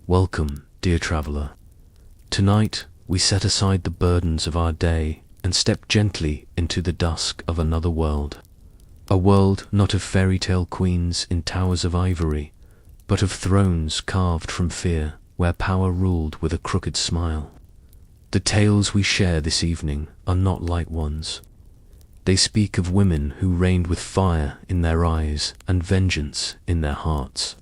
Welcome, dear traveler. Tonight, we set aside the burdens of our day and step gently into the dusk of another world. A world not of fairy tale queens in towers of ivory, but of thrones carved from fear, where power ruled with a crooked smile. The tales we share this evening are not light ones. They speak of women who reigned with fire in their eyes and vengeance in their hearts.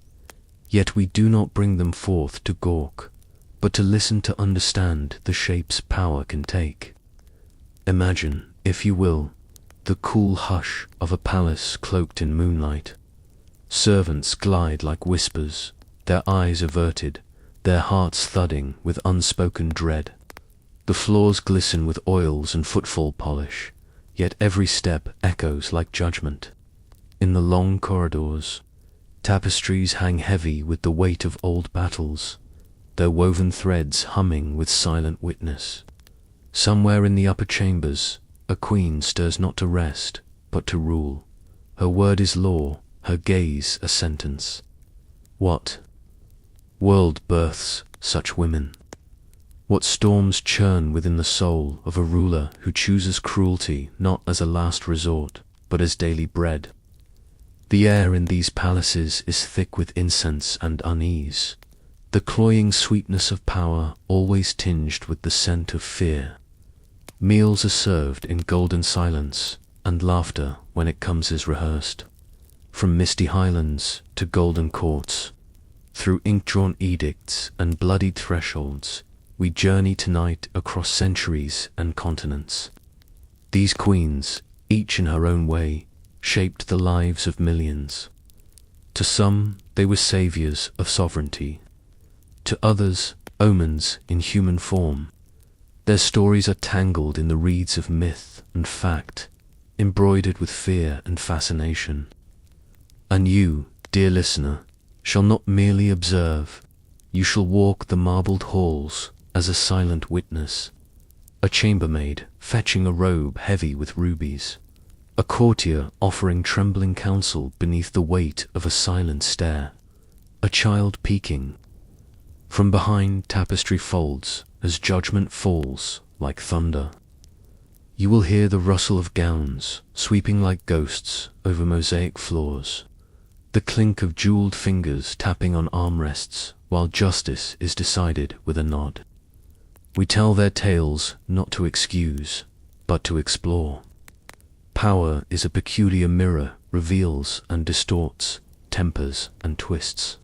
Yet we do not bring them forth to gawk, but to listen to understand the shapes power can take. Imagine, if you will, the cool hush of a palace cloaked in moonlight. Servants glide like whispers, their eyes averted, their hearts thudding with unspoken dread. The floors glisten with oils and footfall polish, yet every step echoes like judgment. In the long corridors, tapestries hang heavy with the weight of old battles, their woven threads humming with silent witness. Somewhere in the upper chambers, a queen stirs not to rest, but to rule. Her word is law, her gaze a sentence. What world births such women? What storms churn within the soul of a ruler who chooses cruelty not as a last resort, but as daily bread? The air in these palaces is thick with incense and unease, the cloying sweetness of power always tinged with the scent of fear. Meals are served in golden silence, and laughter when it comes is rehearsed. From misty highlands to golden courts, through ink-drawn edicts and bloodied thresholds, we journey tonight across centuries and continents. These queens, each in her own way, shaped the lives of millions. To some, they were saviors of sovereignty. To others, omens in human form. Their stories are tangled in the reeds of myth and fact, embroidered with fear and fascination. And you, dear listener, shall not merely observe, you shall walk the marbled halls as a silent witness, a chambermaid fetching a robe heavy with rubies, a courtier offering trembling counsel beneath the weight of a silent stare, a child peeking from behind tapestry folds as judgment falls like thunder. You will hear the rustle of gowns sweeping like ghosts over mosaic floors, the clink of jeweled fingers tapping on armrests while justice is decided with a nod. We tell their tales not to excuse, but to explore. Power is a peculiar mirror, reveals and distorts, tempers and twists.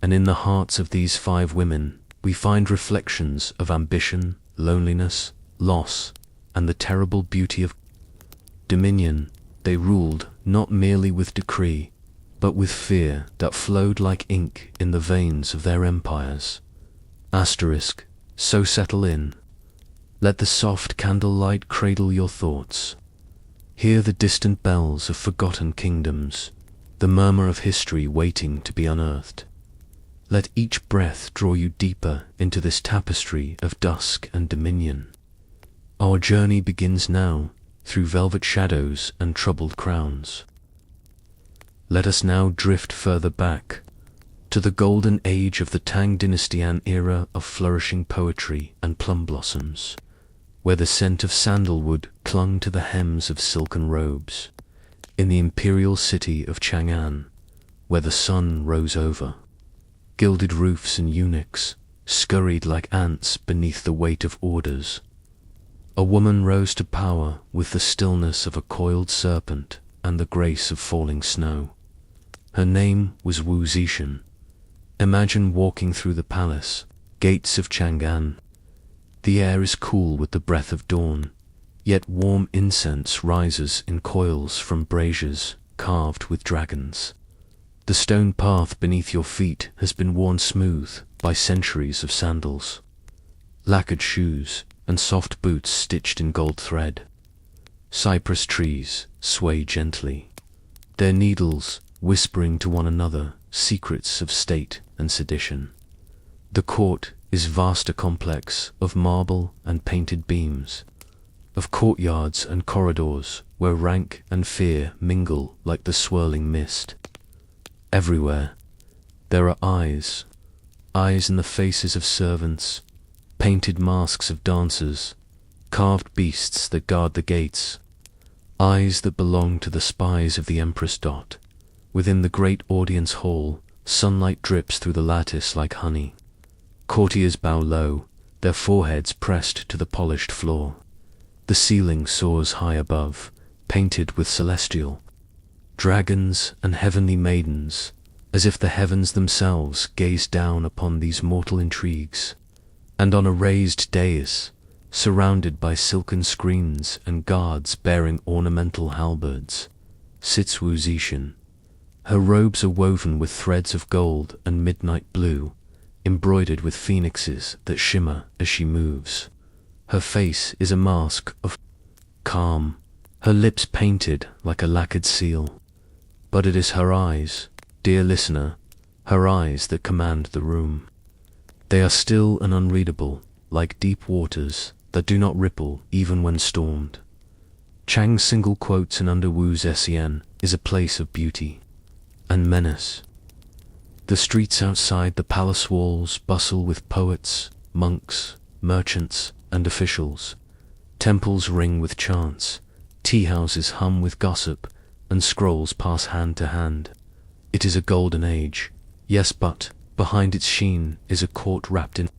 And in the hearts of these 5 women, we find reflections of ambition, loneliness, loss, and the terrible beauty of dominion. They ruled not merely with decree, but with fear that flowed like ink in the veins of their empires. Asterisk, so settle in. Let the soft candlelight cradle your thoughts. Hear the distant bells of forgotten kingdoms, the murmur of history waiting to be unearthed. Let each breath draw you deeper into this tapestry of dusk and dominion. Our journey begins now, through velvet shadows and troubled crowns. Let us now drift further back, to the golden age of the Tang dynasty, an era of flourishing poetry and plum blossoms, where the scent of sandalwood clung to the hems of silken robes, in the imperial city of Chang'an, where the sun rose over. Gilded roofs and eunuchs scurried like ants beneath the weight of orders. A woman rose to power with the stillness of a coiled serpent and the grace of falling snow. Her name was Wu Zixin. Imagine walking through the palace, gates of Chang'an. The air is cool with the breath of dawn, yet warm incense rises in coils from braziers carved with dragons. The stone path beneath your feet has been worn smooth by centuries of sandals, lacquered shoes, and soft boots stitched in gold thread. Cypress trees sway gently, their needles whispering to one another secrets of state and sedition. The court is vast, a complex of marble and painted beams, of courtyards and corridors where rank and fear mingle like the swirling mist. Everywhere there are eyes, eyes in the faces of servants, painted masks of dancers, carved beasts that guard the gates, eyes that belong to the spies of the Empress. Within the great audience hall, sunlight drips through the lattice like honey. Courtiers bow low, their foreheads pressed to the polished floor. The ceiling soars high above, painted with celestial dragons and heavenly maidens, as if the heavens themselves gaze down upon these mortal intrigues. And on a raised dais, surrounded by silken screens and guards bearing ornamental halberds, sits Wu Zixin. Her robes are woven with threads of gold and midnight blue, embroidered with phoenixes that shimmer as she moves. Her face is a mask of calm, her lips painted like a lacquered seal. But it is her eyes, dear listener, her eyes that command the room. They are still and unreadable, like deep waters that do not ripple even when stormed. Chang's single quotes in under Wu's Sen is a place of beauty and menace. The streets outside the palace walls bustle with poets, monks, merchants, and officials. Temples ring with chants, tea-houses hum with gossip, and scrolls pass hand to hand. It is a golden age, yes, but behind its sheen is a court wrapped in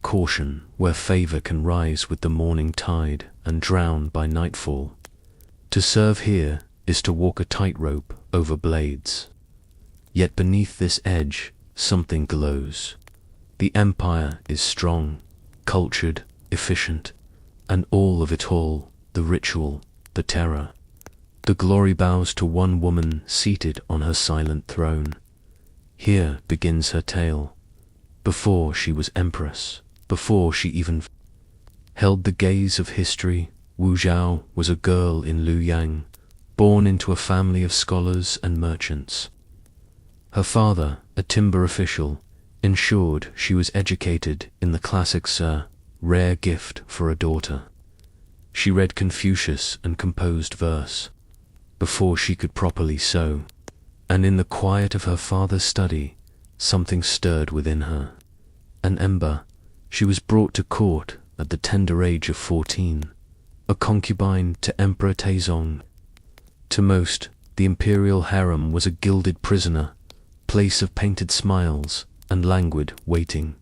caution, where favor can rise with the morning tide and drown by nightfall. To serve here is to walk a tightrope over blades. Yet beneath this edge, something glows. The empire is strong, cultured, efficient, and all of it all, the ritual, the terror. The glory bows to one woman seated on her silent throne. Here begins her tale. Before she was empress, before she even held the gaze of history, Wu Zhao was a girl in Luoyang, born into a family of scholars and merchants. Her father, a timber official, ensured she was educated in the classics, a rare gift for a daughter. She read Confucius and composed verse before she could properly sew, and in the quiet of her father's study, something stirred within her. An ember, she was brought to court at the tender age of 14, a concubine to Emperor Taizong. To most, the imperial harem was a gilded prisoner, place of painted smiles and languid waiting.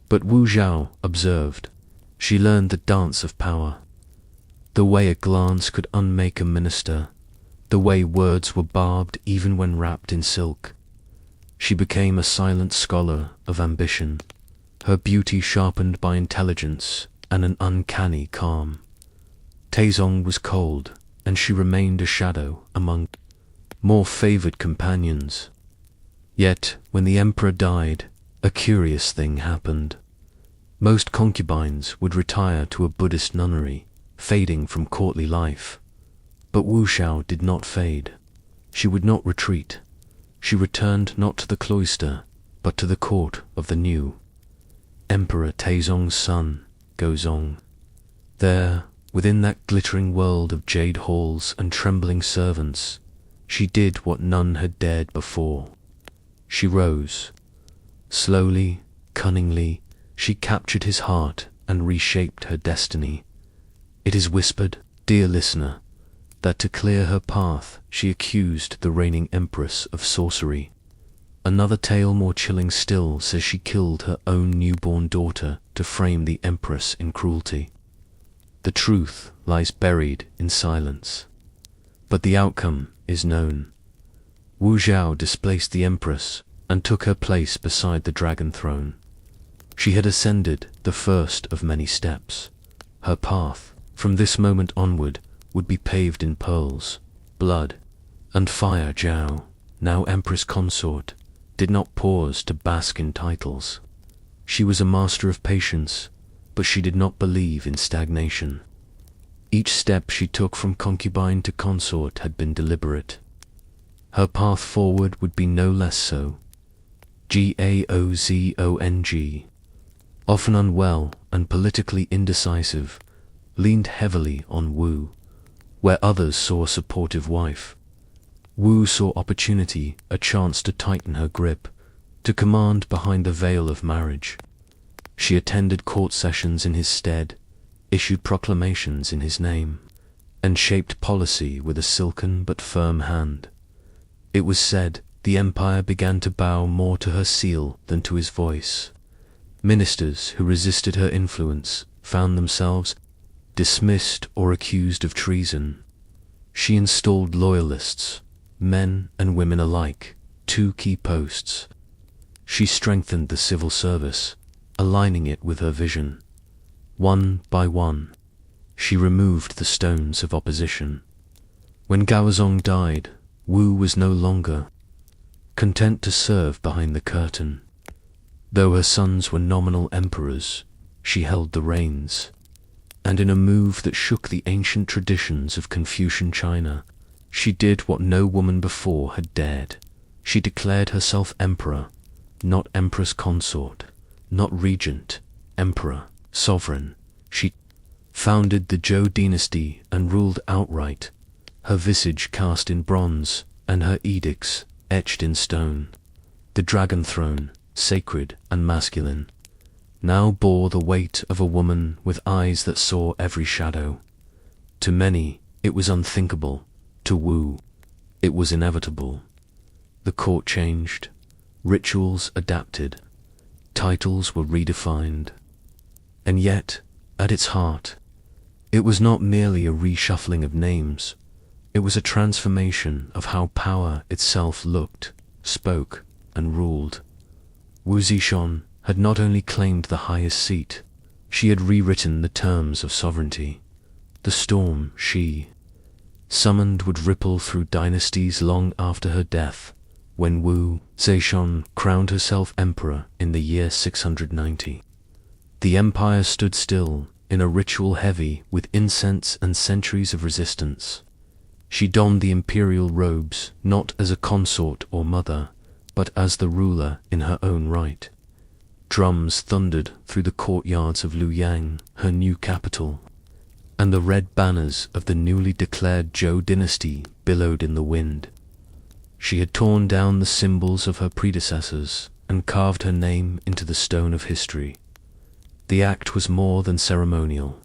But Wu Zhao observed. She learned the dance of power, the way a glance could unmake a minister, the way words were barbed even when wrapped in silk. She became a silent scholar of ambition, her beauty sharpened by intelligence and an uncanny calm. Taizong was cold, and she remained a shadow among more favored companions. Yet, when the emperor died, a curious thing happened. Most concubines would retire to a Buddhist nunnery, fading from courtly life. But Wu Zhao did not fade. She would not retreat. She returned not to the cloister, but to the court of the new Emperor Taizong's son, Gozong. There, within that glittering world of jade halls and trembling servants, she did what none had dared before. She rose. Slowly, cunningly, she captured his heart and reshaped her destiny. It is whispered, dear listener, that to clear her path she accused the reigning empress of sorcery. Another tale more chilling still says she killed her own newborn daughter to frame the empress in cruelty. The truth lies buried in silence, but the outcome is known. Wu Zhao displaced the empress and took her place beside the dragon throne. She had ascended the first of many steps. Her path, from this moment onward, would be paved in pearls, blood, and fire. Zhao, now empress consort, did not pause to bask in titles. She was a master of patience, but she did not believe in stagnation. Each step she took from concubine to consort had been deliberate. Her path forward would be no less so. Gaozong, often unwell and politically indecisive, leaned heavily on Wu, where others saw a supportive wife. Wu saw opportunity, a chance to tighten her grip, to command behind the veil of marriage. She attended court sessions in his stead, issued proclamations in his name, and shaped policy with a silken but firm hand. It was said the empire began to bow more to her seal than to his voice. Ministers who resisted her influence found themselves dismissed or accused of treason. She installed loyalists, men and women alike, two key posts. She strengthened the civil service, aligning it with her vision. One by one, she removed the stones of opposition. When Gaozong died, Wu was no longer content to serve behind the curtain. Though her sons were nominal emperors, she held the reins. And in a move that shook the ancient traditions of Confucian China, she did what no woman before had dared. She declared herself emperor, not empress consort, not regent, emperor, sovereign. She founded the Zhou dynasty and ruled outright, her visage cast in bronze and her edicts etched in stone. The dragon throne, sacred and masculine, now bore the weight of a woman with eyes that saw every shadow. To many, it was unthinkable. To Wu, it was inevitable. The court changed, rituals adapted, titles were redefined. And yet, at its heart, it was not merely a reshuffling of names. It was a transformation of how power itself looked, spoke, and ruled. Wu Zishun had not only claimed the highest seat, she had rewritten the terms of sovereignty. The storm she summoned would ripple through dynasties long after her death, when Wu Zishun crowned herself emperor in the year 690. The empire stood still in a ritual heavy with incense and centuries of resistance. She donned the imperial robes not as a consort or mother, but as the ruler in her own right. Drums thundered through the courtyards of Luoyang, her new capital, and the red banners of the newly declared Zhou dynasty billowed in the wind. She had torn down the symbols of her predecessors and carved her name into the stone of history. The act was more than ceremonial.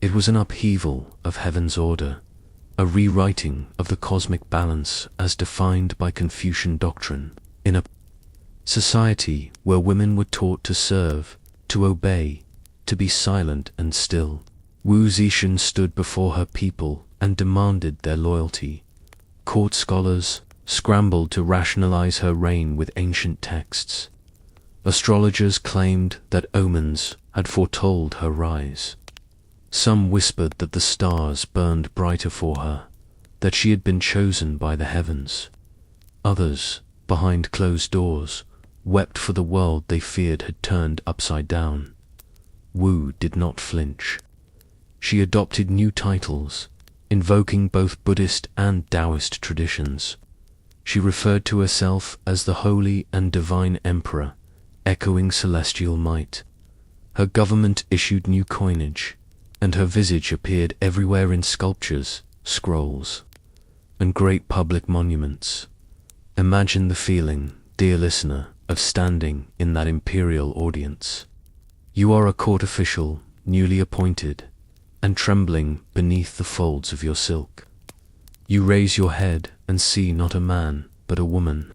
It was an upheaval of heaven's order, a rewriting of the cosmic balance as defined by Confucian doctrine. In a society where women were taught to serve, to obey, to be silent and still, Wu Zishun stood before her people and demanded their loyalty. Court scholars scrambled to rationalize her reign with ancient texts. Astrologers claimed that omens had foretold her rise. Some whispered that the stars burned brighter for her, that she had been chosen by the heavens. Others, behind closed doors, wept for the world they feared had turned upside down. Wu did not flinch. She adopted new titles, invoking both Buddhist and Taoist traditions. She referred to herself as the Holy and Divine Emperor, echoing celestial might. Her government issued new coinage, and her visage appeared everywhere in sculptures, scrolls, and great public monuments. Imagine the feeling, dear listener, of standing in that imperial audience. You are a court official, newly appointed, and trembling beneath the folds of your silk. You raise your head and see not a man, but a woman,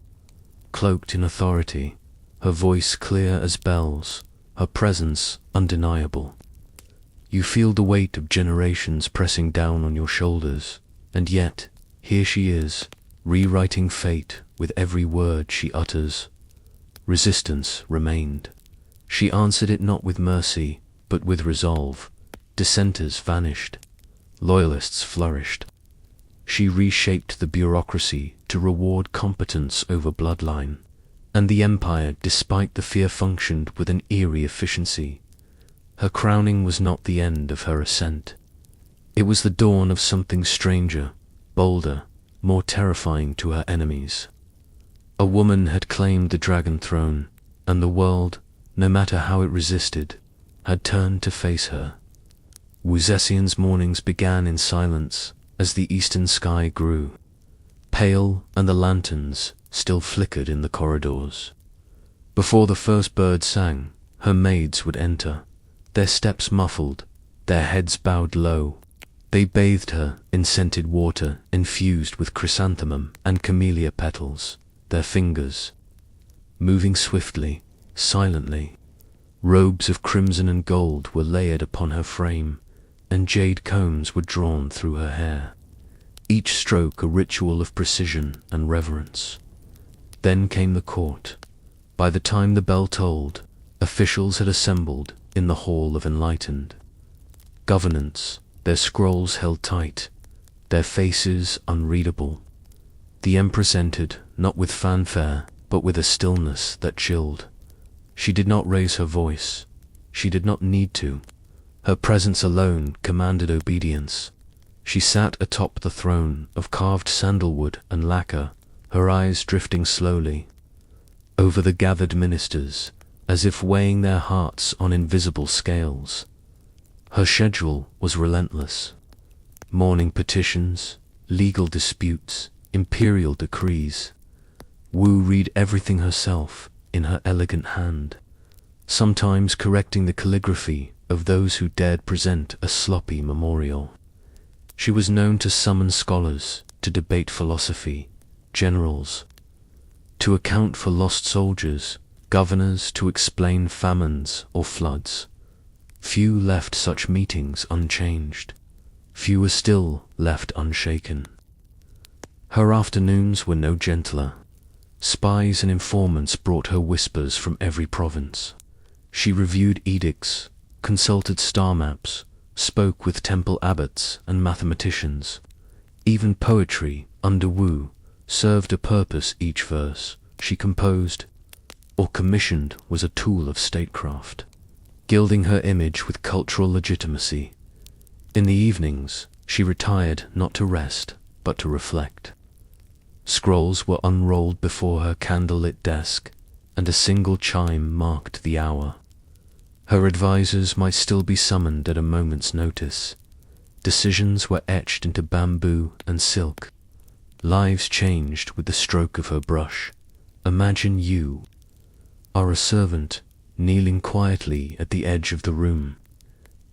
cloaked in authority, her voice clear as bells, her presence undeniable. You feel the weight of generations pressing down on your shoulders, and yet, here she is, rewriting fate with every word she utters. Resistance remained. She answered it not with mercy, but with resolve. Dissenters vanished. Loyalists flourished. She reshaped the bureaucracy to reward competence over bloodline, and the empire, despite the fear, functioned with an eerie efficiency. Her crowning was not the end of her ascent. It was the dawn of something stranger, bolder, more terrifying to her enemies. A woman had claimed the dragon throne, and the world, no matter how it resisted, had turned to face her. Wu Zetian's mornings began in silence as the eastern sky grew pale and the lanterns still flickered in the corridors. Before the first bird sang, her maids would enter, their steps muffled, their heads bowed low. They bathed her in scented water infused with chrysanthemum and camellia petals, their fingers moving swiftly, silently. Robes of crimson and gold were layered upon her frame, and jade combs were drawn through her hair, each stroke a ritual of precision and reverence. Then came the court. By the time the bell tolled, officials had assembled in the Hall of Enlightened. Governance, their scrolls held tight, their faces unreadable. The Empress entered, not with fanfare, but with a stillness that chilled. She did not raise her voice. She did not need to. Her presence alone commanded obedience. She sat atop the throne of carved sandalwood and lacquer, her eyes drifting slowly over the gathered ministers, as if weighing their hearts on invisible scales. Her schedule was relentless. Morning petitions, legal disputes, imperial decrees. Wu read everything herself in her elegant hand, sometimes correcting the calligraphy of those who dared present a sloppy memorial. She was known to summon scholars, to debate philosophy, generals to account for lost soldiers, governors to explain famines or floods. Few left such meetings unchanged. Fewer still left unshaken. Her afternoons were no gentler. Spies and informants brought her whispers from every province. She reviewed edicts, consulted star maps, spoke with temple abbots and mathematicians. Even poetry, under Wu, served a purpose. Each verse she composed or commissioned was a tool of statecraft, gilding her image with cultural legitimacy. In the evenings, she retired not to rest, but to reflect. Scrolls were unrolled before her candlelit desk, and a single chime marked the hour. Her advisors might still be summoned at a moment's notice. Decisions were etched into bamboo and silk. Lives changed with the stroke of her brush. Imagine you are a servant, kneeling quietly at the edge of the room.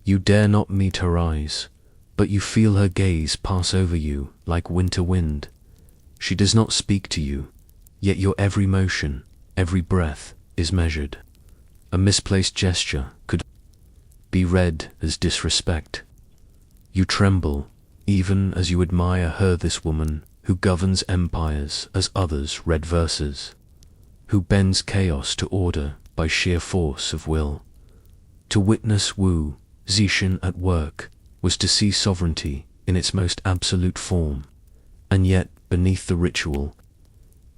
You dare not meet her eyes, but you feel her gaze pass over you like winter wind. She does not speak to you, yet your every motion, every breath is measured. A misplaced gesture could be read as disrespect. You tremble, even as you admire her, this woman who governs empires as others read verses, who bends chaos to order by sheer force of will. To witness Wu Zixin at work was to see sovereignty in its most absolute form, and yet beneath the ritual,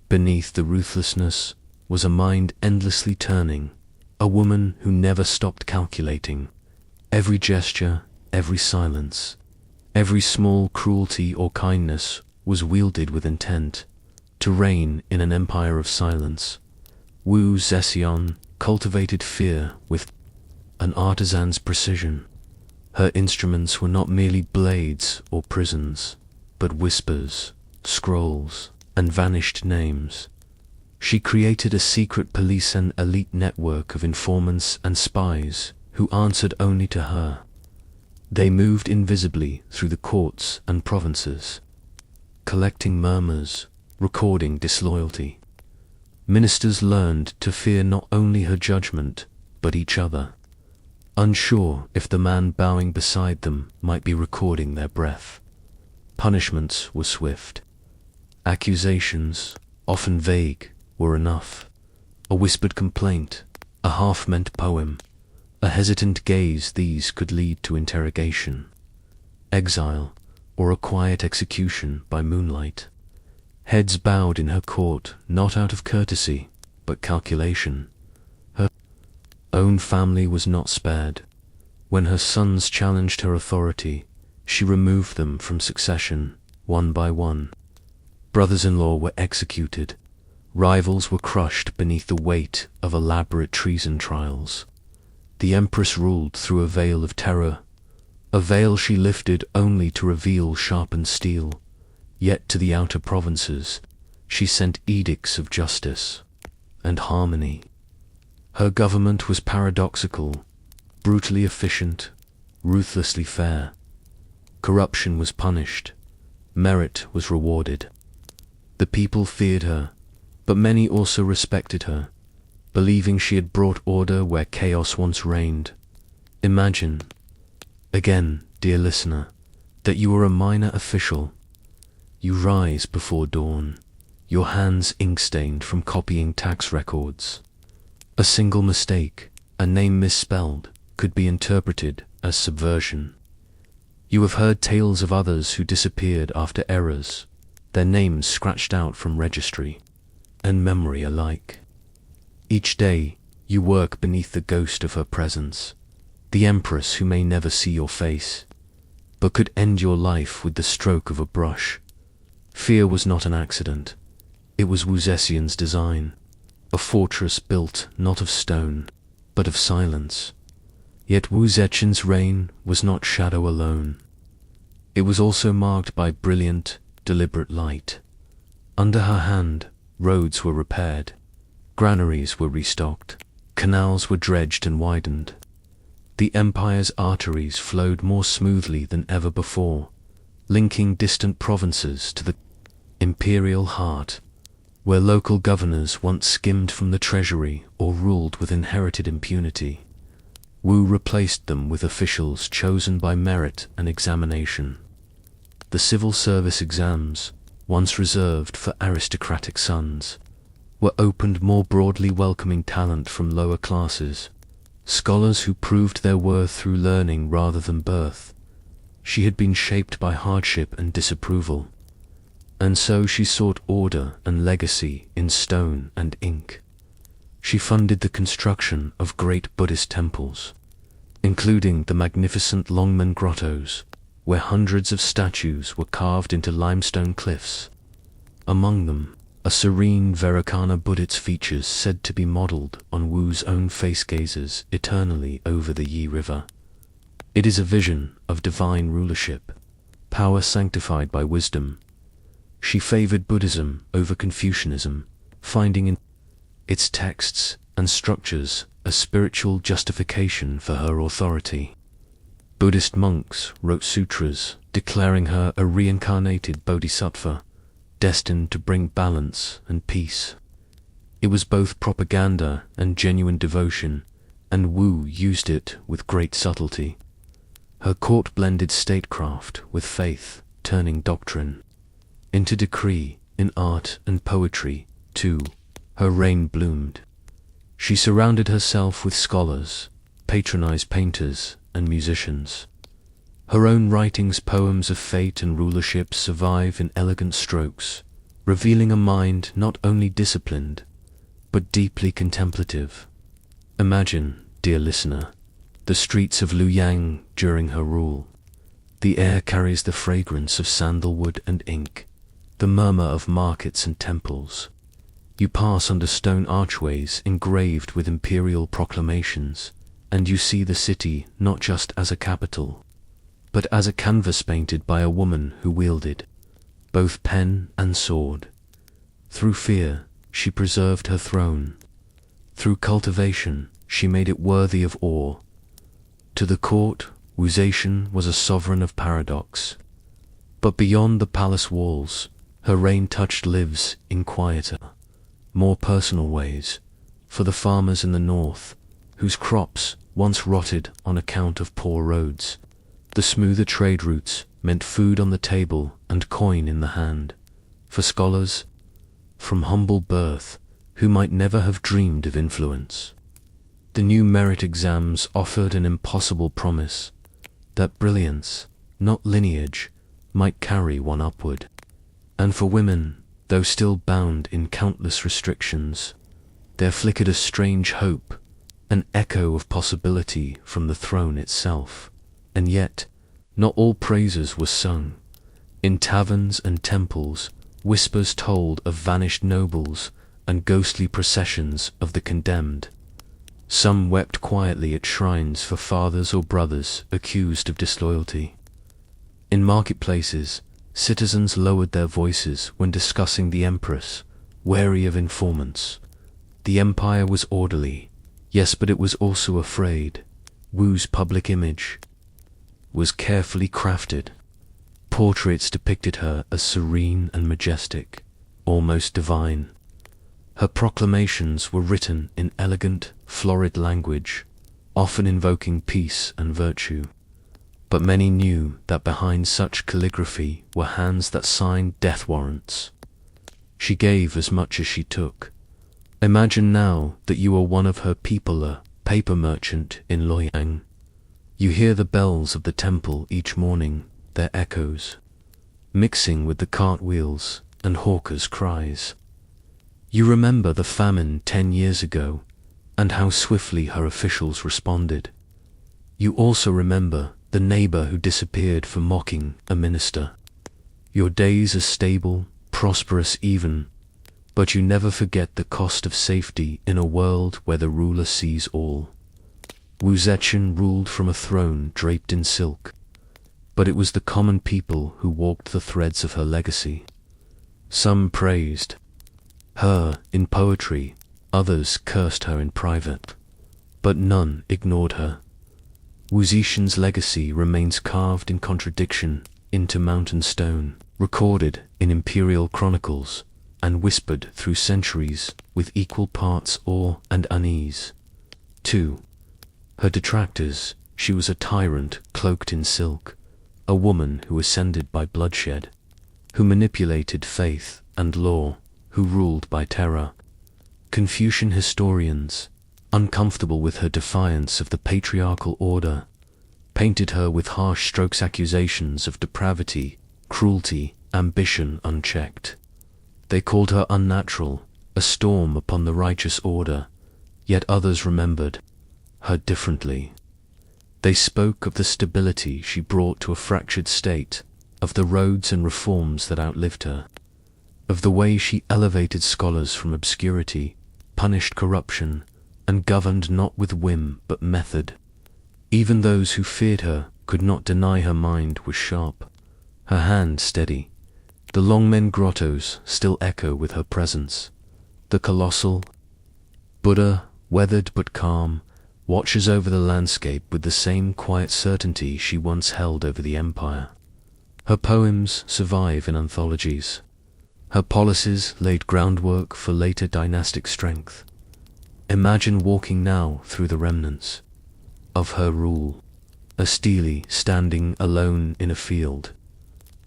beneath the ruthlessness, was a mind endlessly turning, a woman who never stopped calculating. Every gesture, every silence, every small cruelty or kindness was wielded with intent to reign in an empire of silence. Wu Zexin cultivated fear with an artisan's precision. Her instruments were not merely blades or prisons, but whispers, scrolls, and vanished names. She created a secret police and elite network of informants and spies who answered only to her. They moved invisibly through the courts and provinces, collecting murmurs, recording disloyalty. Ministers learned to fear not only her judgment, but each other, unsure if the man bowing beside them might be recording their breath. Punishments were swift. Accusations, often vague, were enough. A whispered complaint, a half-meant poem, a hesitant gaze, these could lead to interrogation, exile, or a quiet execution by moonlight. Heads bowed in her court, not out of courtesy, but calculation. Her own family was not spared. When her sons challenged her authority, she removed them from succession, one by one. Brothers-in-law were executed. Rivals were crushed beneath the weight of elaborate treason trials. The Empress ruled through a veil of terror, a veil she lifted only to reveal sharpened steel. Yet to the outer provinces, she sent edicts of justice and harmony. Her government was paradoxical, brutally efficient, ruthlessly fair. Corruption was punished, merit was rewarded. The people feared her, but many also respected her, believing she had brought order where chaos once reigned. Imagine, again, dear listener, that you are a minor official. You rise before dawn, your hands ink-stained from copying tax records. A single mistake, a name misspelled, could be interpreted as subversion. You have heard tales of others who disappeared after errors, their names scratched out from registry and memory alike. Each day, you work beneath the ghost of her presence, the empress who may never see your face, but could end your life with the stroke of a brush. Fear was not an accident. It was Wu Zetian's design, a fortress built not of stone, but of silence. Yet Wu Zetian's reign was not shadow alone. It was also marked by brilliant, deliberate light. Under her hand, roads were repaired, granaries were restocked, canals were dredged and widened. The empire's arteries flowed more smoothly than ever before, linking distant provinces to the imperial heart, where local governors once skimmed from the treasury or ruled with inherited impunity. Wu replaced them with officials chosen by merit and examination. The civil service exams, once reserved for aristocratic sons, were opened more broadly, welcoming talent from lower classes, scholars who proved their worth through learning rather than birth. She had been shaped by hardship and disapproval, and so she sought order and legacy in stone and ink. She funded the construction of great Buddhist temples, including the magnificent Longmen grottos, where hundreds of statues were carved into limestone cliffs. Among them, a serene Vairocana Buddha's features said to be modeled on Wu's own face gazes eternally over the Yi River. It is a vision of divine rulership, power sanctified by wisdom. She favored Buddhism over Confucianism, finding in its texts and structures a spiritual justification for her authority. Buddhist monks wrote sutras declaring her a reincarnated bodhisattva, destined to bring balance and peace. It was both propaganda and genuine devotion, and Wu used it with great subtlety. Her court blended statecraft with faith, turning doctrine into decree. In art and poetry, too, her reign bloomed. She surrounded herself with scholars, patronized painters and musicians. Her own writings, poems of fate and rulership, survive in elegant strokes, revealing a mind not only disciplined, but deeply contemplative. Imagine, dear listener, the streets of Luoyang during her rule. The air carries the fragrance of sandalwood and ink, the murmur of markets and temples. You pass under stone archways engraved with imperial proclamations, and you see the city not just as a capital, but as a canvas painted by a woman who wielded both pen and sword. Through fear, she preserved her throne. Through cultivation, she made it worthy of awe. To the court, Wu Zetian was a sovereign of paradox. But beyond the palace walls, her reign touched lives in quieter, more personal ways. For the farmers in the north, whose crops once rotted on account of poor roads, the smoother trade routes meant food on the table and coin in the hand. For scholars, from humble birth, who might never have dreamed of influence, the new merit exams offered an impossible promise that brilliance, not lineage, might carry one upward. And for women, though still bound in countless restrictions, there flickered a strange hope, an echo of possibility from the throne itself. And yet, not all praises were sung. In taverns and temples, whispers told of vanished nobles and ghostly processions of the condemned. Some wept quietly at shrines for fathers or brothers accused of disloyalty. In marketplaces, citizens lowered their voices when discussing the empress, wary of informants. The empire was orderly, Yes, but it was also afraid. Wu's public image was carefully crafted. Portraits depicted her as serene and majestic, almost divine. Her proclamations were written in elegant, florid language, often invoking peace and virtue. But many knew that behind such calligraphy were hands that signed death warrants. She gave as much as she took. Imagine now that you are one of her people, a paper merchant in Loyang. You hear the bells of the temple each morning, their echoes, mixing with the cartwheels and hawkers' cries. You remember the famine 10 years ago, and how swiftly her officials responded. You also remember the neighbor who disappeared for mocking a minister. Your days are stable, prosperous even, but you never forget the cost of safety in a world where the ruler sees all. Wu Zetian ruled from a throne draped in silk, but it was the common people who walked the threads of her legacy. Some praised her in poetry, others cursed her in private, but none ignored her. Wu Zetian's legacy remains carved in contradiction into mountain stone, recorded in imperial chronicles, and whispered through centuries with equal parts awe and unease. 2. Her detractors, she was a tyrant cloaked in silk, a woman who ascended by bloodshed, who manipulated faith and law, who ruled by terror. Confucian historians, uncomfortable with her defiance of the patriarchal order, painted her with harsh strokes accusations of depravity, cruelty, ambition unchecked. They called her unnatural, a storm upon the righteous order, yet others remembered her differently. They spoke of the stability she brought to a fractured state, of the roads and reforms that outlived her, of the way she elevated scholars from obscurity, punished corruption, and governed not with whim but method. Even those who feared her could not deny her mind was sharp, her hand steady. The Longmen grottos still echo with her presence. The colossal Buddha, weathered but calm, watches over the landscape with the same quiet certainty she once held over the empire. Her poems survive in anthologies. Her policies laid groundwork for later dynastic strength. Imagine walking now through the remnants of her rule, a stele standing alone in a field,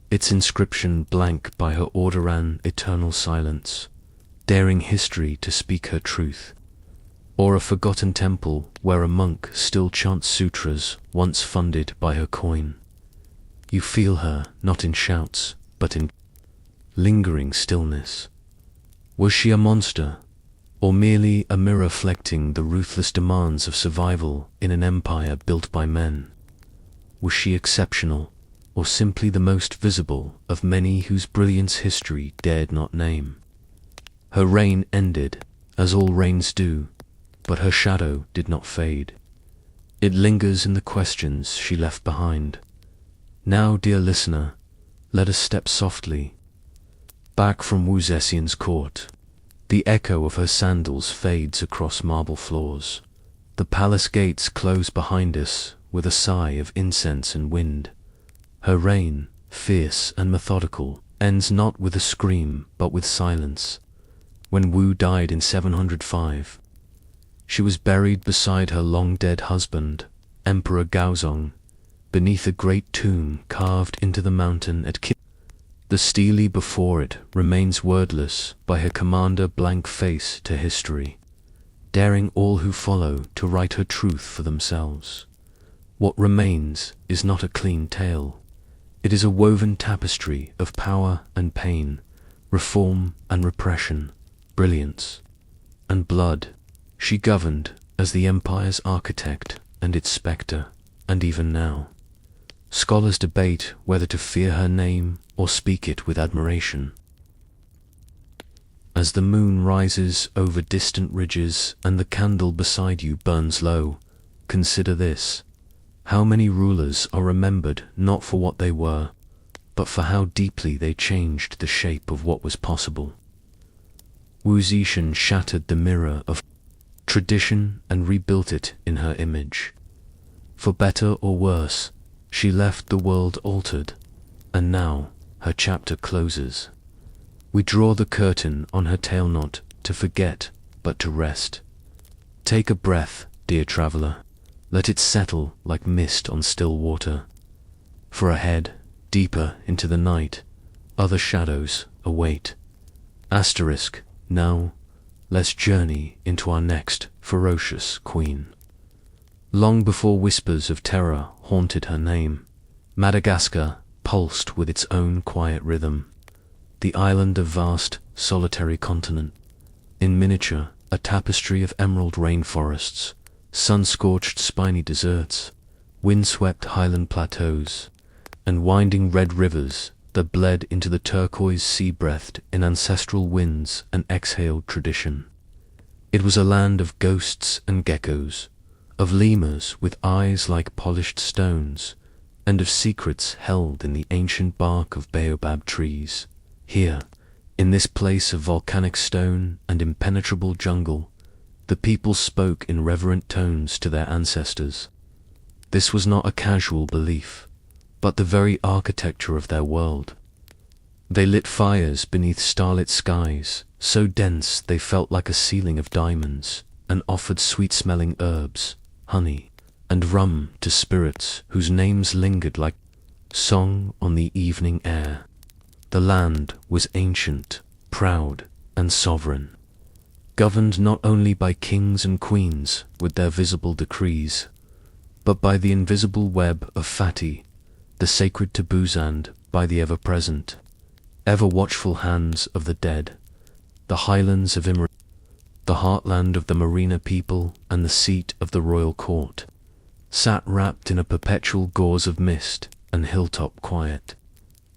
its inscription blank by her orderan eternal silence, daring history to speak her truth. Or a forgotten temple where a monk still chants sutras once funded by her coin. You feel her not in shouts, but in lingering stillness. Was she a monster, or merely a mirror reflecting the ruthless demands of survival in an empire built by men? Was she exceptional, or simply the most visible of many whose brilliance history dared not name? Her reign ended, as all reigns do, but her shadow did not fade. It lingers in the questions she left behind. Now, dear listener, let us step softly back from Wu Zetian's court. The echo of her sandals fades across marble floors. The palace gates close behind us with a sigh of incense and wind. Her reign, fierce and methodical, ends not with a scream but with silence. When Wu died in 705, she was buried beside her long-dead husband, Emperor Gaozong, beneath a great tomb carved into the mountain at Qin. The stele before it remains wordless by her commander blank face to history, daring all who follow to write her truth for themselves. What remains is not a clean tale. It is a woven tapestry of power and pain, reform and repression, brilliance and blood. She governed as the empire's architect and its spectre, and even now, scholars debate whether to fear her name or speak it with admiration. As the moon rises over distant ridges and the candle beside you burns low, consider this: how many rulers are remembered not for what they were, but for how deeply they changed the shape of what was possible. Wu Zetian shattered the mirror of tradition, and rebuilt it in her image. For better or worse, she left the world altered, and now her chapter closes. We draw the curtain on her tale, not to forget, but to rest. Take a breath, dear traveler, let it settle like mist on still water. For ahead, deeper into the night, other shadows await. Asterisk, now, let's journey into our next ferocious queen. Long before whispers of terror haunted her name, Madagascar pulsed with its own quiet rhythm. The island, a vast, solitary continent, in miniature, a tapestry of emerald rainforests, sun-scorched spiny deserts, wind-swept highland plateaus, and winding red rivers that bled into the turquoise sea, breathed in ancestral winds and exhaled tradition. It was a land of ghosts and geckos, of lemurs with eyes like polished stones, and of secrets held in the ancient bark of baobab trees. Here, in this place of volcanic stone and impenetrable jungle, the people spoke in reverent tones to their ancestors. This was not a casual belief, but the very architecture of their world. They lit fires beneath starlit skies, so dense they felt like a ceiling of diamonds, and offered sweet-smelling herbs, honey, and rum to spirits whose names lingered like song on the evening air. The land was ancient, proud, and sovereign, governed not only by kings and queens with their visible decrees, but by the invisible web of Fati, the sacred taboos, and by the ever-present, ever-watchful hands of the dead. The highlands of the heartland of the Marina people and the seat of the royal court, sat wrapped in a perpetual gauze of mist and hilltop quiet.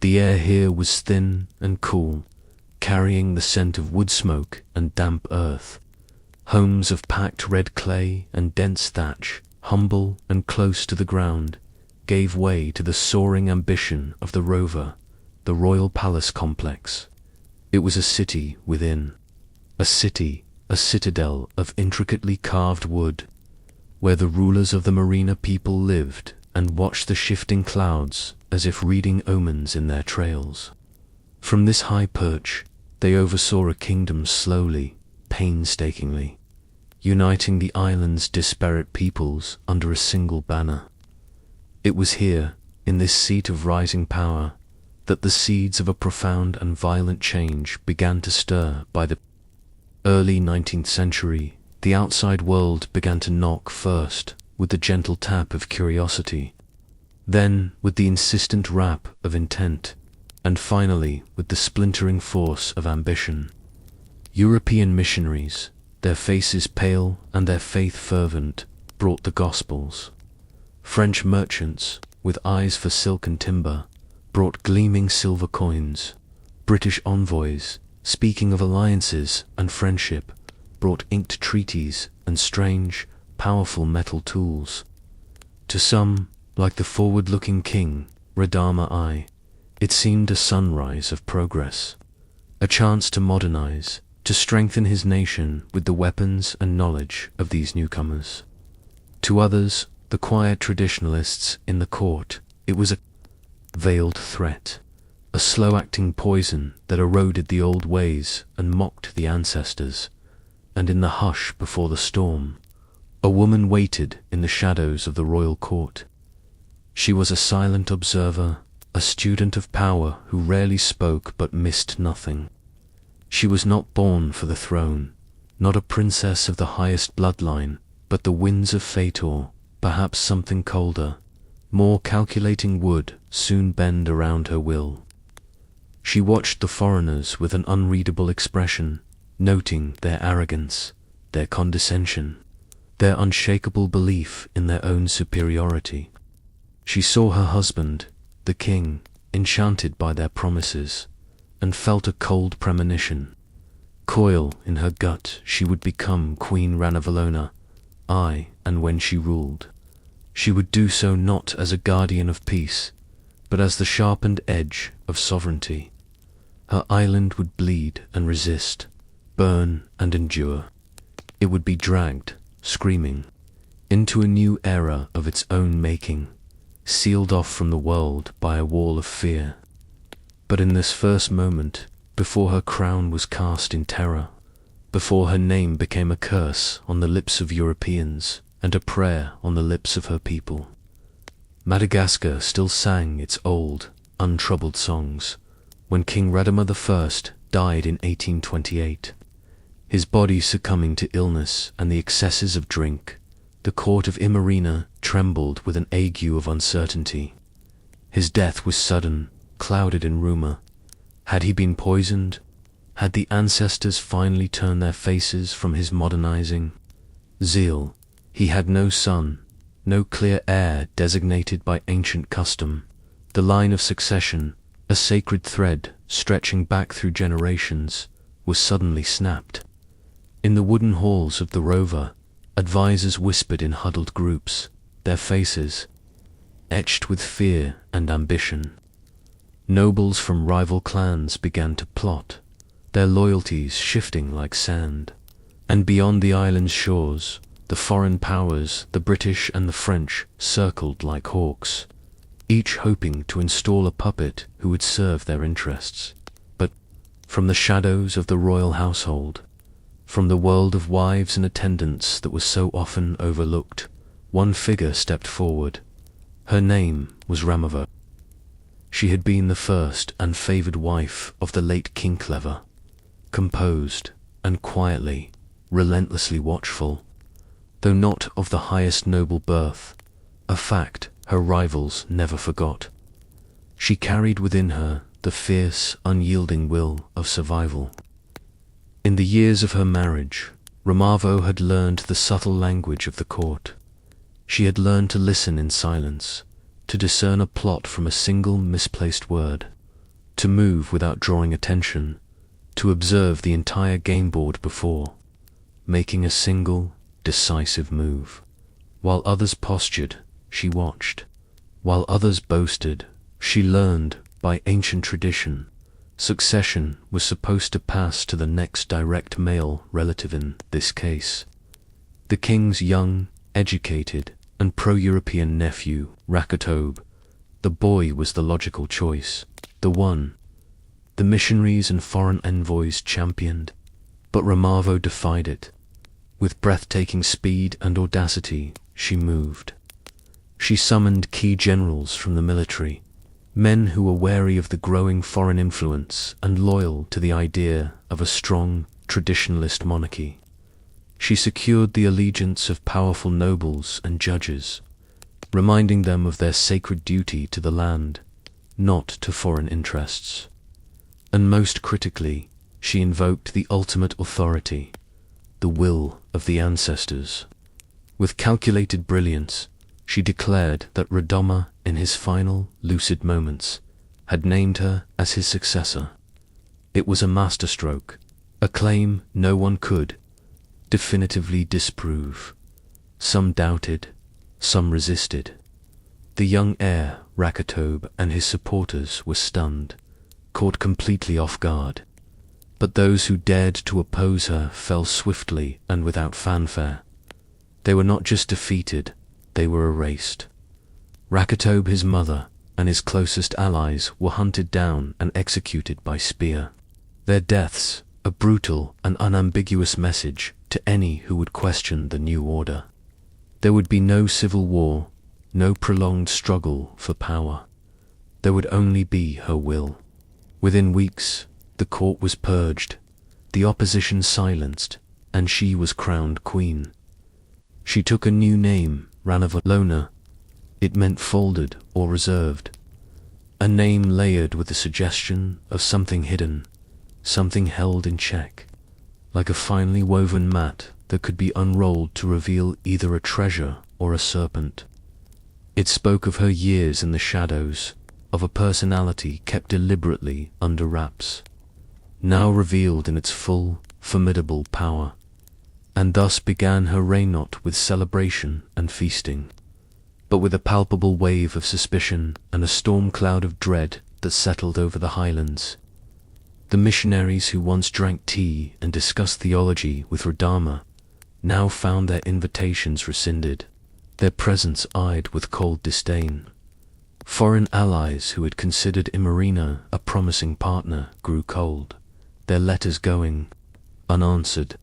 The air here was thin and cool, carrying the scent of wood smoke and damp earth. Homes of packed red clay and dense thatch, humble and close to the ground, gave way to the soaring ambition of the rover, the royal palace complex. It was a city within, a city, a citadel of intricately carved wood, where the rulers of the Marina people lived and watched the shifting clouds as if reading omens in their trails. From this high perch, they oversaw a kingdom slowly, painstakingly, uniting the island's disparate peoples under a single banner. It was here, in this seat of rising power, that the seeds of a profound and violent change began to stir. By the early 19th century, the outside world began to knock, first with the gentle tap of curiosity, then with the insistent rap of intent, and finally with the splintering force of ambition. European missionaries, their faces pale and their faith fervent, brought the Gospels. French merchants, with eyes for silk and timber, brought gleaming silver coins. British envoys, speaking of alliances and friendship, brought inked treaties and strange, powerful metal tools. To some, like the forward-looking king, Radama I, it seemed a sunrise of progress, a chance to modernize, to strengthen his nation with the weapons and knowledge of these newcomers. To others, the quiet traditionalists in the court, it was a veiled threat, a slow-acting poison that eroded the old ways and mocked the ancestors. And in the hush before the storm, a woman waited in the shadows of the royal court. She was a silent observer, a student of power who rarely spoke but missed nothing. She was not born for the throne, not a princess of the highest bloodline, but the winds of Fator, perhaps something colder, more calculating would soon bend around her will. She watched the foreigners with an unreadable expression, noting their arrogance, their condescension, their unshakable belief in their own superiority. She saw her husband, the king, enchanted by their promises, and felt a cold premonition. Coil in her gut, she would become Queen Ranavalona, and when she ruled, she would do so not as a guardian of peace, but as the sharpened edge of sovereignty. Her island would bleed and resist, burn and endure. It would be dragged, screaming, into a new era of its own making, sealed off from the world by a wall of fear. But in this first moment, before her crown was cast in terror, before her name became a curse on the lips of Europeans and a prayer on the lips of her people, Madagascar still sang its old, untroubled songs. When King Radama I died in 1828, his body succumbing to illness and the excesses of drink, the court of Imarina trembled with an ague of uncertainty. His death was sudden, clouded in rumor. Had he been poisoned? Had the ancestors finally turned their faces from his modernizing zeal? He had no son, no clear heir designated by ancient custom. The line of succession, a sacred thread stretching back through generations, was suddenly snapped. In the wooden halls of the rover, advisors whispered in huddled groups, their faces etched with fear and ambition. Nobles from rival clans began to plot, their loyalties shifting like sand. And beyond the island's shores, the foreign powers, the British and the French, circled like hawks, each hoping to install a puppet who would serve their interests. But from the shadows of the royal household, from the world of wives and attendants that was so often overlooked, one figure stepped forward. Her name was Ramava. She had been the first and favoured wife of the late King Clever, composed and quietly, relentlessly watchful, though not of the highest noble birth, a fact her rivals never forgot. She carried within her the fierce, unyielding will of survival. In the years of her marriage, Ramavo had learned the subtle language of the court. She had learned to listen in silence, to discern a plot from a single misplaced word, to move without drawing attention, to observe the entire game board before making a single, decisive move. While others postured, she watched. While others boasted, she learned by ancient tradition. Succession was supposed to pass to the next direct male relative in this case. The king's young, educated, and pro-European nephew, Rakatob. The boy was the logical choice, the one the missionaries and foreign envoys championed, but Ramavo defied it. With breathtaking speed and audacity, she moved. She summoned key generals from the military, men who were wary of the growing foreign influence and loyal to the idea of a strong, traditionalist monarchy. She secured the allegiance of powerful nobles and judges, reminding them of their sacred duty to the land, not to foreign interests. And most critically, she invoked the ultimate authority, the will of the ancestors. With calculated brilliance, she declared that Radama, in his final, lucid moments, had named her as his successor. It was a masterstroke, a claim no one could definitively disprove. Some doubted, some resisted. The young heir, Rakatob, and his supporters were stunned, caught completely off guard. But those who dared to oppose her fell swiftly and without fanfare. They were not just defeated, they were erased. Rakatob, his mother, and his closest allies were hunted down and executed by spear. Their deaths, a brutal and unambiguous message to any who would question the new order. There would be no civil war, no prolonged struggle for power. There would only be her will. Within weeks, the court was purged, the opposition silenced, and she was crowned queen. She took a new name, Ranavalona. It meant folded or reserved. A name layered with the suggestion of something hidden, something held in check, like a finely woven mat that could be unrolled to reveal either a treasure or a serpent. It spoke of her years in the shadows, of a personality kept deliberately under wraps, now revealed in its full, formidable power. And thus began her reign, not with celebration and feasting, but with a palpable wave of suspicion and a storm cloud of dread that settled over the highlands. The missionaries who once drank tea and discussed theology with Radama now found their invitations rescinded, their presence eyed with cold disdain. Foreign allies who had considered Imarina a promising partner grew cold, their letters going unanswered.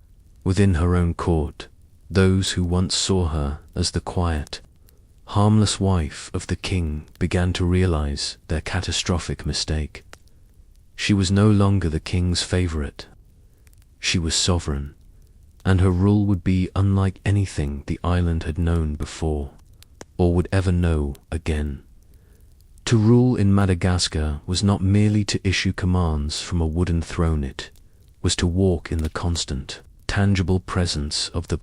Within her own court, those who once saw her as the quiet, harmless wife of the king began to realize their catastrophic mistake. She was no longer the king's favorite. She was sovereign, and her rule would be unlike anything the island had known before, or would ever know again. To rule in Madagascar was not merely to issue commands from a wooden throne, it was to walk in the constant, tangible presence of the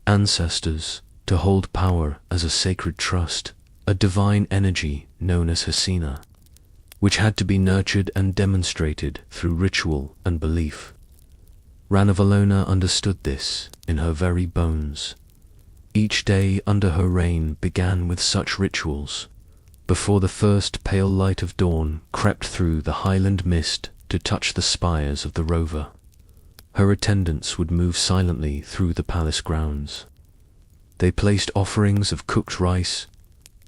ancestors, to hold power as a sacred trust, a divine energy known as Hasina, which had to be nurtured and demonstrated through ritual and belief. Ranavalona understood this in her very bones. Each day under her reign began with such rituals, before the first pale light of dawn crept through the highland mist to touch the spires of the rover. Her attendants would move silently through the palace grounds. They placed offerings of cooked rice,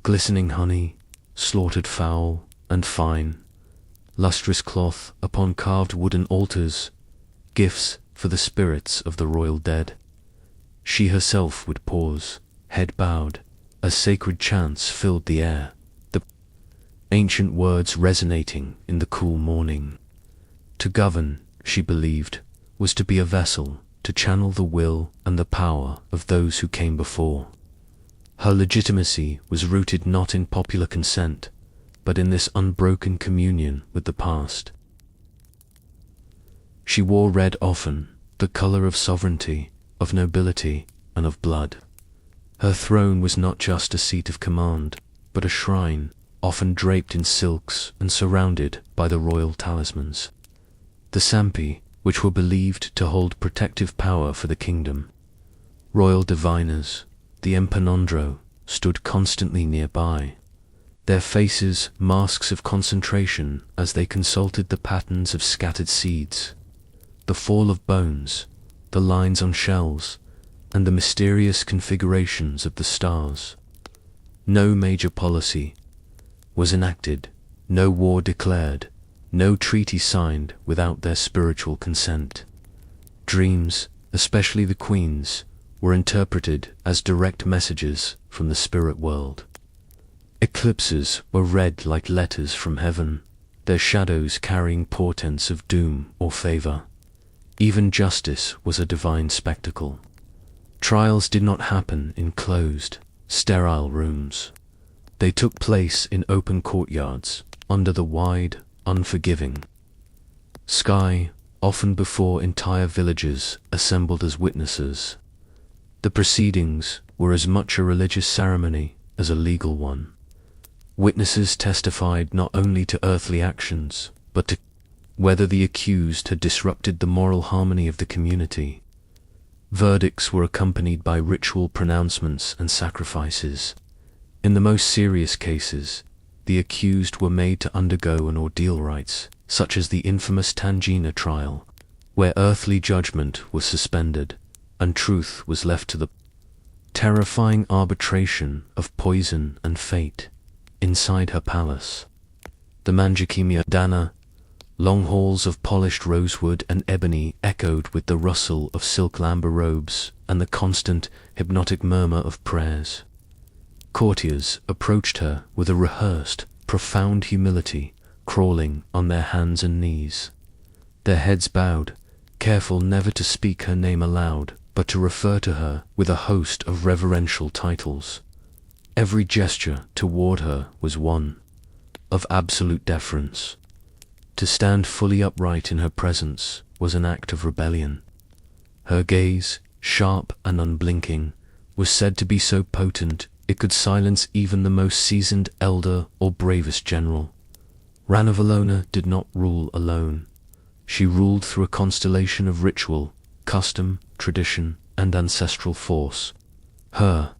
glistening honey, slaughtered fowl, and fine, lustrous cloth upon carved wooden altars, gifts for the spirits of the royal dead. She herself would pause, head bowed, as sacred chants filled the air, the ancient words resonating in the cool morning. To govern, she believed, was to be a vessel, to channel the will and the power of those who came before. Her legitimacy was rooted not in popular consent, but in this unbroken communion with the past. She wore red often, the color of sovereignty, of nobility, and of blood. Her throne was not just a seat of command, but a shrine, often draped in silks and surrounded by the royal talismans, the sampi, which were believed to hold protective power for the kingdom. Royal diviners, the empanondro, stood constantly nearby, their faces masks of concentration as they consulted the patterns of scattered seeds, the fall of bones, the lines on shells, and the mysterious configurations of the stars. No major policy was enacted, no war declared, no treaty signed without their spiritual consent. Dreams, especially the queen's, were interpreted as direct messages from the spirit world. Eclipses were read like letters from heaven, their shadows carrying portents of doom or favor. Even justice was a divine spectacle. Trials did not happen in closed, sterile rooms. They took place in open courtyards, under the wide, unforgiving sky, often before entire villages assembled as witnesses. The proceedings were as much a religious ceremony as a legal one. Witnesses testified not only to earthly actions, but to whether the accused had disrupted the moral harmony of the community. Verdicts were accompanied by ritual pronouncements and sacrifices. In the most serious cases, the accused were made to undergo an ordeal rites, such as the infamous Tangina trial, where earthly judgment was suspended, and truth was left to the terrifying arbitration of poison and fate. Inside her palace, the Manjakimia Dana, long halls of polished rosewood and ebony echoed with the rustle of silk lamber robes and the constant, hypnotic murmur of prayers. Courtiers approached her with a rehearsed, profound humility, crawling on their hands and knees, their heads bowed, careful never to speak her name aloud, but to refer to her with a host of reverential titles. Every gesture toward her was one of absolute deference. To stand fully upright in her presence was an act of rebellion. Her gaze, sharp and unblinking, was said to be so potent it could silence even the most seasoned elder or bravest general. Ranavalona did not rule alone. She ruled through a constellation of ritual, custom, tradition, and ancestral force. Her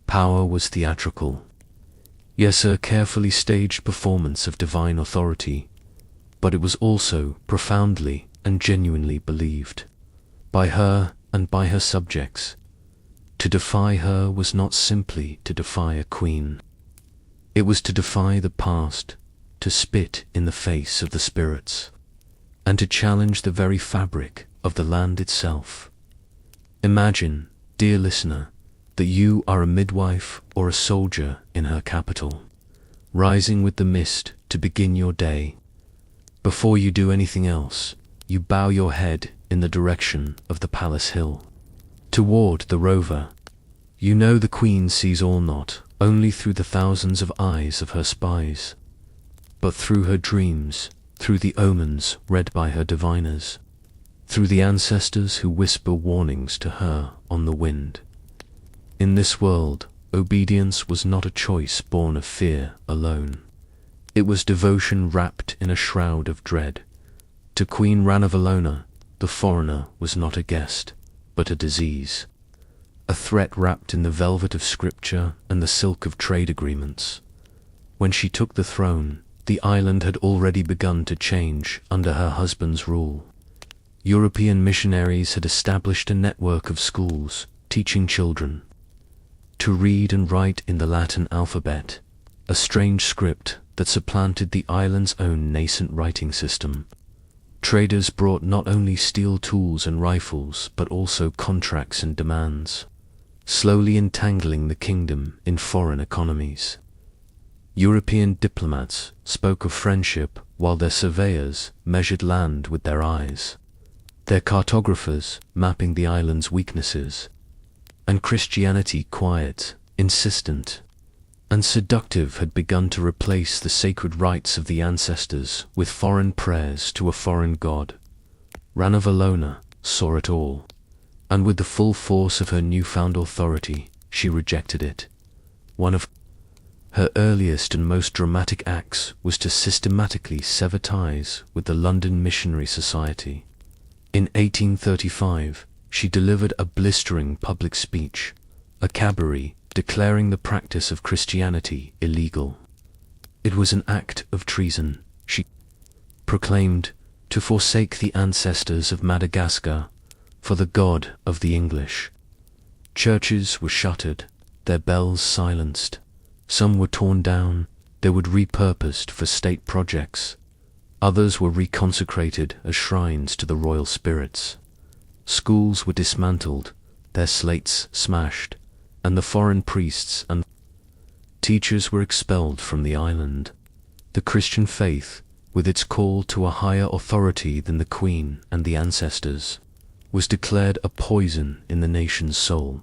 power was theatrical. Yes, a carefully staged performance of divine authority, but it was also profoundly and genuinely believed. By her, and by her subjects. To defy her was not simply to defy a queen. It was to defy the past, to spit in the face of the spirits, and to challenge the very fabric of the land itself. Imagine, dear listener, that you are a midwife or a soldier in her capital, rising with the mist to begin your day. Before you do anything else, you bow your head in the direction of the palace hill. Toward the rover. You know the queen sees all not only through the thousands of eyes of her spies, but through her dreams, through the omens read by her diviners, through the ancestors who whisper warnings to her on the wind. In this world, obedience was not a choice born of fear alone. It was devotion wrapped in a shroud of dread. To Queen Ranavalona, the foreigner was not a guest, but a disease. A threat wrapped in the velvet of scripture and the silk of trade agreements. When she took the throne, the island had already begun to change under her husband's rule. European missionaries had established a network of schools teaching children to read and write in the Latin alphabet, a strange script that supplanted the island's own nascent writing system. Traders brought not only steel tools and rifles, but also contracts and demands, slowly entangling the kingdom in foreign economies. European diplomats spoke of friendship while their surveyors measured land with their eyes, their cartographers mapping the island's weaknesses, and Christianity, quiet, insistent, and seductive, had begun to replace the sacred rites of the ancestors with foreign prayers to a foreign god. Ranavalona saw it all, and with the full force of her newfound authority, she rejected it. One of her earliest and most dramatic acts was to systematically sever ties with the London Missionary Society. In 1835, she delivered a blistering public speech, a cabaret, declaring the practice of Christianity illegal. It was an act of treason, she proclaimed, to forsake the ancestors of Madagascar for the God of the English. Churches were shuttered, their bells silenced. Some were torn down, they were repurposed for state projects. Others were reconsecrated as shrines to the royal spirits. Schools were dismantled, their slates smashed, and the foreign priests and teachers were expelled from the island. The Christian faith, with its call to a higher authority than the Queen and the ancestors, was declared a poison in the nation's soul.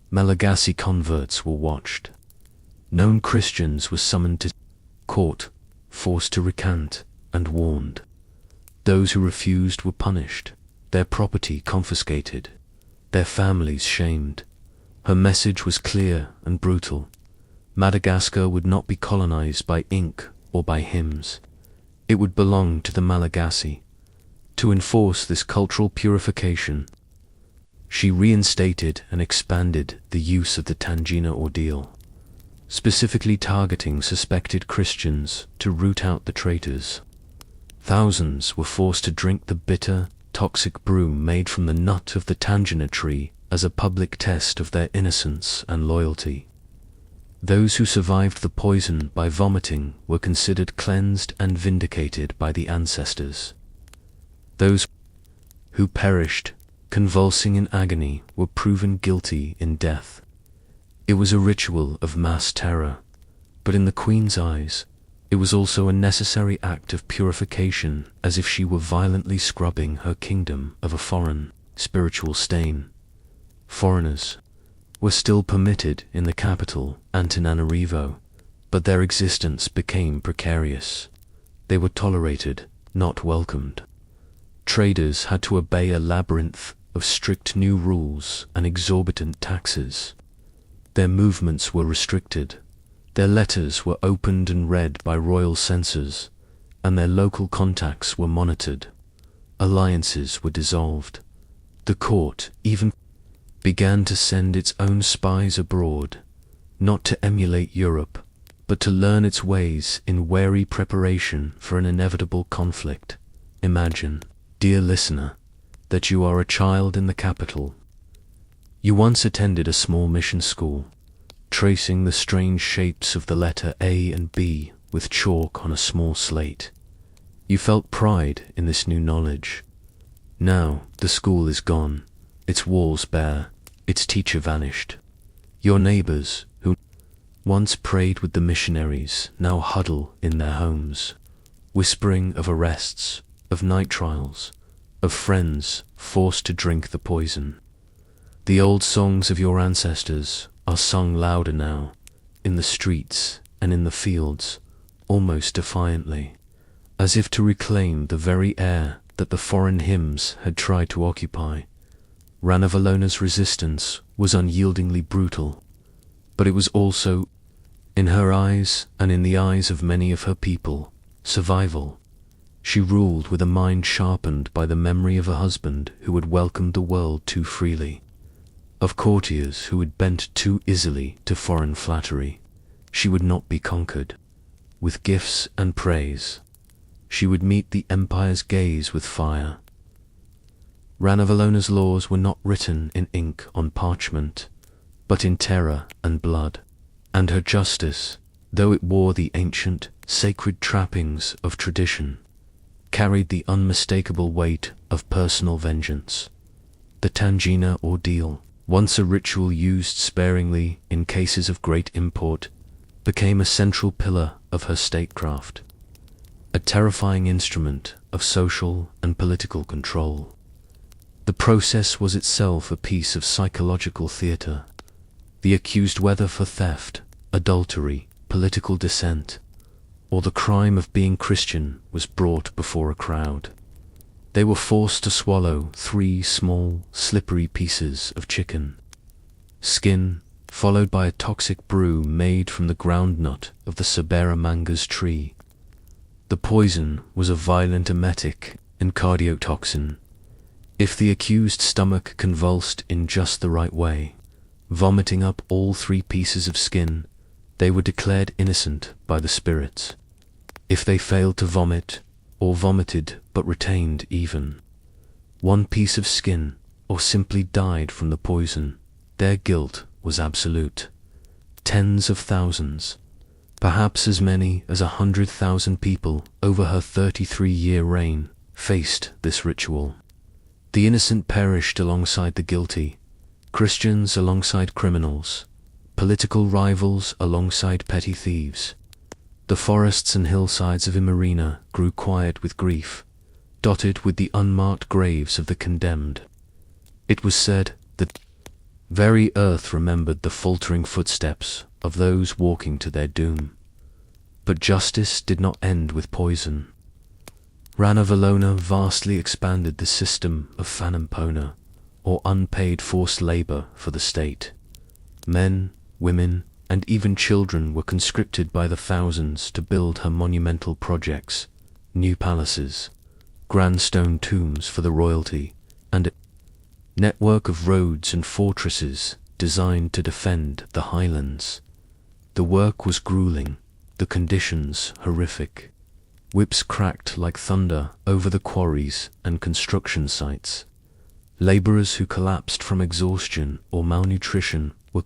Malagasy converts were watched. Known Christians were summoned to court, forced to recant, and warned. Those who refused were punished, their property confiscated, their families shamed. Her message was clear and brutal. Madagascar would not be colonized by ink or by hymns. It would belong to the Malagasy. To enforce this cultural purification, she reinstated and expanded the use of the Tangina ordeal, specifically targeting suspected Christians to root out the traitors. Thousands were forced to drink the bitter, toxic brew made from the nut of the Tangina tree as a public test of their innocence and loyalty. Those who survived the poison by vomiting were considered cleansed and vindicated by the ancestors. Those who perished, convulsing in agony, were proven guilty in death. It was a ritual of mass terror, but in the Queen's eyes, it was also a necessary act of purification, as if she were violently scrubbing her kingdom of a foreign, spiritual stain. Foreigners were still permitted in the capital, Antananarivo, but their existence became precarious. They were tolerated, not welcomed. Traders had to obey a labyrinth of strict new rules and exorbitant taxes. Their movements were restricted. Their letters were opened and read by royal censors, and their local contacts were monitored. Alliances were dissolved. The court even began to send its own spies abroad, not to emulate Europe, but to learn its ways in wary preparation for an inevitable conflict. Imagine, dear listener, that you are a child in the capital. You once attended a small mission school, tracing the strange shapes of the letter A and B with chalk on a small slate. You felt pride in this new knowledge. Now the school is gone, its walls bare, its teacher vanished. Your neighbors, who once prayed with the missionaries, now huddle in their homes, whispering of arrests, of night trials, of friends forced to drink the poison. The old songs of your ancestors are sung louder now, in the streets and in the fields, almost defiantly, as if to reclaim the very air that the foreign hymns had tried to occupy. Ranavalona's resistance was unyieldingly brutal, but it was also, in her eyes and in the eyes of many of her people, survival. She ruled with a mind sharpened by the memory of a husband who had welcomed the world too freely, of courtiers who had bent too easily to foreign flattery. She would not be conquered. With gifts and praise, she would meet the empire's gaze with fire. Ranavalona's laws were not written in ink on parchment, but in terror and blood, and her justice, though it wore the ancient, sacred trappings of tradition, carried the unmistakable weight of personal vengeance. The Tangina ordeal, once a ritual used sparingly in cases of great import, became a central pillar of her statecraft, a terrifying instrument of social and political control. The process was itself a piece of psychological theater. The accused, whether for theft, adultery, political dissent, or the crime of being Christian, was brought before a crowd. They were forced to swallow 3 small, slippery pieces of chicken skin, followed by a toxic brew made from the ground nut of the Sabera mangas tree. The poison was a violent emetic and cardiotoxin. If the accused's stomach convulsed in just the right way, vomiting up all 3 pieces of skin, they were declared innocent by the spirits. If they failed to vomit, or vomited but retained even 1 piece of skin, or simply died from the poison, their guilt was absolute. Tens of thousands, perhaps as many as 100,000 people over her 33-year reign, faced this ritual. The innocent perished alongside the guilty, Christians alongside criminals, political rivals alongside petty thieves. The forests and hillsides of Imerina grew quiet with grief, dotted with the unmarked graves of the condemned. It was said that very earth remembered the faltering footsteps of those walking to their doom. But justice did not end with poison. Ranavalona vastly expanded the system of fanampona, or unpaid forced labor for the state. Men, women, and even children were conscripted by the thousands to build her monumental projects, new palaces, grand stone tombs for the royalty, and a network of roads and fortresses designed to defend the highlands. The work was grueling, the conditions horrific. Whips cracked like thunder over the quarries and construction sites. Laborers who collapsed from exhaustion or malnutrition were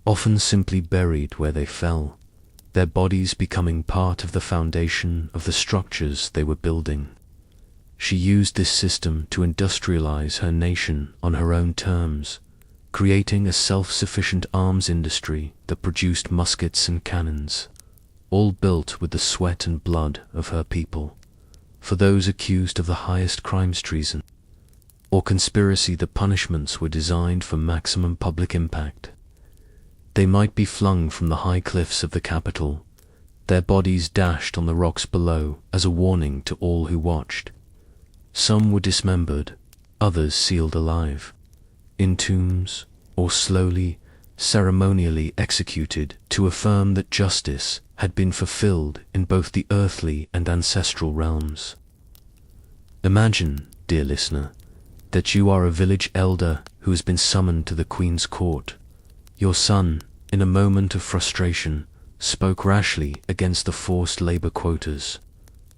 often simply buried where they fell, their bodies becoming part of the foundation of the structures they were building. She used this system to industrialize her nation on her own terms, creating a self-sufficient arms industry that produced muskets and cannons, all built with the sweat and blood of her people. For those accused of the highest crimes, treason or conspiracy, the punishments were designed for maximum public impact. They might be flung from the high cliffs of the capital, their bodies dashed on the rocks below as a warning to all who watched. Some were dismembered, others sealed alive, in tombs, or slowly, ceremonially executed to affirm that justice had been fulfilled in both the earthly and ancestral realms. Imagine, dear listener, that you are a village elder who has been summoned to the Queen's court. Your son, in a moment of frustration, spoke rashly against the forced labor quotas.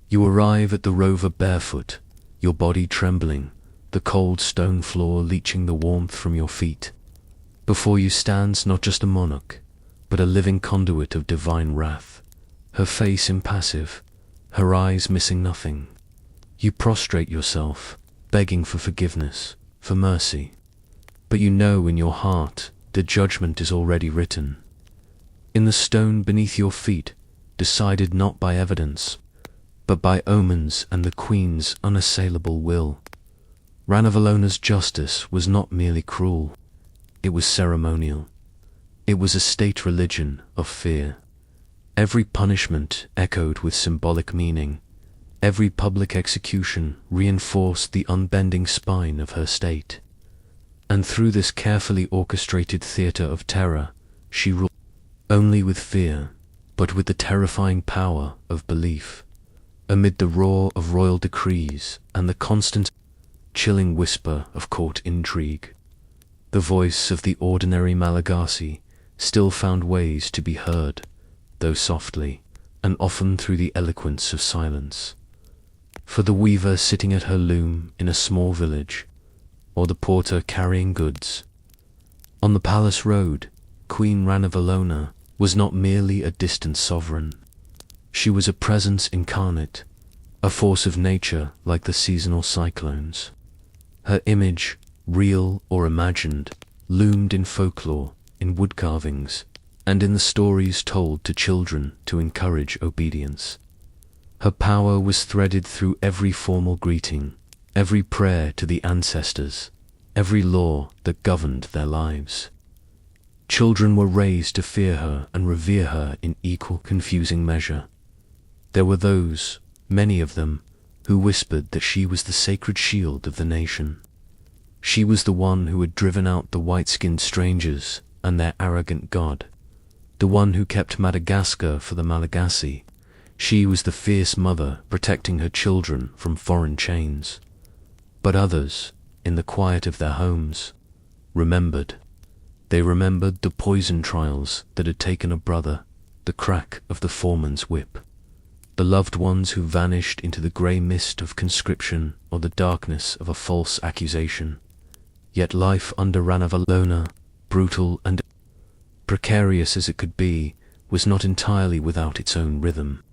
You arrive at the rover barefoot, your body trembling, the cold stone floor leaching the warmth from your feet. Before you stands not just a monarch, but a living conduit of divine wrath, her face impassive, her eyes missing nothing. You prostrate yourself, begging for forgiveness, for mercy. But you know in your heart the judgment is already written. In the stone beneath your feet, decided not by evidence, but by omens and the Queen's unassailable will. Ranavalona's justice was not merely cruel, it was ceremonial. It was a state religion of fear. Every punishment echoed with symbolic meaning. Every public execution reinforced the unbending spine of her state. And through this carefully orchestrated theatre of terror, she ruled only with fear, but with the terrifying power of belief. Amid the roar of royal decrees and the constant, chilling whisper of court intrigue, the voice of the ordinary Malagasy still found ways to be heard, though softly, and often through the eloquence of silence. For the weaver sitting at her loom in a small village, or the porter carrying goods on the palace road, Queen Ranavalona was not merely a distant sovereign. She was a presence incarnate, a force of nature like the seasonal cyclones. Her image, real or imagined, loomed in folklore, in wood carvings, and in the stories told to children to encourage obedience. Her power was threaded through every formal greeting, every prayer to the ancestors, every law that governed their lives. Children were raised to fear her and revere her in equal confusing measure. There were those, many of them, who whispered that she was the sacred shield of the nation. She was the one who had driven out the white-skinned strangers and their arrogant god, the one who kept Madagascar for the Malagasy. She was the fierce mother protecting her children from foreign chains. But others, in the quiet of their homes, remembered. They remembered the poison trials that had taken a brother, the crack of the foreman's whip, the loved ones who vanished into the grey mist of conscription or the darkness of a false accusation. Yet life under Ranavalona, brutal and precarious as it could be, was not entirely without its own rhythm.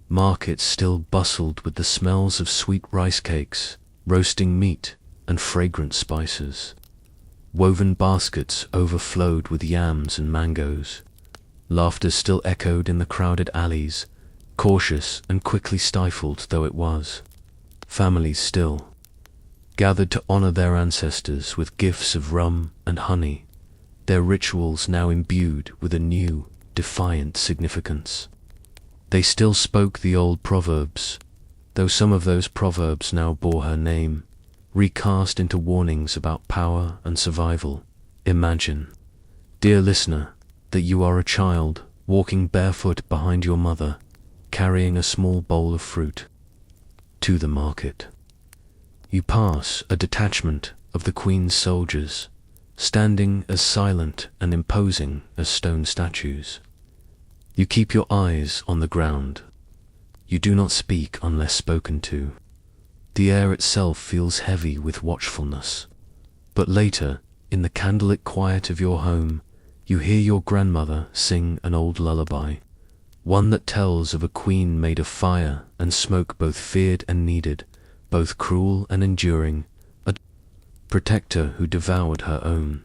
Markets still bustled with the smells of sweet rice cakes, roasting meat, and fragrant spices. Woven baskets overflowed with yams and mangoes. Laughter still echoed in the crowded alleys, cautious and quickly stifled though it was. Families still gathered to honor their ancestors with gifts of rum and honey, their rituals now imbued with a new, defiant significance. They still spoke the old proverbs, though some of those proverbs now bore her name, recast into warnings about power and survival. Imagine, dear listener, that you are a child walking barefoot behind your mother, carrying a small bowl of fruit to the market. You pass a detachment of the Queen's soldiers, standing as silent and imposing as stone statues. You keep your eyes on the ground. You do not speak unless spoken to. The air itself feels heavy with watchfulness. But later, in the candlelit quiet of your home, you hear your grandmother sing an old lullaby, one that tells of a queen made of fire and smoke, both feared and needed, both cruel and enduring, a protector who devoured her own.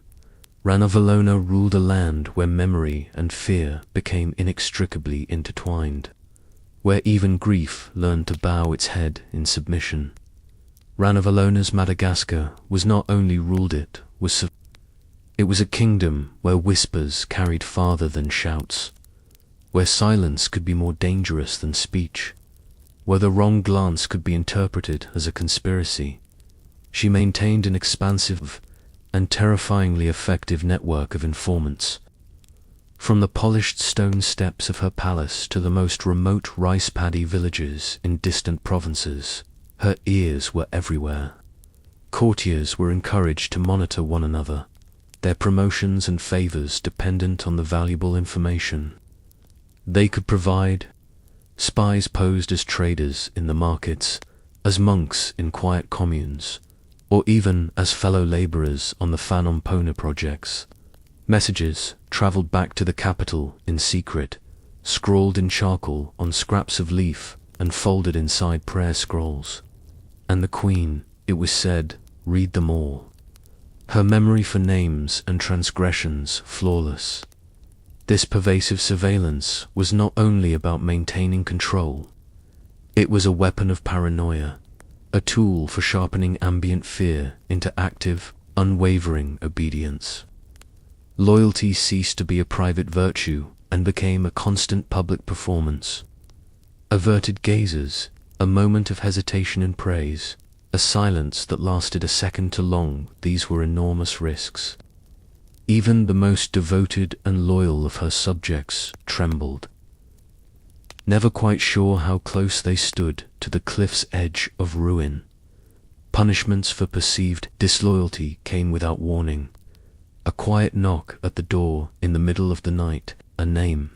Ranavalona ruled a land where memory and fear became inextricably intertwined, where even grief learned to bow its head in submission. Ranavalona's Madagascar was not only ruled it was a kingdom where whispers carried farther than shouts, where silence could be more dangerous than speech, where the wrong glance could be interpreted as a conspiracy. She maintained an expansive and terrifyingly effective network of informants. From the polished stone steps of her palace to the most remote rice paddy villages in distant provinces, her ears were everywhere. Courtiers were encouraged to monitor one another, their promotions and favors dependent on the valuable information they could provide. Spies posed as traders in the markets, as monks in quiet communes, or even as fellow laborers on the Phnom Penh projects. Messages traveled back to the capital in secret, scrawled in charcoal on scraps of leaf and folded inside prayer scrolls. And the Queen, it was said, read them all. Her memory for names and transgressions flawless. This pervasive surveillance was not only about maintaining control. It was a weapon of paranoia, a tool for sharpening ambient fear into active, unwavering obedience. Loyalty ceased to be a private virtue and became a constant public performance. Averted gazes, a moment of hesitation and praise, a silence that lasted a second too long, these were enormous risks. Even the most devoted and loyal of her subjects trembled, never quite sure how close they stood to the cliff's edge of ruin. Punishments for perceived disloyalty came without warning. A quiet knock at the door in the middle of the night, a name,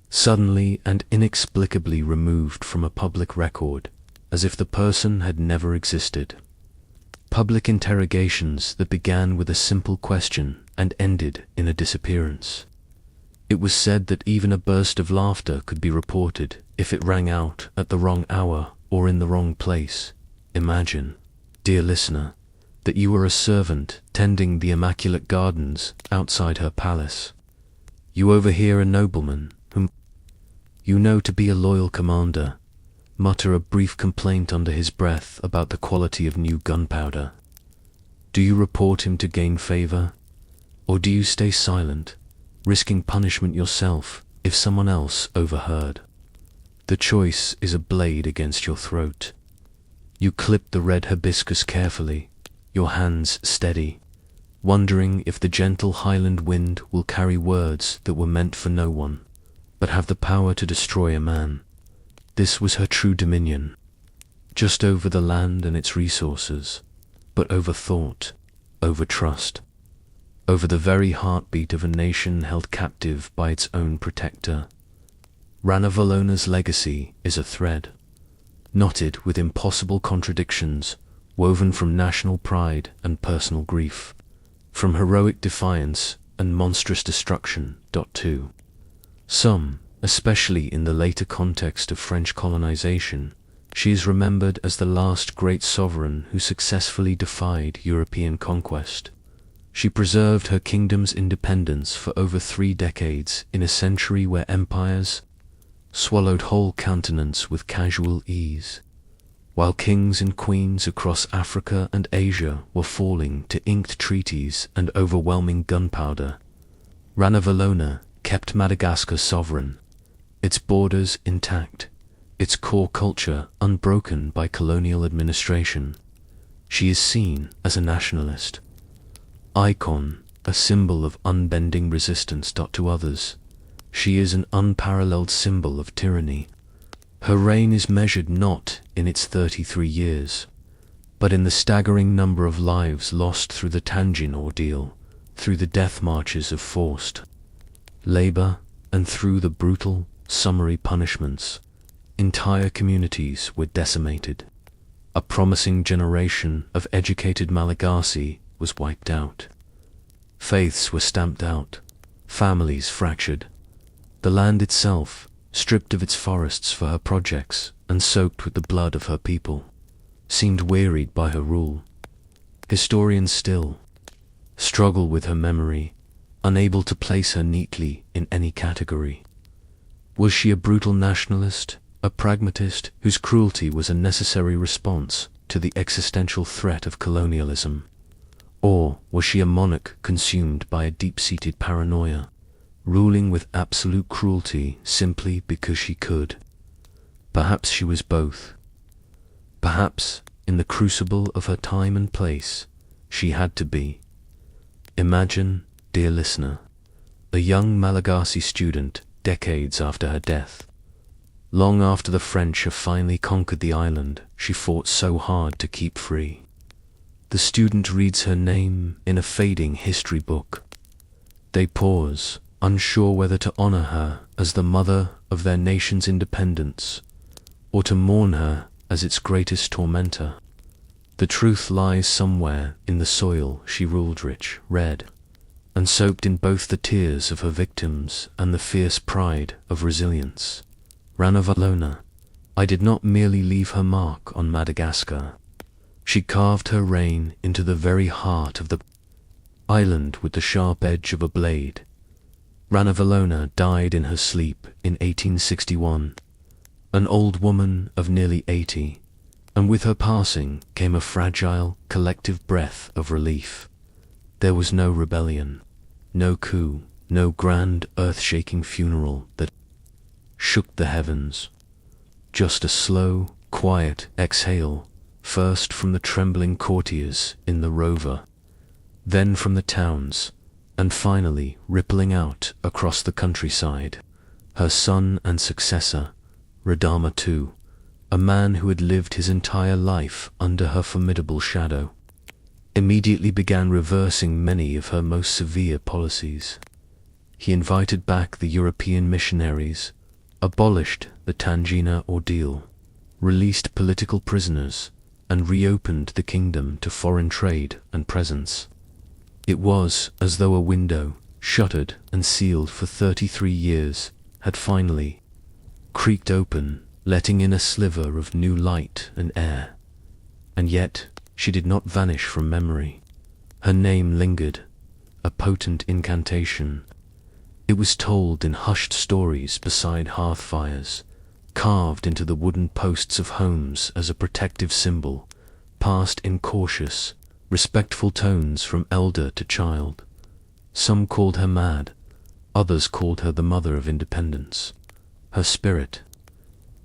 suddenly and inexplicably removed from a public record, as if the person had never existed. Public interrogations that began with a simple question and ended in a disappearance. It was said that even a burst of laughter could be reported if it rang out at the wrong hour or in the wrong place. Imagine, dear listener, that you were a servant tending the immaculate gardens outside her palace. You overhear a nobleman, whom you know to be a loyal commander, mutter a brief complaint under his breath about the quality of new gunpowder. Do you report him to gain favor, or do you stay silent, risking punishment yourself if someone else overheard? The choice is a blade against your throat. You clip the red hibiscus carefully, your hands steady, wondering if the gentle highland wind will carry words that were meant for no one, but have the power to destroy a man. This was her true dominion, just over the land and its resources, but over thought, over trust, over the very heartbeat of a nation held captive by its own protector. Rana Vallona's legacy is a thread, knotted with impossible contradictions, woven from national pride and personal grief, from heroic defiance and monstrous destruction. To some, especially in the later context of French colonization, she is remembered as the last great sovereign who successfully defied European conquest. She preserved her kingdom's independence for over 3 decades in a century where empires swallowed whole continents with casual ease, while kings and queens across Africa and Asia were falling to inked treaties and overwhelming gunpowder. Rana Vallona kept Madagascar sovereign, its borders intact, its core culture unbroken by colonial administration. She is seen as a nationalist icon, a symbol of unbending resistance. To others, she is an unparalleled symbol of tyranny. Her reign is measured not in its 33 years, but in the staggering number of lives lost through the Tanjin ordeal, through the death marches of forced labor, and through the brutal, summary punishments. Entire communities were decimated. A promising generation of educated Malagasy was wiped out. Faiths were stamped out, families fractured. The land itself, stripped of its forests for her projects and soaked with the blood of her people, seemed wearied by her rule. Historians still struggle with her memory, unable to place her neatly in any category. Was she a brutal nationalist, a pragmatist whose cruelty was a necessary response to the existential threat of colonialism? Or was she a monarch consumed by a deep-seated paranoia, ruling with absolute cruelty simply because she could? Perhaps she was both. Perhaps, in the crucible of her time and place, she had to be. Imagine, dear listener, a young Malagasy student decades after her death. Long after the French have finally conquered the island she fought so hard to keep free. The student reads her name in a fading history book. They pause, unsure whether to honor her as the mother of their nation's independence, or to mourn her as its greatest tormentor. The truth lies somewhere in the soil she ruled, rich, red, and soaked in both the tears of her victims and the fierce pride of resilience. Ranavalona, I did not merely leave her mark on Madagascar. She carved her reign into the very heart of the island with the sharp edge of a blade. Ranavalona died in her sleep in 1861, an old woman of nearly 80, and with her passing came a fragile, collective breath of relief. There was no rebellion, no coup, no grand, earth-shaking funeral that shook the heavens. Just a slow, quiet exhale, first from the trembling courtiers in the Rover, then from the towns, and finally rippling out across the countryside. Her son and successor, Radama II, a man who had lived his entire life under her formidable shadow, immediately began reversing many of her most severe policies. He invited back the European missionaries, abolished the Tangina ordeal, released political prisoners, and reopened the kingdom to foreign trade and presence. It was as though a window, shuttered and sealed for 33 years, had finally creaked open, letting in a sliver of new light and air. And yet she did not vanish from memory. Her name lingered, a potent incantation. It was told in hushed stories beside hearth fires, carved into the wooden posts of homes as a protective symbol, passed in cautious, respectful tones from elder to child. Some called her mad, others called her the mother of independence. Her spirit,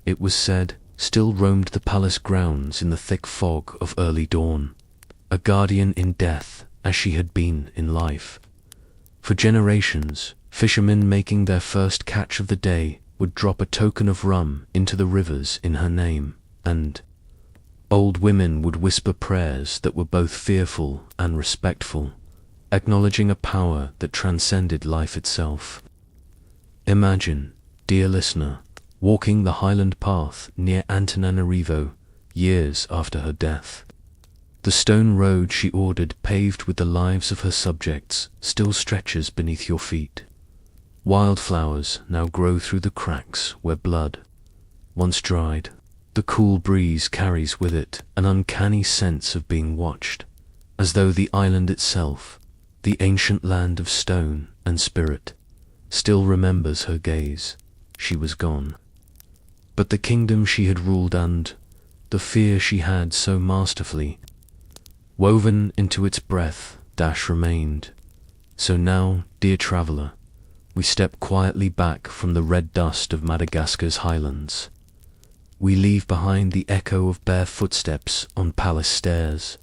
it was said, still roamed the palace grounds in the thick fog of early dawn, a guardian in death as she had been in life. For generations, fishermen making their first catch of the day would drop a token of rum into the rivers in her name, and old women would whisper prayers that were both fearful and respectful, acknowledging a power that transcended life itself. Imagine, dear listener, walking the highland path near Antananarivo years after her death. The stone road she ordered, paved with the lives of her subjects, still stretches beneath your feet. Wildflowers now grow through the cracks where blood once dried. The cool breeze carries with it an uncanny sense of being watched, as though the island itself, the ancient land of stone and spirit, still remembers her gaze. She was gone. But the kingdom she had ruled and the fear she had so masterfully woven into its breath remained. So now, dear traveller, we step quietly back from the red dust of Madagascar's highlands. We leave behind the echo of bare footsteps on palace stairs,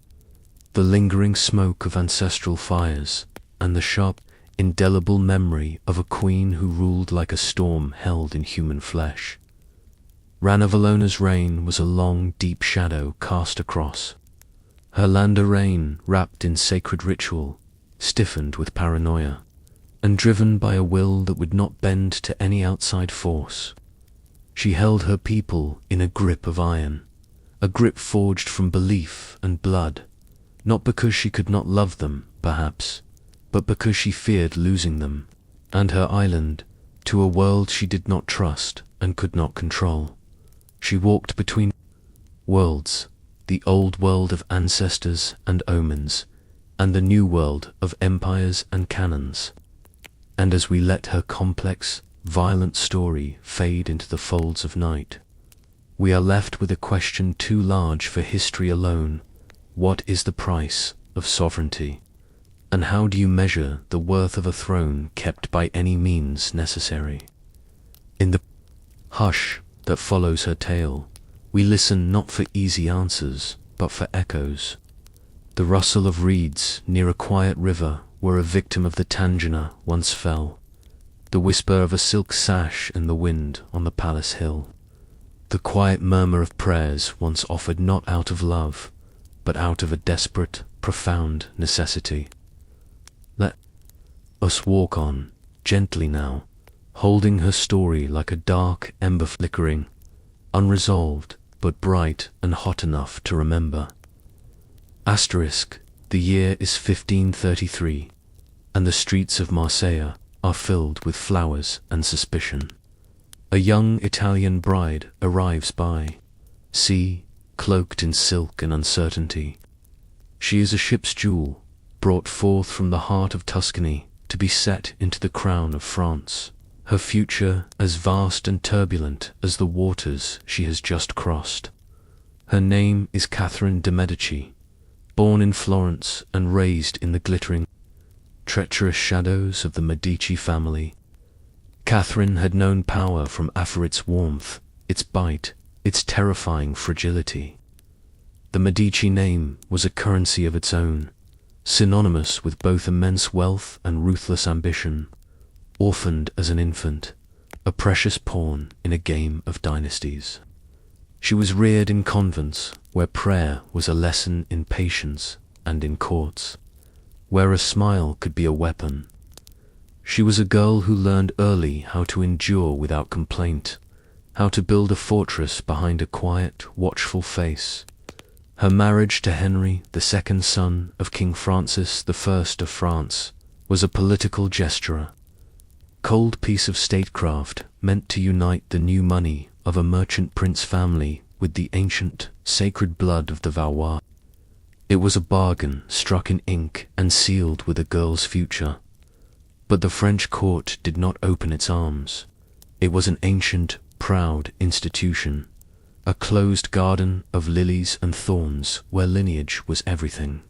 the lingering smoke of ancestral fires, and the sharp, indelible memory of a queen who ruled like a storm held in human flesh. Ranavalona's reign was a long, deep shadow cast across. Her Landa reign, wrapped in sacred ritual, stiffened with paranoia, and driven by a will that would not bend to any outside force. She held her people in a grip of iron, a grip forged from belief and blood, not because she could not love them, perhaps, but because she feared losing them, and her island, to a world she did not trust and could not control. She walked between worlds, the old world of ancestors and omens, and the new world of empires and cannons. And as we let her complex, violent story fade into the folds of night, we are left with a question too large for history alone. What is the price of sovereignty? And how do you measure the worth of a throne kept by any means necessary? In the hush that follows her tale, we listen not for easy answers, but for echoes. The rustle of reeds near a quiet river where a victim of the Tangina once fell, the whisper of a silk sash in the wind on the palace hill, the quiet murmur of prayers once offered not out of love, but out of a desperate, profound necessity. Let us walk on, gently now, holding her story like a dark ember flickering, unresolved, but bright and hot enough to remember. Asterisk, the year is 1533, and the streets of Marseille are filled with flowers and suspicion. A young Italian bride arrives by sea, cloaked in silk and uncertainty. She is a ship's jewel, brought forth from the heart of Tuscany to be set into the crown of France, her future as vast and turbulent as the waters she has just crossed. Her name is Catherine de' Medici, born in Florence and raised in the glittering, treacherous shadows of the Medici family. Catherine had known power from after its warmth, its bite, its terrifying fragility. The Medici name was a currency of its own, synonymous with both immense wealth and ruthless ambition. Orphaned as an infant, a precious pawn in a game of dynasties. She was reared in convents, where prayer was a lesson in patience, and in courts, where a smile could be a weapon. She was a girl who learned early how to endure without complaint, how to build a fortress behind a quiet, watchful face. Her marriage to Henry, the second son of King Francis I of France, was a political gesture, cold piece of statecraft meant to unite the new money of a merchant prince family with the ancient, sacred blood of the Valois. It was a bargain struck in ink and sealed with a girl's future. But the French court did not open its arms. It was an ancient, proud institution, a closed garden of lilies and thorns where lineage was everything.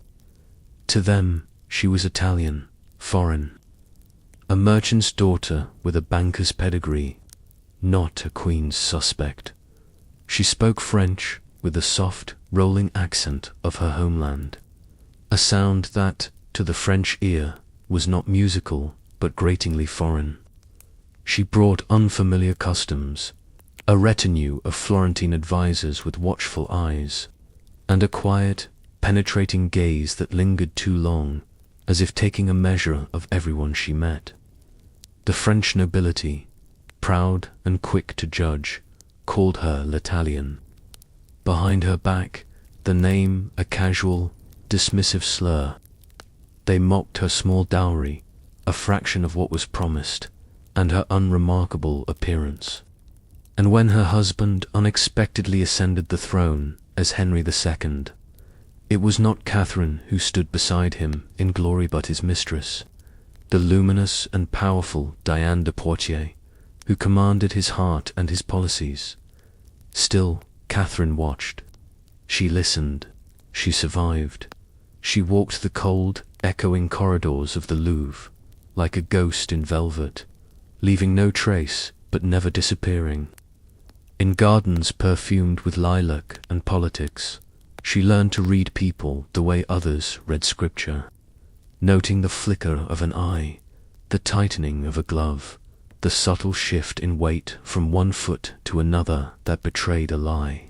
To them, she was Italian, foreign, a merchant's daughter with a banker's pedigree, not a queen's suspect. She spoke French with the soft, rolling accent of her homeland, a sound that, to the French ear, was not musical but gratingly foreign. She brought unfamiliar customs, a retinue of Florentine advisers with watchful eyes, and a quiet, penetrating gaze that lingered too long, as if taking a measure of everyone she met. The French nobility, proud and quick to judge, called her l'Italian. Behind her back, the name a casual, dismissive slur. They mocked her small dowry, a fraction of what was promised, and her unremarkable appearance. And when her husband unexpectedly ascended the throne as Henry II, it was not Catherine who stood beside him in glory but his mistress, the luminous and powerful Diane de Poitiers, who commanded his heart and his policies. Still, Catherine watched. She listened. She survived. She walked the cold, echoing corridors of the Louvre, like a ghost in velvet, leaving no trace but never disappearing. In gardens perfumed with lilac and politics, she learned to read people the way others read scripture, noting the flicker of an eye, the tightening of a glove, the subtle shift in weight from one foot to another that betrayed a lie.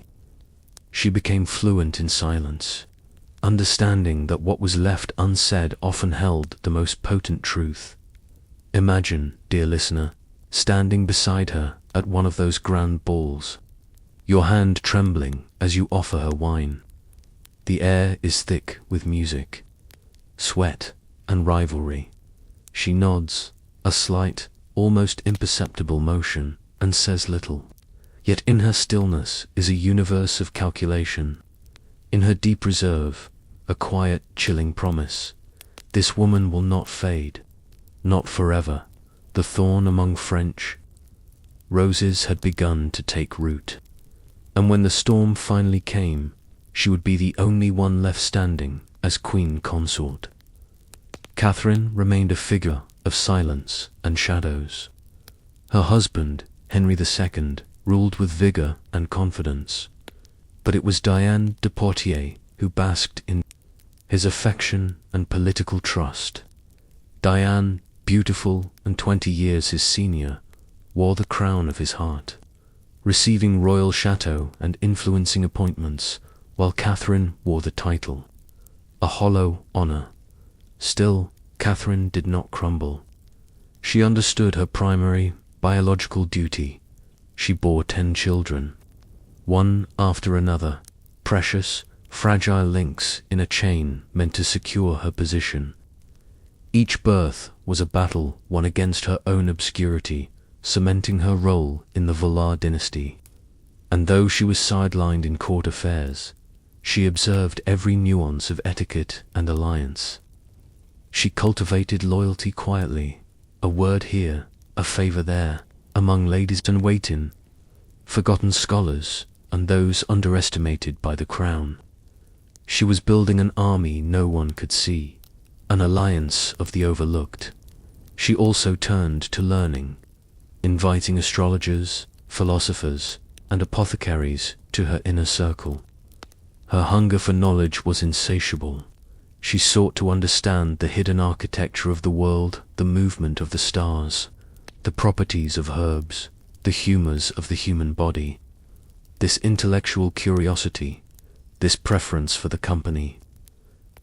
She became fluent in silence, understanding that what was left unsaid often held the most potent truth. Imagine, dear listener, standing beside her at one of those grand balls, your hand trembling as you offer her wine. The air is thick with music, sweat, and rivalry. She nods, a slight, almost imperceptible motion, and says little. Yet in her stillness is a universe of calculation. In her deep reserve, a quiet, chilling promise. This woman will not fade, not forever. The thorn among French roses had begun to take root, and when the storm finally came, she would be the only one left standing as queen consort. Catherine remained a figure of silence and shadows. Her husband, Henry II, ruled with vigor and confidence, but it was Diane de Poitiers who basked in his affection and political trust. Diane, beautiful and 20 years his senior, wore the crown of his heart, receiving royal chateau and influencing appointments, while Catherine wore the title, a hollow honor. Still, Catherine did not crumble. She understood her primary biological duty. She bore 10 children, one after another, precious, fragile links in a chain meant to secure her position. Each birth was a battle won against her own obscurity, cementing her role in the Valar dynasty. And though she was sidelined in court affairs, she observed every nuance of etiquette and alliance. She cultivated loyalty quietly, a word here, a favor there, among ladies in waiting, forgotten scholars, and those underestimated by the crown. She was building an army no one could see, an alliance of the overlooked. She also turned to learning, inviting astrologers, philosophers, and apothecaries to her inner circle. Her hunger for knowledge was insatiable. She sought to understand the hidden architecture of the world, the movement of the stars, the properties of herbs, the humors of the human body. This intellectual curiosity, this preference for the company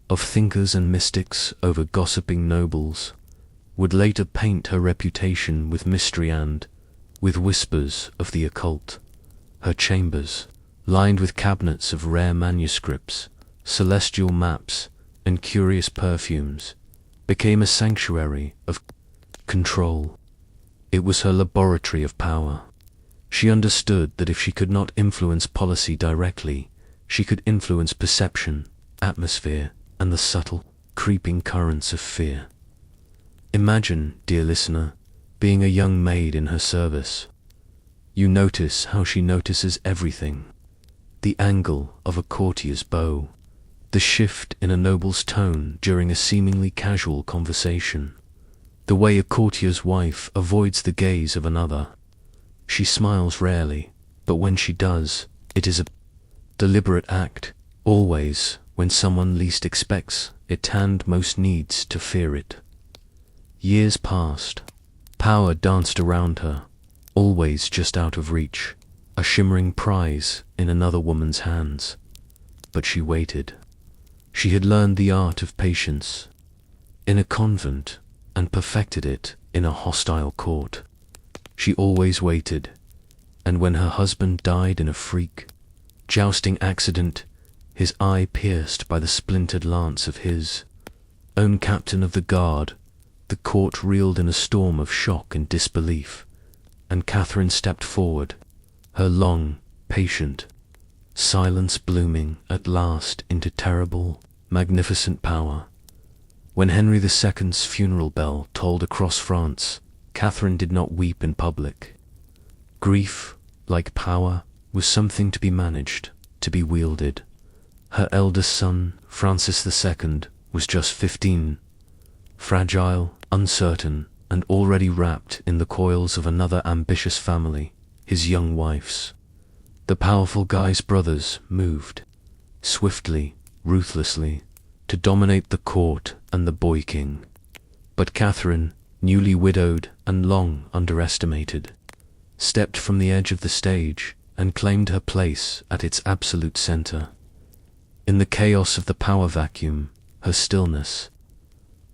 of thinkers and mystics over gossiping nobles, would later paint her reputation with mystery and with whispers of the occult. Her chambers, lined with cabinets of rare manuscripts, celestial maps, and curious perfumes, became a sanctuary of control. It was her laboratory of power. She understood that if she could not influence policy directly, she could influence perception, atmosphere, and the subtle, creeping currents of fear. Imagine, dear listener, being a young maid in her service. You notice how she notices everything. The angle of a courtier's bow, the shift in a noble's tone during a seemingly casual conversation, the way a courtier's wife avoids the gaze of another. She smiles rarely, but when she does, it is a deliberate act, always when someone least expects it and most needs to fear it. Years passed. Power danced around her, always just out of reach, a shimmering prize in another woman's hands. But she waited. She had learned the art of patience in a convent and perfected it in a hostile court. She always waited, and when her husband died in a freak, jousting accident, his eye pierced by the splintered lance of his own captain of the guard, the court reeled in a storm of shock and disbelief, and Catherine stepped forward, her long, patient silence blooming at last into terrible, magnificent power. When Henry II's funeral bell tolled across France, Catherine did not weep in public. Grief, like power, was something to be managed, to be wielded. Her eldest son, Francis II, was just 15, fragile, uncertain, and already wrapped in the coils of another ambitious family, his young wife's. The powerful Guy's brothers moved, swiftly, ruthlessly, to dominate the court and the boy king. But Catherine, newly widowed and long underestimated, stepped from the edge of the stage and claimed her place at its absolute center. In the chaos of the power vacuum, her stillness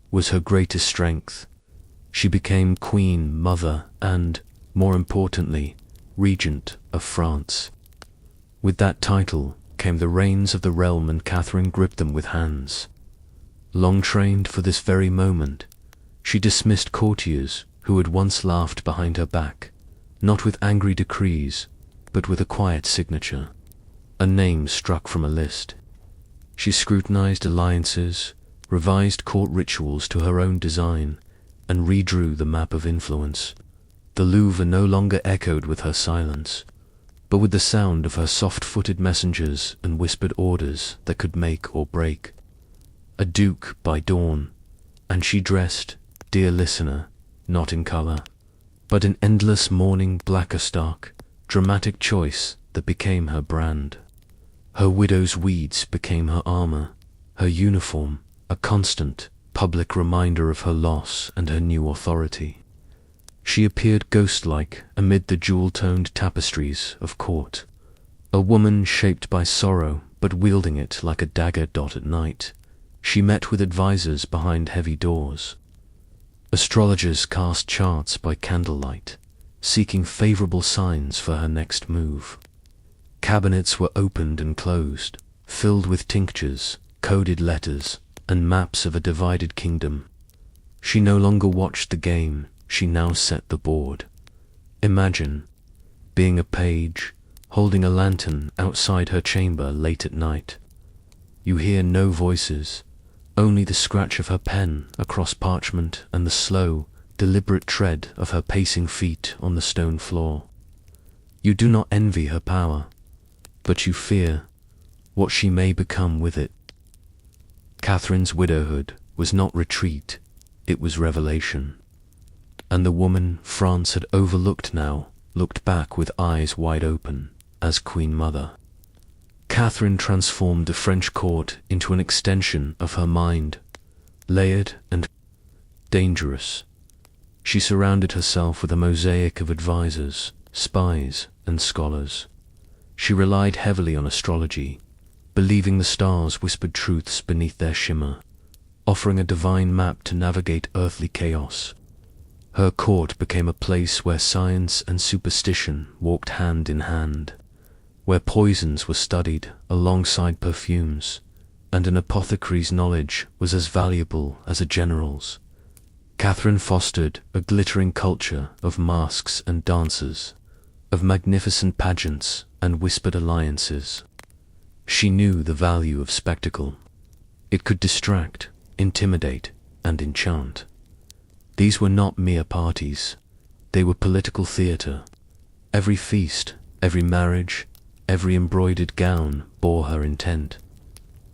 was her greatest strength. She became queen, mother, and, more importantly, regent of France. With that title came the reins of the realm, and Catherine gripped them with hands long trained for this very moment. She dismissed courtiers who had once laughed behind her back, not with angry decrees, but with a quiet signature, a name struck from a list. She scrutinized alliances, revised court rituals to her own design, and redrew the map of influence. The Louvre no longer echoed with her silence, but with the sound of her soft-footed messengers and whispered orders that could make or break. A duke by dawn, and she dressed, dear listener, not in color, but in endless mourning black, a stark, dramatic choice that became her brand. Her widow's weeds became her armor, her uniform, a constant, public reminder of her loss and her new authority. She appeared ghost-like amid the jewel-toned tapestries of court, a woman shaped by sorrow but wielding it like a dagger. At night, she met with advisors behind heavy doors. Astrologers cast charts by candlelight, seeking favorable signs for her next move. Cabinets were opened and closed, filled with tinctures, coded letters, and maps of a divided kingdom. She no longer watched the game, she now set the board. Imagine being a page, holding a lantern outside her chamber late at night. You hear no voices, only the scratch of her pen across parchment and the slow, deliberate tread of her pacing feet on the stone floor. You do not envy her power, but you fear what she may become with it. Catherine's widowhood was not retreat, it was revelation. And the woman France had overlooked now looked back with eyes wide open as Queen Mother. Catherine transformed the French court into an extension of her mind, layered and dangerous. She surrounded herself with a mosaic of advisors, spies, and scholars. She relied heavily on astrology, believing the stars whispered truths beneath their shimmer, offering a divine map to navigate earthly chaos. Her court became a place where science and superstition walked hand in hand, where poisons were studied alongside perfumes, and an apothecary's knowledge was as valuable as a general's. Catherine fostered a glittering culture of masks and dances, of magnificent pageants and whispered alliances. She knew the value of spectacle. It could distract, intimidate, and enchant. These were not mere parties, they were political theatre. Every feast, every marriage, every embroidered gown bore her intent.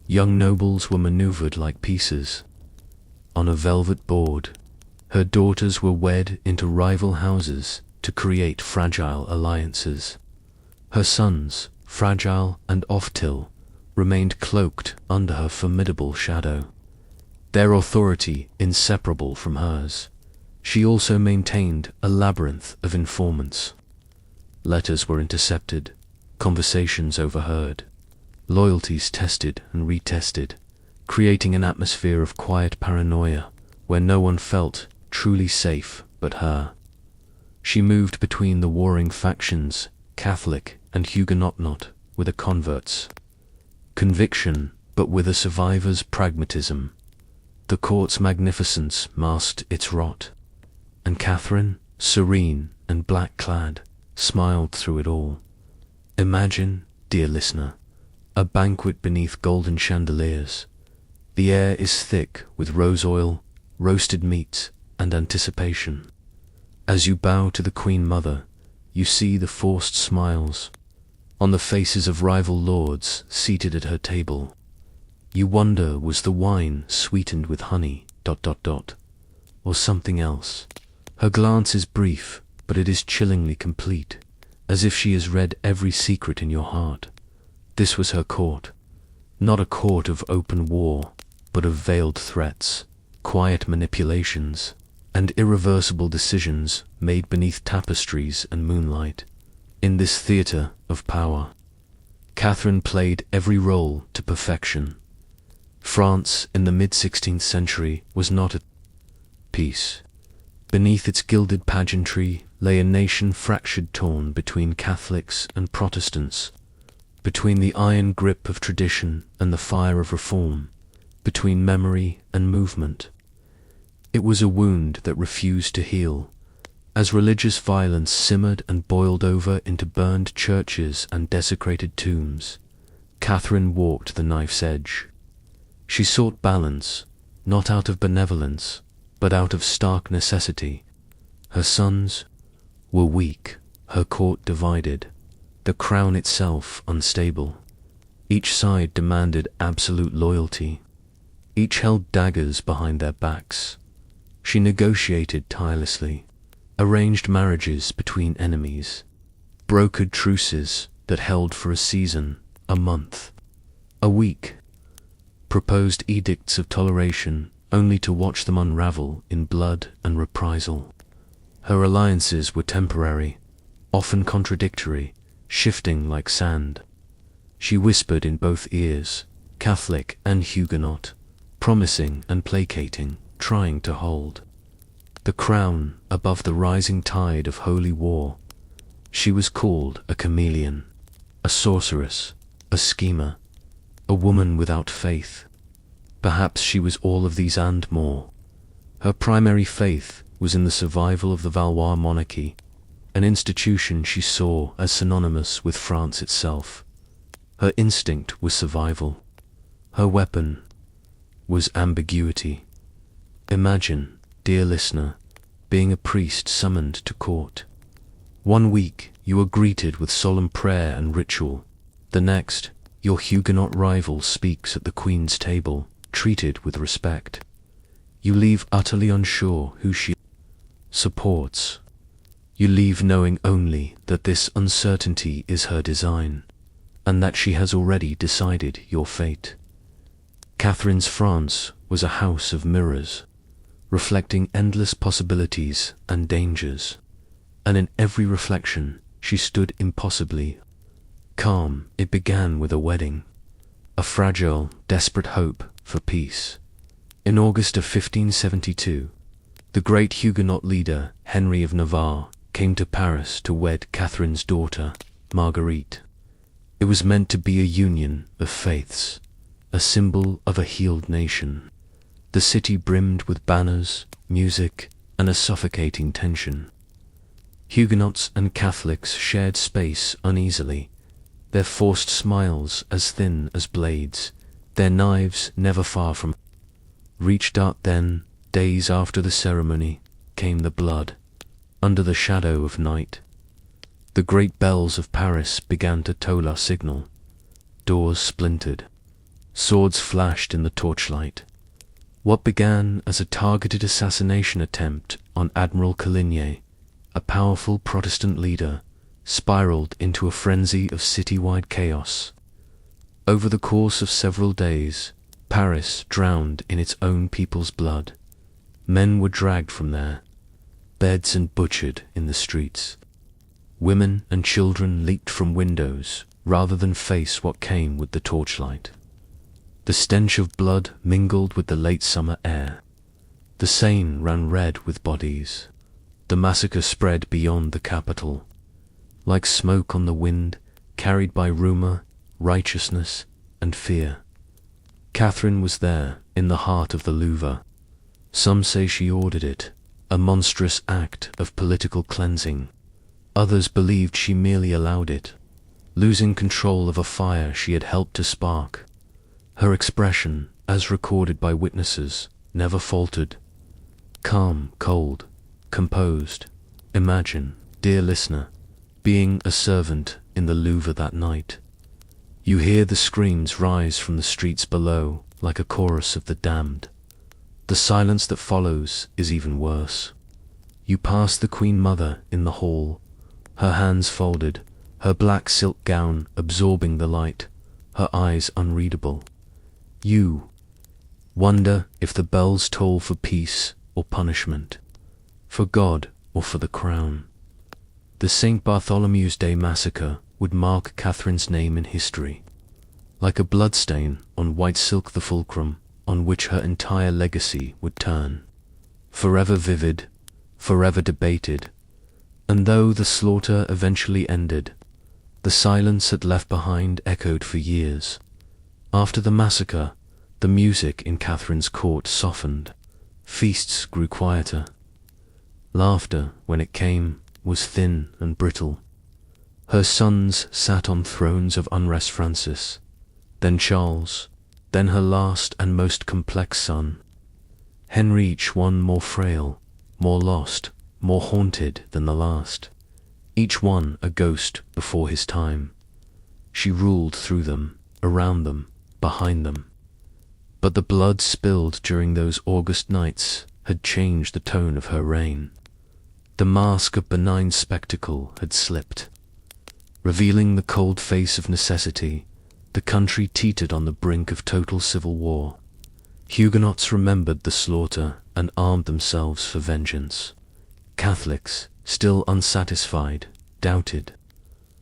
Young nobles were maneuvered like pieces. On a velvet board, her daughters were wed into rival houses to create fragile alliances. Her sons, fragile and off-till, remained cloaked under her formidable shadow, their authority inseparable from hers. She also maintained a labyrinth of informants. Letters were intercepted, conversations overheard, loyalties tested and retested, creating an atmosphere of quiet paranoia where no one felt truly safe but her. She moved between the warring factions, Catholic and Huguenot, not with a convert's conviction, but with a survivor's pragmatism. The court's magnificence masked its rot, and Catherine, serene and black-clad, smiled through it all. Imagine, dear listener, a banquet beneath golden chandeliers. The air is thick with rose oil, roasted meat, and anticipation. As you bow to the Queen Mother, you see the forced smiles on the faces of rival lords seated at her table. You wonder, was the wine sweetened with honey, ... or something else? Her glance is brief, but it is chillingly complete, as if she has read every secret in your heart. This was her court, not a court of open war, but of veiled threats, quiet manipulations, and irreversible decisions made beneath tapestries and moonlight. In this theatre of power, Catherine played every role to perfection. France in the mid-16th century was not at peace. Beneath its gilded pageantry lay a nation fractured, torn between Catholics and Protestants, between the iron grip of tradition and the fire of reform, between memory and movement. It was a wound that refused to heal. As religious violence simmered and boiled over into burned churches and desecrated tombs, Catherine walked the knife's edge. She sought balance, not out of benevolence, but out of stark necessity. Her sons were weak, her court divided, the crown itself unstable. Each side demanded absolute loyalty. Each held daggers behind their backs. She negotiated tirelessly, arranged marriages between enemies, brokered truces that held for a season, a month, a week, proposed edicts of toleration only to watch them unravel in blood and reprisal. Her alliances were temporary, often contradictory, shifting like sand. She whispered in both ears, Catholic and Huguenot, promising and placating, trying to hold the crown above the rising tide of holy war. She was called a chameleon, a sorceress, a schemer, a woman without faith. Perhaps she was all of these and more. Her primary faith was in the survival of the Valois monarchy, an institution she saw as synonymous with France itself. Her instinct was survival. Her weapon was ambiguity. Imagine, dear listener, being a priest summoned to court. One week, you are greeted with solemn prayer and ritual. The next, your Huguenot rival speaks at the Queen's table, treated with respect. You leave utterly unsure who she supports. You leave knowing only that this uncertainty is her design, and that she has already decided your fate. Catherine's France was a house of mirrors, reflecting endless possibilities and dangers, and in every reflection she stood impossibly calm. It began with a wedding, a fragile, desperate hope for peace. In August of 1572, the great Huguenot leader Henry of Navarre came to Paris to wed Catherine's daughter, Marguerite. It was meant to be a union of faiths, a symbol of a healed nation. The city brimmed with banners, music, and a suffocating tension. Huguenots and Catholics shared space uneasily, their forced smiles as thin as blades, their knives never far from reached out. Then, days after the ceremony, came the blood. Under the shadow of night, the great bells of Paris began to toll our signal. Doors splintered. Swords flashed in the torchlight. What began as a targeted assassination attempt on Admiral Coligny, a powerful Protestant leader, spiraled into a frenzy of citywide chaos. Over the course of several days, Paris drowned in its own people's blood. Men were dragged from their beds and butchered in the streets. Women and children leaped from windows rather than face what came with the torchlight. The stench of blood mingled with the late summer air. The Seine ran red with bodies. The massacre spread beyond the capital, like smoke on the wind, carried by rumor, righteousness, and fear. Catherine was there, in the heart of the Louvre. Some say she ordered it, a monstrous act of political cleansing. Others believed she merely allowed it, losing control of a fire she had helped to spark. Her expression, as recorded by witnesses, never faltered. Calm, cold, composed. Imagine, dear listener, being a servant in the Louvre that night. You hear the screams rise from the streets below like a chorus of the damned. The silence that follows is even worse. You pass the Queen Mother in the hall, her hands folded, her black silk gown absorbing the light, her eyes unreadable. You wonder if the bells toll for peace or punishment, for God or for the crown. The St. Bartholomew's Day massacre would mark Catherine's name in history. Like a bloodstain on white silk, the fulcrum on which her entire legacy would turn. Forever vivid, forever debated. And though the slaughter eventually ended, the silence it left behind echoed for years. After the massacre, the music in Catherine's court softened. Feasts grew quieter. Laughter, when it came, was thin and brittle. Her sons sat on thrones of unrest. Francis, then Charles, then her last and most complex son, Henry, each one more frail, more lost, more haunted than the last, each one a ghost before his time. She ruled through them, around them, behind them. But the blood spilled during those August nights had changed the tone of her reign. The mask of benign spectacle had slipped. Revealing the cold face of necessity, the country teetered on the brink of total civil war. Huguenots remembered the slaughter and armed themselves for vengeance. Catholics, still unsatisfied, doubted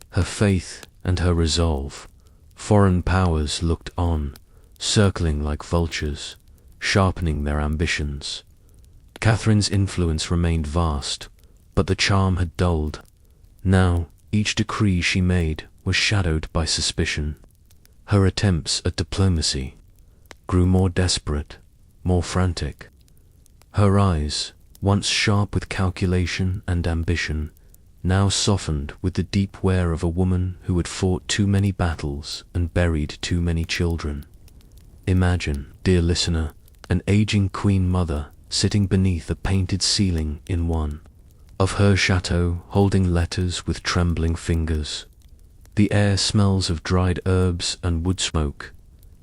her faith and her resolve. Foreign powers looked on, circling like vultures, sharpening their ambitions. Catherine's influence remained vast, but the charm had dulled. Now, each decree she made was shadowed by suspicion. Her attempts at diplomacy grew more desperate, more frantic. Her eyes, once sharp with calculation and ambition, now softened with the deep wear of a woman who had fought too many battles and buried too many children. Imagine, dear listener, an aging queen mother sitting beneath a painted ceiling in one of her chateau, holding letters with trembling fingers. The air smells of dried herbs and wood smoke.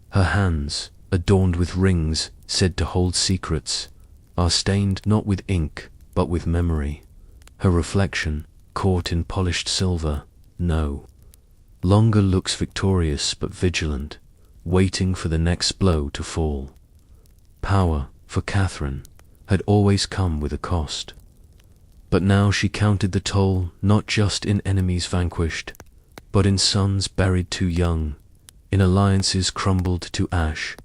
Her hands, adorned with rings said to hold secrets, are stained not with ink but with memory. Her reflection, caught in polished silver, no longer looks victorious but vigilant, waiting for the next blow to fall. Power, for Catherine, had always come with a cost. But now she counted the toll not just in enemies vanquished, but in sons buried too young, in alliances crumbled to ash,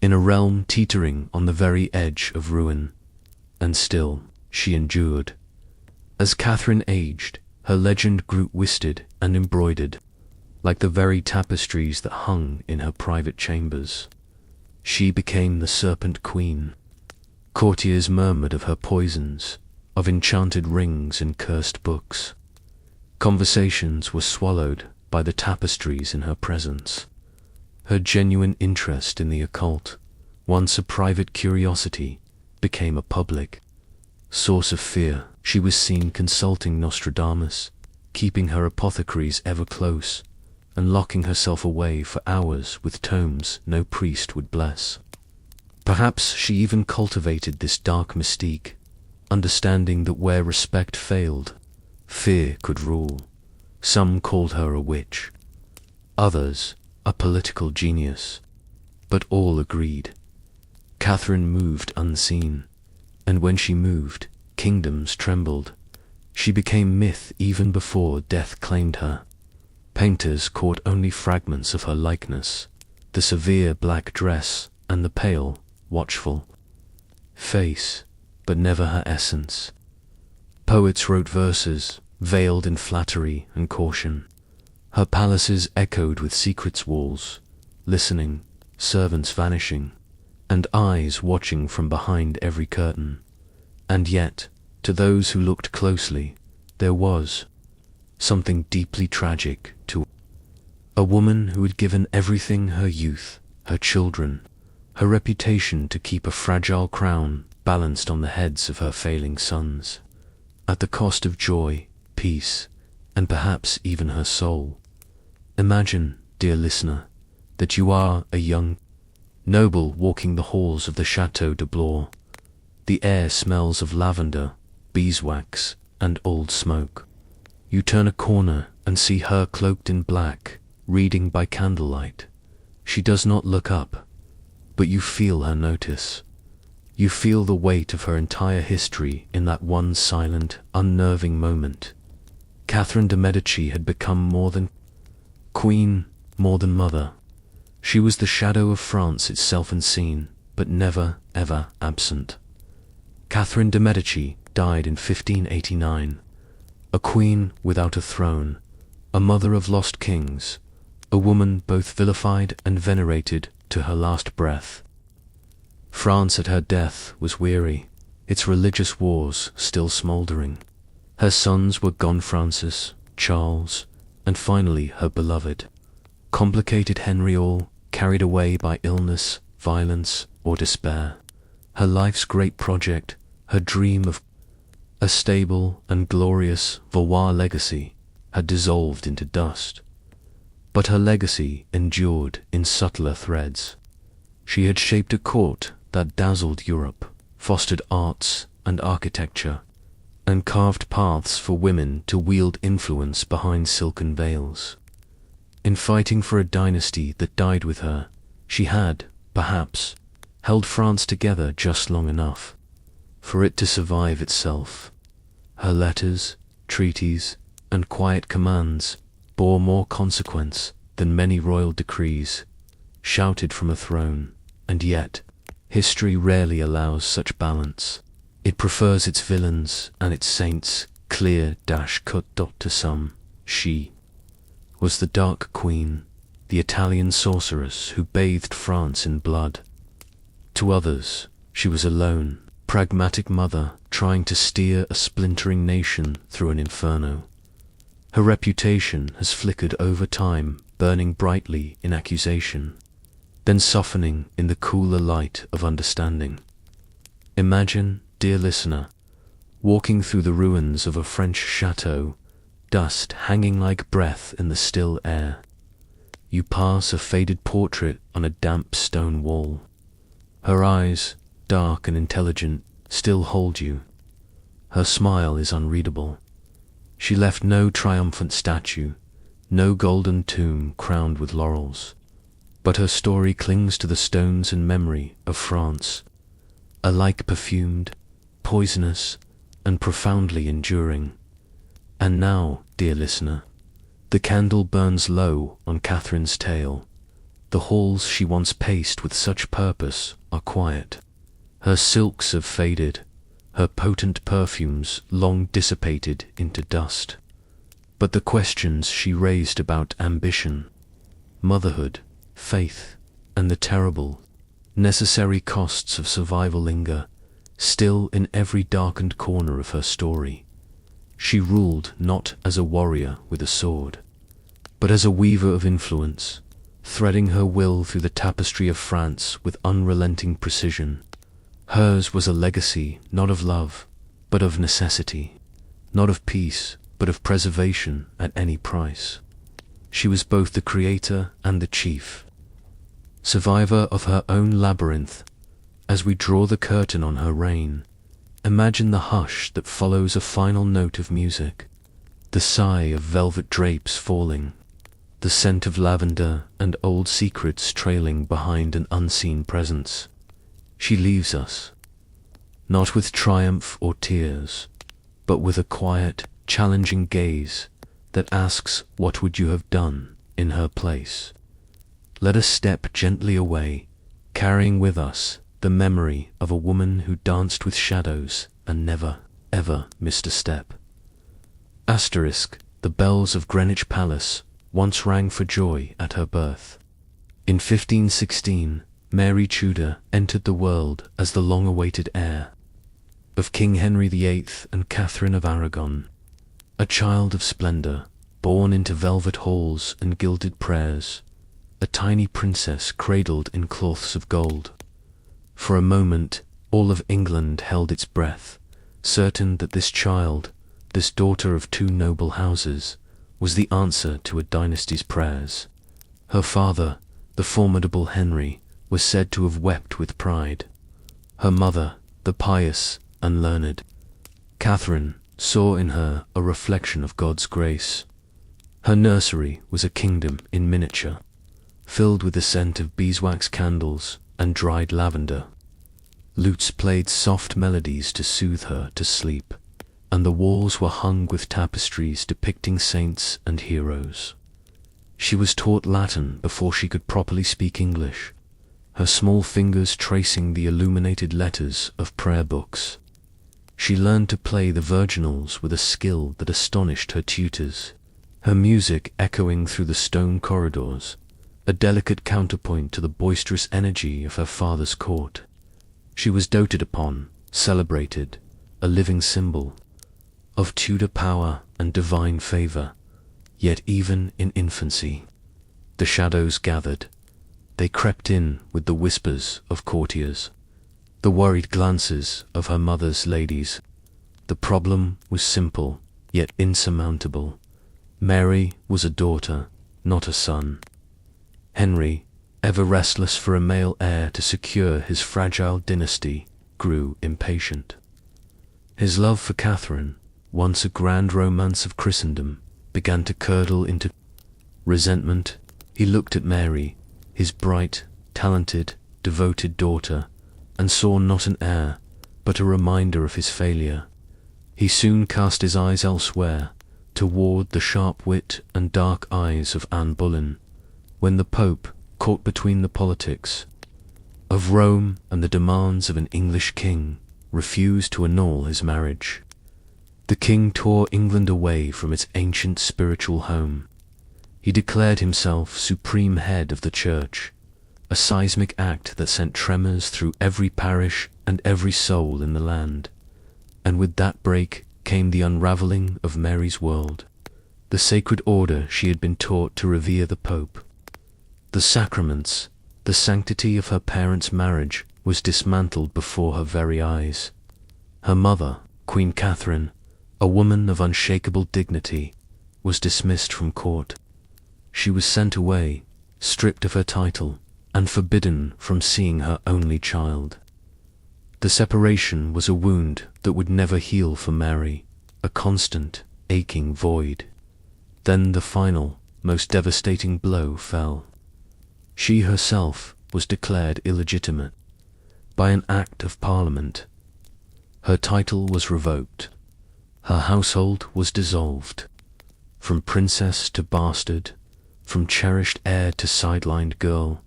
in a realm teetering on the very edge of ruin. And still she endured. As Catherine aged, her legend grew twisted and embroidered, like the very tapestries that hung in her private chambers. She became the Serpent Queen. Courtiers murmured of her poisons, of enchanted rings and cursed books. Conversations were swallowed by the tapestries in her presence. Her genuine interest in the occult, once a private curiosity, became a public source of fear. She was seen consulting Nostradamus, keeping her apothecaries ever close, and locking herself away for hours with tomes no priest would bless. Perhaps she even cultivated this dark mystique, understanding that where respect failed, fear could rule. Some called her a witch, others a political genius, but all agreed. Catherine moved unseen, and when she moved, kingdoms trembled. She became myth even before death claimed her. Painters caught only fragments of her likeness, the severe black dress and the pale, watchful face, but never her essence. Poets wrote verses, veiled in flattery and caution. Her palaces echoed with secrets walls, listening, servants vanishing, and eyes watching from behind every curtain. And yet, to those who looked closely, there was something deeply tragic to a woman who had given everything: her youth, her children, her reputation, to keep a fragile crown balanced on the heads of her failing sons, at the cost of joy, peace, and perhaps even her soul. Imagine, dear listener, that you are a young noble walking the halls of the Chateau de Blois. The air smells of lavender, beeswax, and old smoke. You turn a corner and see her cloaked in black, reading by candlelight. She does not look up, but you feel her notice. You feel the weight of her entire history in that one silent, unnerving moment. Catherine de' Medici had become more than queen, more than mother. She was the shadow of France itself, unseen, but never, ever absent. Catherine de' Medici died in 1589, a queen without a throne, a mother of lost kings, a woman both vilified and venerated to her last breath. France at her death was weary, its religious wars still smouldering. Her sons were gone: Francis, Charles, and finally her beloved, complicated Henry, all carried away by illness, violence, or despair. Her life's great project, her dream of a stable and glorious Valois legacy, had dissolved into dust. But her legacy endured in subtler threads. She had shaped a court that dazzled Europe, fostered arts and architecture, and carved paths for women to wield influence behind silken veils. In fighting for a dynasty that died with her, she had, perhaps, held France together just long enough for it to survive itself. Her letters, treaties, and quiet commands bore more consequence than many royal decrees, shouted from a throne, and yet history rarely allows such balance. It prefers its villains and its saints clear cut to some. She was the Dark Queen, the Italian sorceress who bathed France in blood. To others, she was a lone, pragmatic mother trying to steer a splintering nation through an inferno. Her reputation has flickered over time, burning brightly in accusation, then softening in the cooler light of understanding. Imagine, dear listener, walking through the ruins of a French chateau, dust hanging like breath in the still air. You pass a faded portrait on a damp stone wall. Her eyes, dark and intelligent, still hold you. Her smile is unreadable. She left no triumphant statue, no golden tomb crowned with laurels. But her story clings to the stones and memory of France, alike perfumed, poisonous, and profoundly enduring. And now, dear listener, the candle burns low on Catherine's tale. The halls she once paced with such purpose are quiet. Her silks have faded, her potent perfumes long dissipated into dust. But the questions she raised about ambition, motherhood, faith, and the terrible, necessary costs of survival linger, still in every darkened corner of her story. She ruled not as a warrior with a sword, but as a weaver of influence, threading her will through the tapestry of France with unrelenting precision. Hers was a legacy not of love, but of necessity, not of peace, but of preservation at any price. She was both the creator and the chief, survivor of her own labyrinth. As we draw the curtain on her reign, imagine the hush that follows a final note of music, the sigh of velvet drapes falling, the scent of lavender and old secrets trailing behind an unseen presence. She leaves us, not with triumph or tears, but with a quiet, challenging gaze that asks, what would you have done in her place? Let us step gently away, carrying with us the memory of a woman who danced with shadows and never, ever missed a step. Asterisk, the bells of Greenwich Palace once rang for joy at her birth. In 1516, Mary Tudor entered the world as the long-awaited heir of King Henry VIII and Catherine of Aragon, a child of splendour, born into velvet halls and gilded prayers, a tiny princess cradled in cloths of gold. For a moment, all of England held its breath, certain that this child, this daughter of two noble houses, was the answer to a dynasty's prayers. Her father, the formidable Henry, was said to have wept with pride. Her mother, the pious and learned Catherine, saw in her a reflection of God's grace. Her nursery was a kingdom in miniature, filled with the scent of beeswax candles and dried lavender. Lutes played soft melodies to soothe her to sleep, and the walls were hung with tapestries depicting saints and heroes. She was taught Latin before she could properly speak English, her small fingers tracing the illuminated letters of prayer books. She learned to play the virginals with a skill that astonished her tutors, her music echoing through the stone corridors, a delicate counterpoint to the boisterous energy of her father's court. She was doted upon, celebrated, a living symbol of Tudor power and divine favour. Yet even in infancy, the shadows gathered. They crept in with the whispers of courtiers, the worried glances of her mother's ladies. The problem was simple, yet insurmountable. Mary was a daughter, not a son. Henry, ever restless for a male heir to secure his fragile dynasty, grew impatient. His love for Catherine, once a grand romance of Christendom, began to curdle into resentment. He looked at Mary, his bright, talented, devoted daughter, and saw not an heir, but a reminder of his failure. He soon cast his eyes elsewhere, toward the sharp wit and dark eyes of Anne Boleyn, when the Pope, caught between the politics of Rome and the demands of an English king, refused to annul his marriage. The king tore England away from its ancient spiritual home. He declared himself supreme head of the church, a seismic act that sent tremors through every parish and every soul in the land. And with that break came the unraveling of Mary's world. The sacred order she had been taught to revere the Pope. The sacraments, the sanctity of her parents' marriage was dismantled before her very eyes. Her mother, Queen Catherine, a woman of unshakable dignity, was dismissed from court. She was sent away, stripped of her title, and forbidden from seeing her only child. The separation was a wound that would never heal for Mary, a constant, aching void. Then the final, most devastating blow fell. She herself was declared illegitimate by an act of Parliament. Her title was revoked. Her household was dissolved. From princess to bastard, from cherished heir to sidelined girl,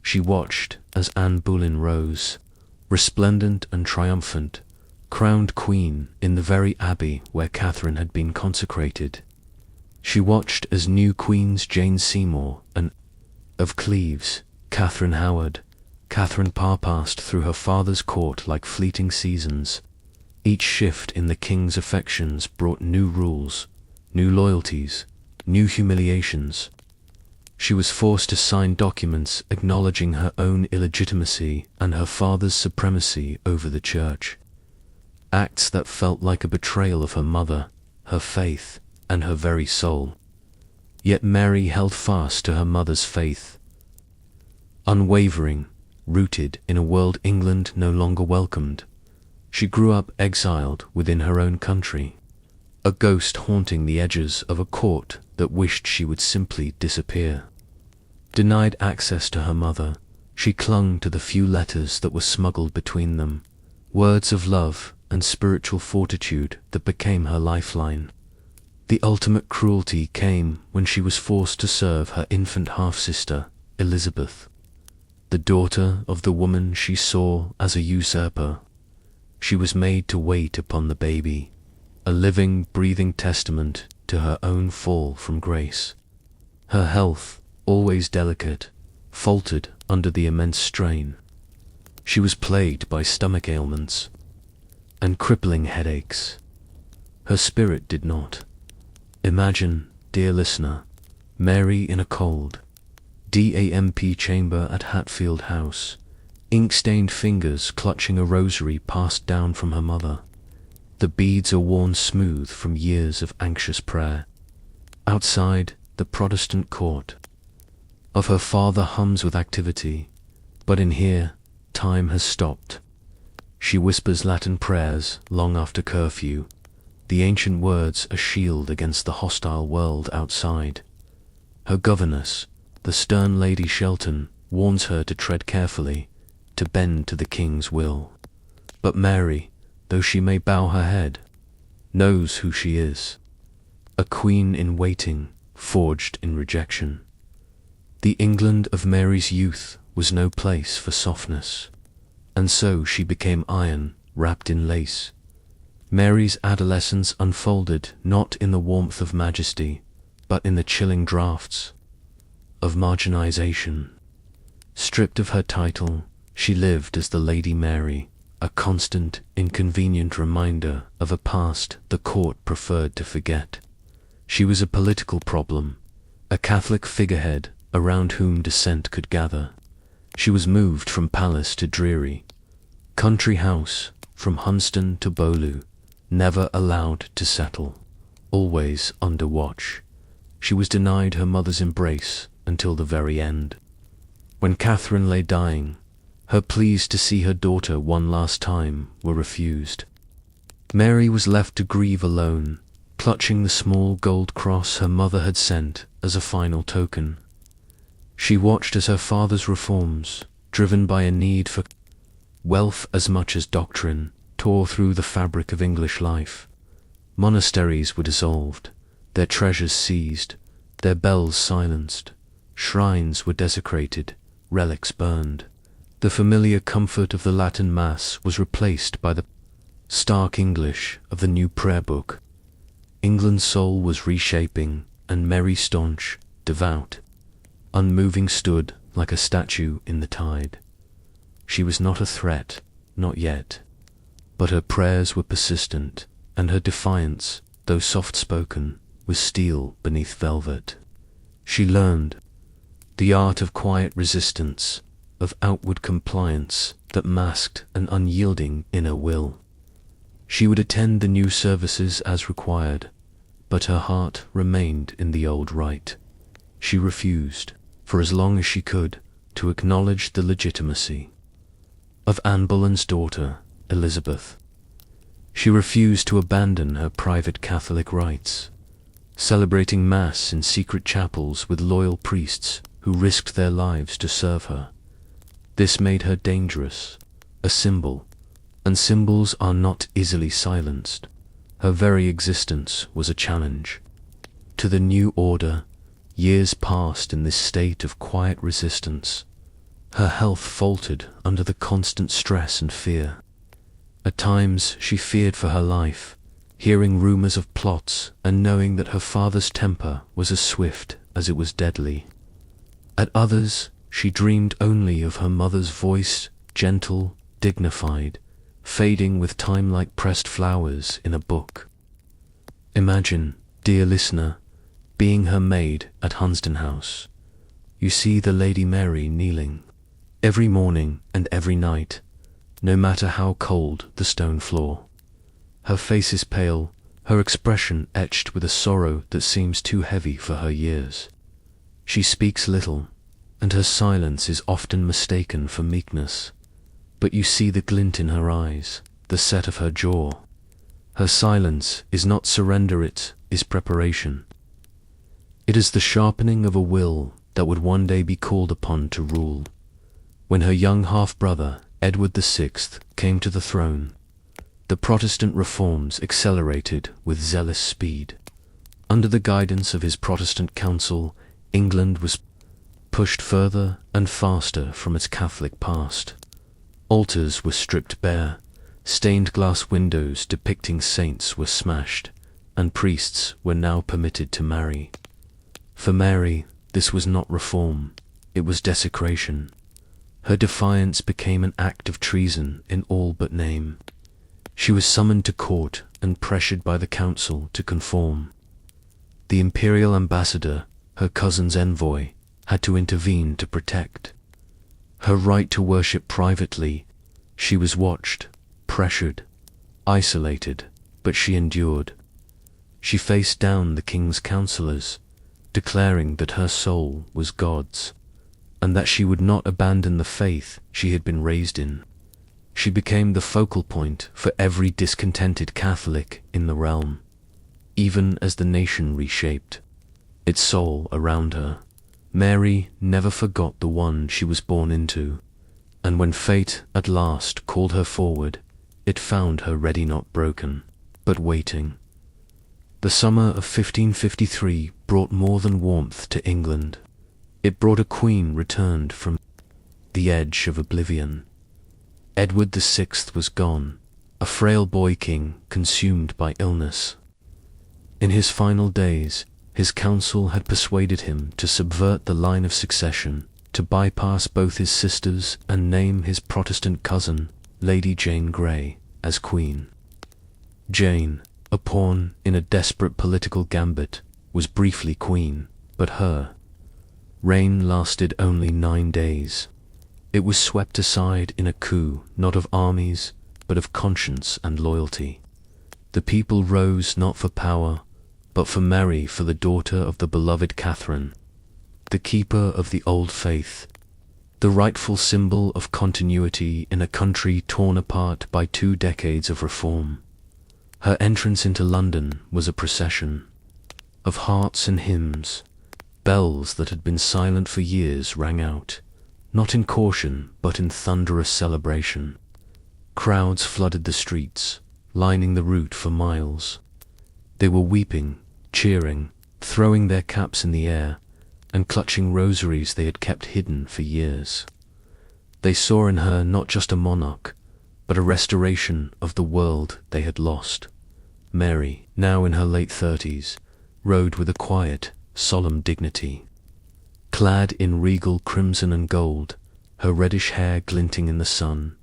she watched as Anne Boleyn rose, resplendent and triumphant, crowned queen in the very abbey where Catherine had been consecrated. She watched as new queens Jane Seymour and of Cleves, Catherine Howard, Catherine Parr passed through her father's court like fleeting seasons. Each shift in the king's affections brought new rules, new loyalties, new humiliations. She was forced to sign documents acknowledging her own illegitimacy and her father's supremacy over the church. Acts that felt like a betrayal of her mother, her faith, and her very soul. Yet Mary held fast to her mother's faith. Unwavering, rooted in a world England no longer welcomed, she grew up exiled within her own country, a ghost haunting the edges of a court that wished she would simply disappear. Denied access to her mother, she clung to the few letters that were smuggled between them, words of love and spiritual fortitude that became her lifeline. The ultimate cruelty came when she was forced to serve her infant half-sister, Elizabeth, the daughter of the woman she saw as a usurper. She was made to wait upon the baby, a living, breathing testament to her own fall from grace. Her health, always delicate, faltered under the immense strain. She was plagued by stomach ailments and crippling headaches. Her spirit did not. Imagine, dear listener, Mary in a cold, damp chamber at Hatfield House, ink-stained fingers clutching a rosary passed down from her mother. The beads are worn smooth from years of anxious prayer. Outside, the Protestant court of her father hums with activity, but in here, time has stopped. She whispers Latin prayers long after curfew, the ancient words a shield against the hostile world outside. Her governess, the stern Lady Shelton, warns her to tread carefully, to bend to the king's will. But Mary, though she may bow her head, knows who she is, a queen in waiting, forged in rejection. The England of Mary's youth was no place for softness, and so she became iron, wrapped in lace. Mary's adolescence unfolded not in the warmth of majesty, but in the chilling draughts of marginalization. Stripped of her title, she lived as the Lady Mary, a constant, inconvenient reminder of a past the court preferred to forget. She was a political problem, a Catholic figurehead around whom dissent could gather. She was moved from palace to dreary country house, from Hunston to Beaulieu, never allowed to settle, always under watch. She was denied her mother's embrace until the very end. When Catherine lay dying, her pleas to see her daughter one last time were refused. Mary was left to grieve alone, clutching the small gold cross her mother had sent as a final token. She watched as her father's reforms, driven by a need for wealth as much as doctrine, tore through the fabric of English life. Monasteries were dissolved, their treasures seized, their bells silenced, shrines were desecrated, relics burned. The familiar comfort of the Latin Mass was replaced by the stark English of the new prayer book. England's soul was reshaping, and Mary, staunch, devout, unmoving stood like a statue in the tide. She was not a threat, not yet, but her prayers were persistent, and her defiance, though soft-spoken, was steel beneath velvet. She learned the art of quiet resistance, of outward compliance that masked an unyielding inner will. She would attend the new services as required, but her heart remained in the old rite. She refused, for as long as she could, to acknowledge the legitimacy of Anne Boleyn's daughter, Elizabeth. She refused to abandon her private Catholic rites, celebrating Mass in secret chapels with loyal priests who risked their lives to serve her. This made her dangerous, a symbol, and symbols are not easily silenced. Her very existence was a challenge. To the new order, years passed in this state of quiet resistance. Her health faltered under the constant stress and fear. At times she feared for her life, hearing rumors of plots and knowing that her father's temper was as swift as it was deadly. At others, she dreamed only of her mother's voice, gentle, dignified, fading with time like pressed flowers in a book. Imagine, dear listener, being her maid at Hunsdon House. You see the Lady Mary kneeling, every morning and every night, no matter how cold the stone floor. Her face is pale, her expression etched with a sorrow that seems too heavy for her years. She speaks little, and her silence is often mistaken for meekness. But you see the glint in her eyes, the set of her jaw. Her silence is not surrender, it is preparation. It is the sharpening of a will that would one day be called upon to rule. When her young half-brother, Edward VI, came to the throne, the Protestant reforms accelerated with zealous speed. Under the guidance of his Protestant council, England was pushed further and faster from its Catholic past. Altars were stripped bare, stained glass windows depicting saints were smashed, and priests were now permitted to marry. For Mary, this was not reform, it was desecration. Her defiance became an act of treason in all but name. She was summoned to court and pressured by the council to conform. The imperial ambassador, her cousin's envoy, had to intervene to protect her right to worship privately. She was watched, pressured, isolated, but she endured. She faced down the king's counselors, declaring that her soul was God's, and that she would not abandon the faith she had been raised in. She became the focal point for every discontented Catholic in the realm. Even as the nation reshaped its soul around her, Mary never forgot the one she was born into, and when fate at last called her forward, it found her ready, not broken, but waiting. The summer of 1553 brought more than warmth to England. It brought a queen returned from the edge of oblivion. Edward VI was gone, a frail boy king consumed by illness. In his final days, his council had persuaded him to subvert the line of succession, to bypass both his sisters and name his Protestant cousin, Lady Jane Grey, as queen. Jane, a pawn in a desperate political gambit, was briefly queen, but her reign lasted only 9 days. It was swept aside in a coup not of armies, but of conscience and loyalty. The people rose not for power, but for Mary, for the daughter of the beloved Catherine, the keeper of the old faith, the rightful symbol of continuity in a country torn apart by 2 decades of reform. Her entrance into London was a procession of hearts and hymns. Bells that had been silent for years rang out, not in caution but in thunderous celebration. Crowds flooded the streets, lining the route for miles. They were weeping, cheering, throwing their caps in the air, and clutching rosaries they had kept hidden for years. They saw in her not just a monarch, but a restoration of the world they had lost. Mary, now in her late 30s, rode with a quiet, solemn dignity, clad in regal crimson and gold, her reddish hair glinting in the sun.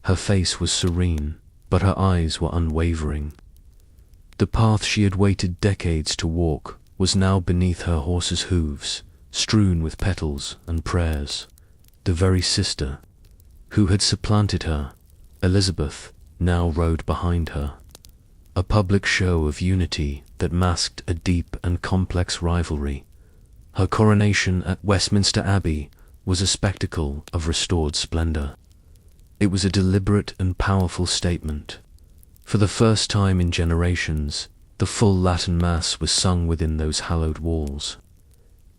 Her face was serene, but her eyes were unwavering. The path she had waited decades to walk was now beneath her horse's hooves, strewn with petals and prayers. The very sister who had supplanted her, Elizabeth, now rode behind her. A public show of unity that masked a deep and complex rivalry. Her coronation at Westminster Abbey was a spectacle of restored splendor. It was a deliberate and powerful statement. For the first time in generations, the full Latin Mass was sung within those hallowed walls.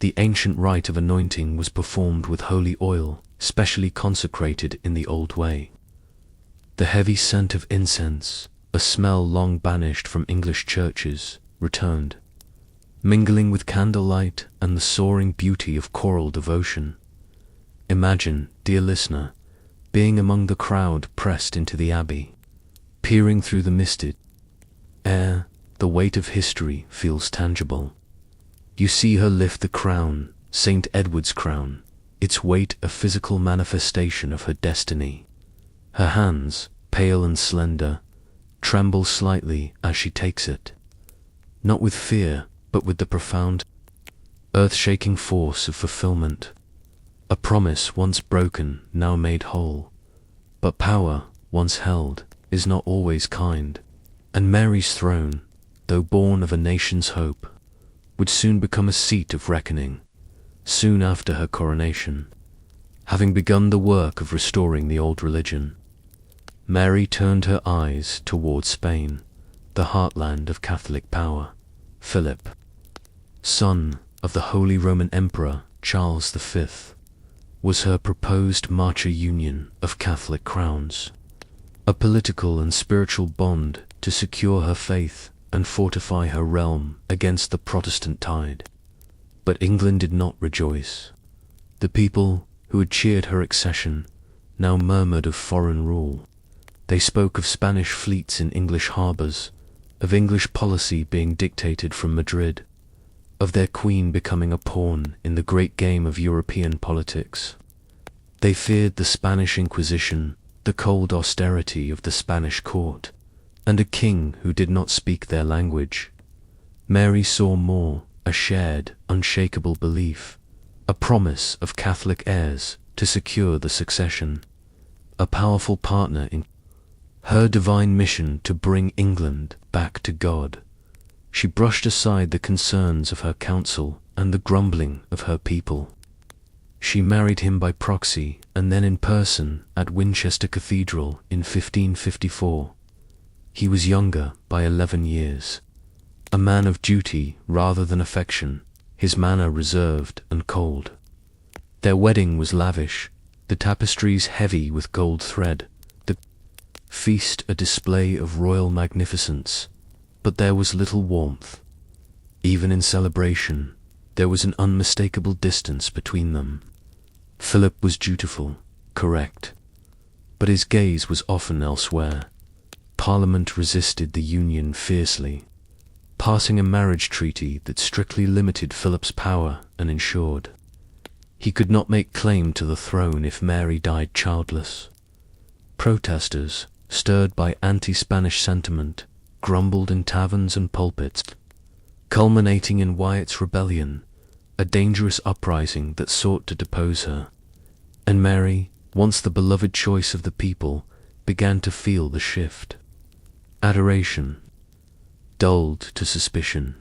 The ancient rite of anointing was performed with holy oil, specially consecrated in the old way. The heavy scent of incense, a smell long banished from English churches, returned, mingling with candlelight and the soaring beauty of choral devotion. Imagine, dear listener, being among the crowd pressed into the abbey. Peering through the misted air, the weight of history feels tangible. You see her lift the crown, St. Edward's crown, its weight a physical manifestation of her destiny. Her hands, pale and slender, tremble slightly as she takes it, not with fear, but with the profound, earth-shaking force of fulfillment. A promise once broken, now made whole. But power, once held, is not always kind, and Mary's throne, though born of a nation's hope, would soon become a seat of reckoning, soon after her coronation. Having begun the work of restoring the old religion, Mary turned her eyes toward Spain, the heartland of Catholic power. Philip, son of the Holy Roman Emperor Charles V, was her proposed marcher union of Catholic crowns, a political and spiritual bond to secure her faith and fortify her realm against the Protestant tide. But England did not rejoice. The people who had cheered her accession now murmured of foreign rule. They spoke of Spanish fleets in English harbours, of English policy being dictated from Madrid, of their queen becoming a pawn in the great game of European politics. They feared the Spanish Inquisition, the cold austerity of the Spanish court, and a king who did not speak their language. Mary saw more, a shared, unshakable belief, a promise of Catholic heirs to secure the succession, a powerful partner in her divine mission to bring England back to God. She brushed aside the concerns of her council and the grumbling of her people. She married him by proxy and then in person at Winchester Cathedral in 1554. He was younger by 11 years. A man of duty rather than affection, his manner reserved and cold. Their wedding was lavish, the tapestries heavy with gold thread, the feast a display of royal magnificence, but there was little warmth. Even in celebration, there was an unmistakable distance between them. Philip was dutiful, correct, but his gaze was often elsewhere. Parliament resisted the union fiercely, passing a marriage treaty that strictly limited Philip's power and ensured he could not make claim to the throne if Mary died childless. Protesters, stirred by anti-Spanish sentiment, grumbled in taverns and pulpits, culminating in Wyatt's rebellion, a dangerous uprising that sought to depose her. And Mary, once the beloved choice of the people, began to feel the shift. Adoration dulled to suspicion.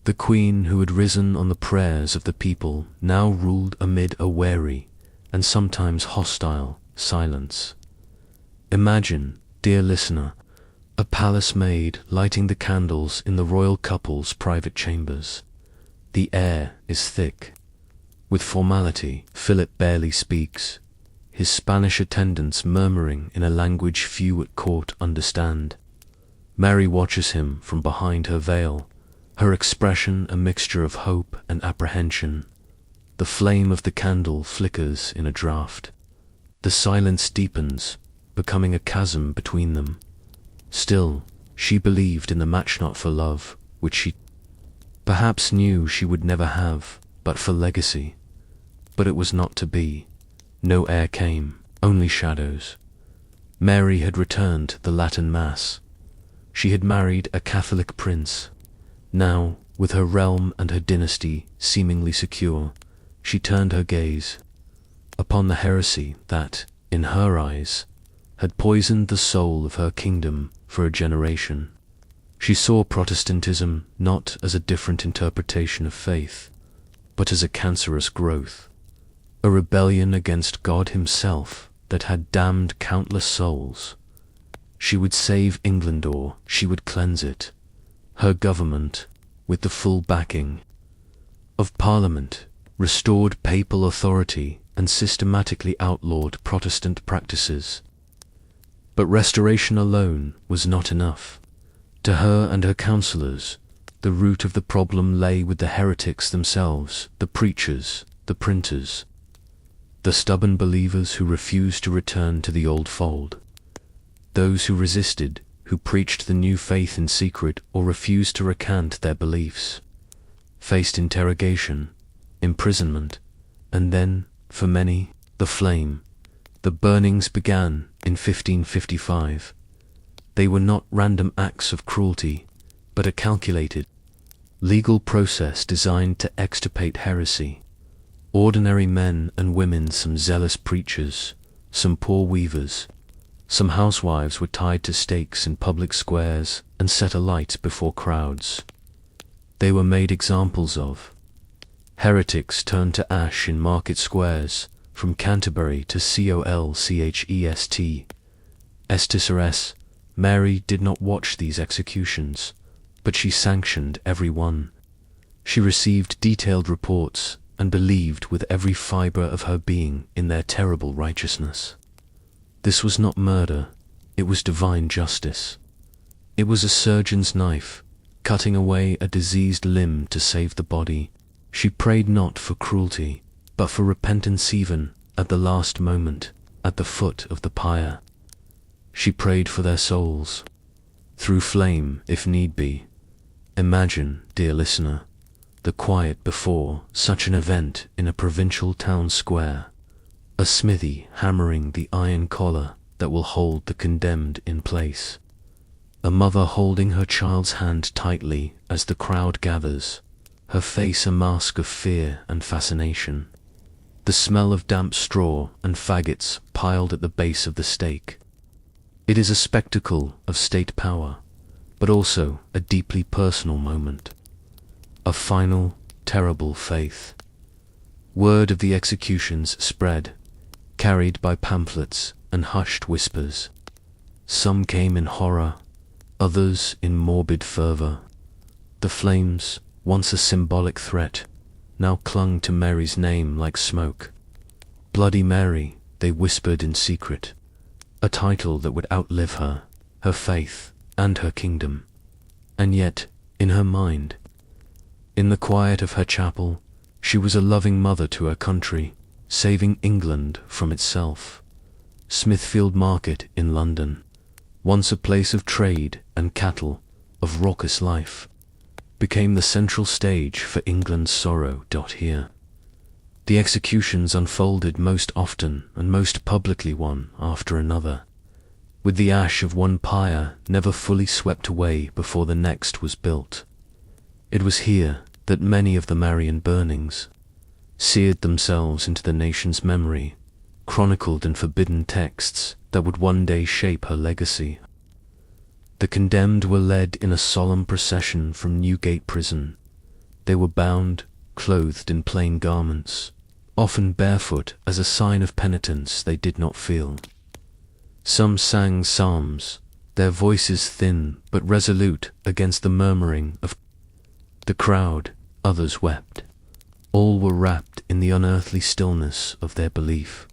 The queen who had risen on the prayers of the people now ruled amid a wary and sometimes hostile silence. Imagine, dear listener, a palace maid lighting the candles in the royal couple's private chambers. The air is thick with formality. Philip barely speaks, his Spanish attendants murmuring in a language few at court understand. Mary watches him from behind her veil, her expression a mixture of hope and apprehension. The flame of the candle flickers in a draught. The silence deepens, becoming a chasm between them. Still, she believed in the match not for love, which she perhaps knew she would never have. but for legacy. But it was not to be. No heir came, only shadows. Mary had returned to the Latin Mass. She had married a Catholic prince. Now, with her realm and her dynasty seemingly secure, she turned her gaze upon the heresy that, in her eyes, had poisoned the soul of her kingdom for a generation. She saw Protestantism not as a different interpretation of faith, but as a cancerous growth, a rebellion against God himself that had damned countless souls. She would save England or she would cleanse it. Her government, with the full backing of Parliament, restored papal authority and systematically outlawed Protestant practices. But restoration alone was not enough. To her and her counsellors, the root of the problem lay with the heretics themselves, the preachers, the printers, the stubborn believers who refused to return to the old fold, those who resisted, who preached the new faith in secret or refused to recant their beliefs, faced interrogation, imprisonment, and then, for many, the flame. The burnings began in 1555. They were not random acts of cruelty, but a calculated, legal process designed to extirpate heresy. Ordinary men and women, some zealous preachers, some poor weavers, some housewives were tied to stakes in public squares and set alight before crowds. They were made examples of. Heretics turned to ash in market squares, from Canterbury to Colchest. Estisores. Mary did not watch these executions, but she sanctioned every one. She received detailed reports and believed with every fibre of her being in their terrible righteousness. This was not murder, it was divine justice. It was a surgeon's knife, cutting away a diseased limb to save the body. She prayed not for cruelty, but for repentance even, at the last moment, at the foot of the pyre. She prayed for their souls, through flame if need be. Imagine, dear listener, the quiet before such an event in a provincial town square. A smithy hammering the iron collar that will hold the condemned in place. A mother holding her child's hand tightly as the crowd gathers, her face a mask of fear and fascination. The smell of damp straw and faggots piled at the base of the stake. It is a spectacle of state power, but also a deeply personal moment. A final, terrible faith. Word of the executions spread, carried by pamphlets and hushed whispers. Some came in horror, others in morbid fervor. The flames, once a symbolic threat, now clung to Mary's name like smoke. Bloody Mary, they whispered in secret, a title that would outlive her, her faith, and her kingdom. And yet, in her mind, in the quiet of her chapel, she was a loving mother to her country, saving England from itself. Smithfield Market in London, once a place of trade and cattle, of raucous life, became the central stage for England's sorrow. Here, the executions unfolded most often and most publicly one after another, with the ash of one pyre never fully swept away before the next was built. It was here that many of the Marian burnings seared themselves into the nation's memory, chronicled in forbidden texts that would one day shape her legacy. The condemned were led in a solemn procession from Newgate prison. They were bound, clothed in plain garments, often barefoot as a sign of penitence they did not feel. Some sang psalms, their voices thin but resolute against the murmuring of the crowd. Others wept. All were wrapped in the unearthly stillness of their belief.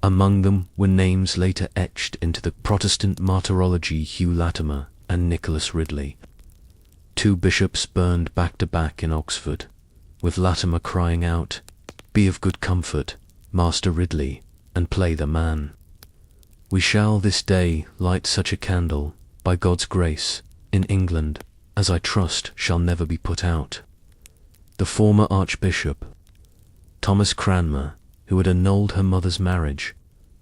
Among them were names later etched into the Protestant martyrology: Hugh Latimer and Nicholas Ridley. Two bishops burned back to back in Oxford, with Latimer crying out, "Be of good comfort, Master Ridley, and play the man. We shall this day light such a candle, by God's grace, in England, as I trust shall never be put out." The former Archbishop, Thomas Cranmer, who had annulled her mother's marriage,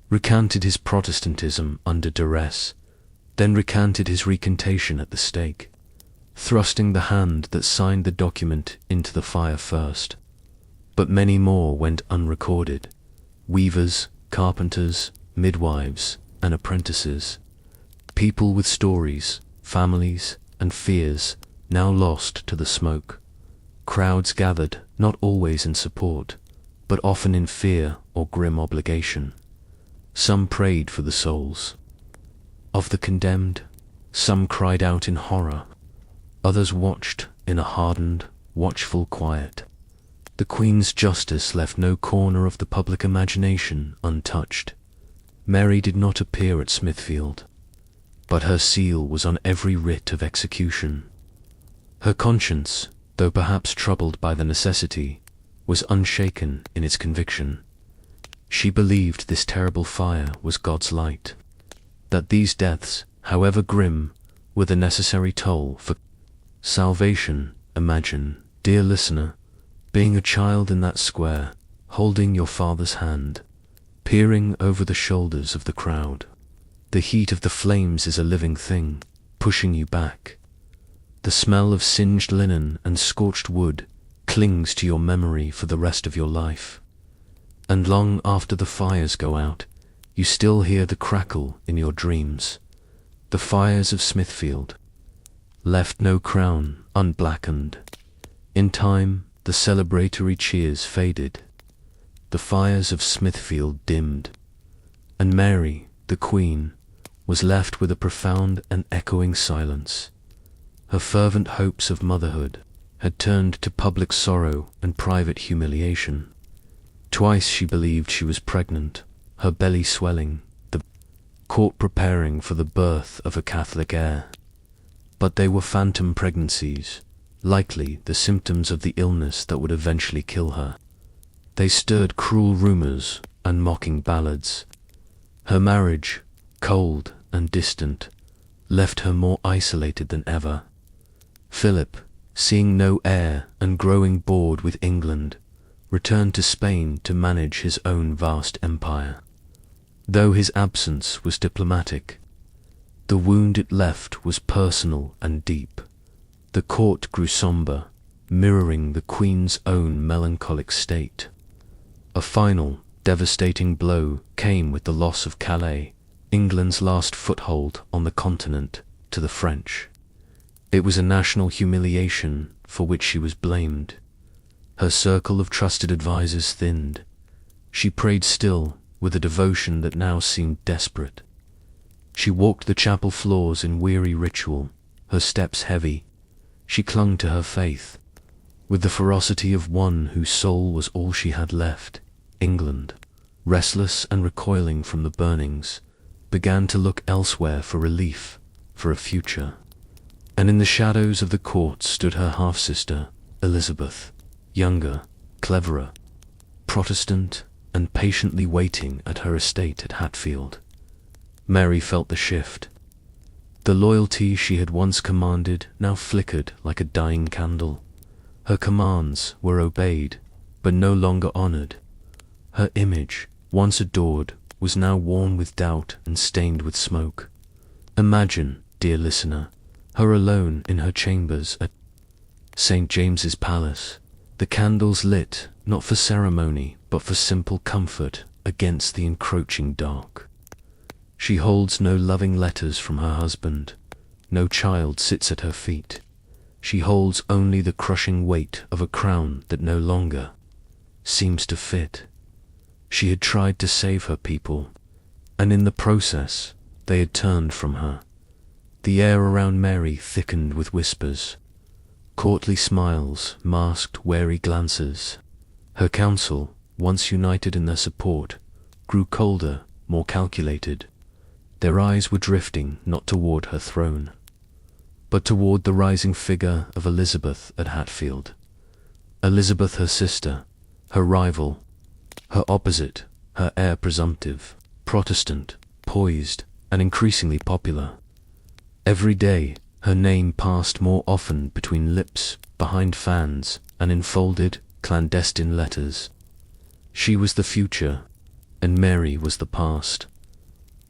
recanted his Protestantism under duress, then recanted his recantation at the stake, thrusting the hand that signed the document into the fire first. But many more went unrecorded: weavers, carpenters, midwives, and apprentices, people with stories, families, and fears now lost to the smoke. Crowds gathered, not always in support, but often in fear or grim obligation. Some prayed for the souls of the condemned, some cried out in horror, others watched in a hardened, watchful quiet. The Queen's justice left no corner of the public imagination untouched. Mary did not appear at Smithfield, but her seal was on every writ of execution. Her conscience, though perhaps troubled by the necessity, was unshaken in its conviction. She believed this terrible fire was God's light, that these deaths, however grim, were the necessary toll for salvation. Imagine, dear listener, being a child in that square, holding your father's hand, peering over the shoulders of the crowd. The heat of the flames is a living thing, pushing you back. The smell of singed linen and scorched wood clings to your memory for the rest of your life. And long after the fires go out, you still hear the crackle in your dreams. The fires of Smithfield left no crown unblackened. In time, the celebratory cheers faded. The fires of Smithfield dimmed, and Mary, the Queen, was left with a profound and echoing silence. Her fervent hopes of motherhood had turned to public sorrow and private humiliation. Twice she believed she was pregnant, her belly swelling, the court preparing for the birth of a Catholic heir. But they were phantom pregnancies, likely the symptoms of the illness that would eventually kill her. They stirred cruel rumors and mocking ballads. Her marriage, cold and distant, left her more isolated than ever. Philip, seeing no heir and growing bored with England, returned to Spain to manage his own vast empire. Though his absence was diplomatic, the wound it left was personal and deep. The court grew sombre, mirroring the Queen's own melancholic state. A final, devastating blow came with the loss of Calais, England's last foothold on the continent, to the French. It was a national humiliation for which she was blamed. Her circle of trusted advisers thinned. She prayed still, with a devotion that now seemed desperate. She walked the chapel floors in weary ritual, her steps heavy. She clung to her faith, with the ferocity of one whose soul was all she had left. England, restless and recoiling from the burnings, began to look elsewhere for relief, for a future. And in the shadows of the court stood her half-sister, Elizabeth, younger, cleverer, Protestant, and patiently waiting at her estate at Hatfield. Mary felt the shift. The loyalty she had once commanded now flickered like a dying candle. Her commands were obeyed, but no longer honored. Her image, once adored, was now worn with doubt and stained with smoke. Imagine, dear listener, her alone in her chambers at St. James's Palace, the candles lit not for ceremony but for simple comfort against the encroaching dark. She holds no loving letters from her husband. No child sits at her feet. She holds only the crushing weight of a crown that no longer seems to fit. She had tried to save her people, and in the process they had turned from her. The air around Mary thickened with whispers. Courtly smiles masked wary glances. Her council, once united in their support, grew colder, more calculated. Their eyes were drifting not toward her throne, but toward the rising figure of Elizabeth at Hatfield. Elizabeth, her sister, her rival, her opposite, her heir presumptive, Protestant, poised, and increasingly popular. Every day, her name passed more often between lips, behind fans, and in folded, clandestine letters. She was the future, and Mary was the past.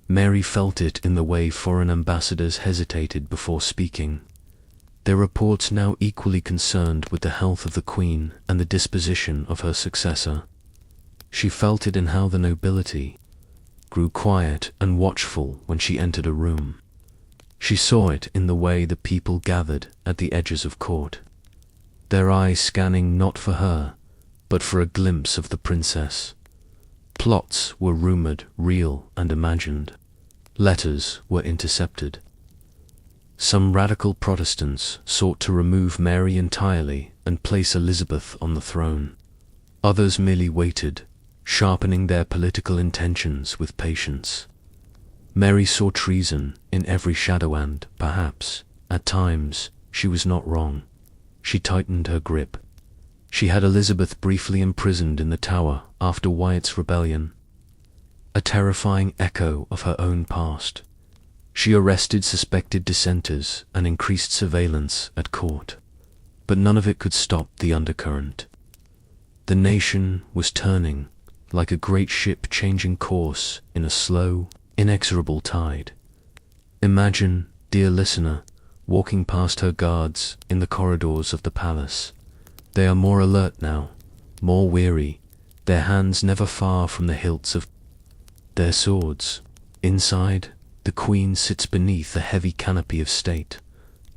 Mary felt it in the way foreign ambassadors hesitated before speaking, their reports now equally concerned with the health of the Queen and the disposition of her successor. She felt it in how the nobility grew quiet and watchful when she entered a room. She saw it in the way the people gathered at the edges of court, their eyes scanning not for her, but for a glimpse of the princess. Plots were rumored, real and imagined. Letters were intercepted. Some radical Protestants sought to remove Mary entirely and place Elizabeth on the throne. Others merely waited, sharpening their political intentions with patience. Mary saw treason in every shadow and, perhaps, at times, she was not wrong. She tightened her grip. She had Elizabeth briefly imprisoned in the Tower after Wyatt's rebellion, a terrifying echo of her own past. She arrested suspected dissenters and increased surveillance at court, but none of it could stop the undercurrent. The nation was turning, like a great ship changing course in a slow, inexorable tide. Imagine, dear listener, walking past her guards in the corridors of the palace. They are more alert now, more weary, their hands never far from the hilts of their swords. Inside, the Queen sits beneath a heavy canopy of state,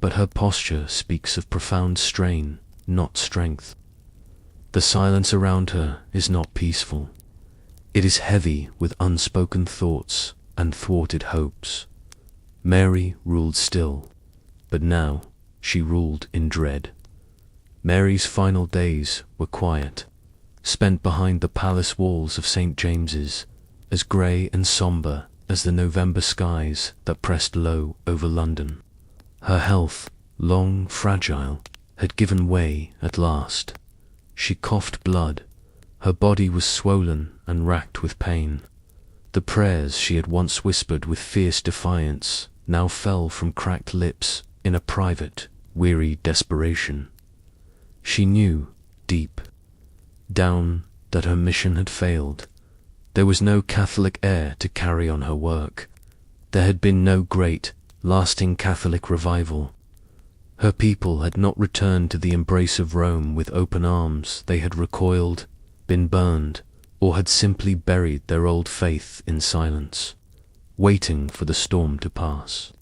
but her posture speaks of profound strain, not strength. The silence around her is not peaceful. It is heavy with unspoken thoughts and thwarted hopes. Mary ruled still, but now she ruled in dread. Mary's final days were quiet, spent behind the palace walls of St. James's, as grey and sombre as the November skies that pressed low over London. Her health, long fragile, had given way at last. She coughed blood. Her body was swollen and racked with pain. The prayers she had once whispered with fierce defiance now fell from cracked lips in a private, weary desperation. She knew, deep down, that her mission had failed. There was no Catholic heir to carry on her work. There had been no great, lasting Catholic revival. Her people had not returned to the embrace of Rome with open arms. They had recoiled, been burned, or had simply buried their old faith in silence, waiting for the storm to pass.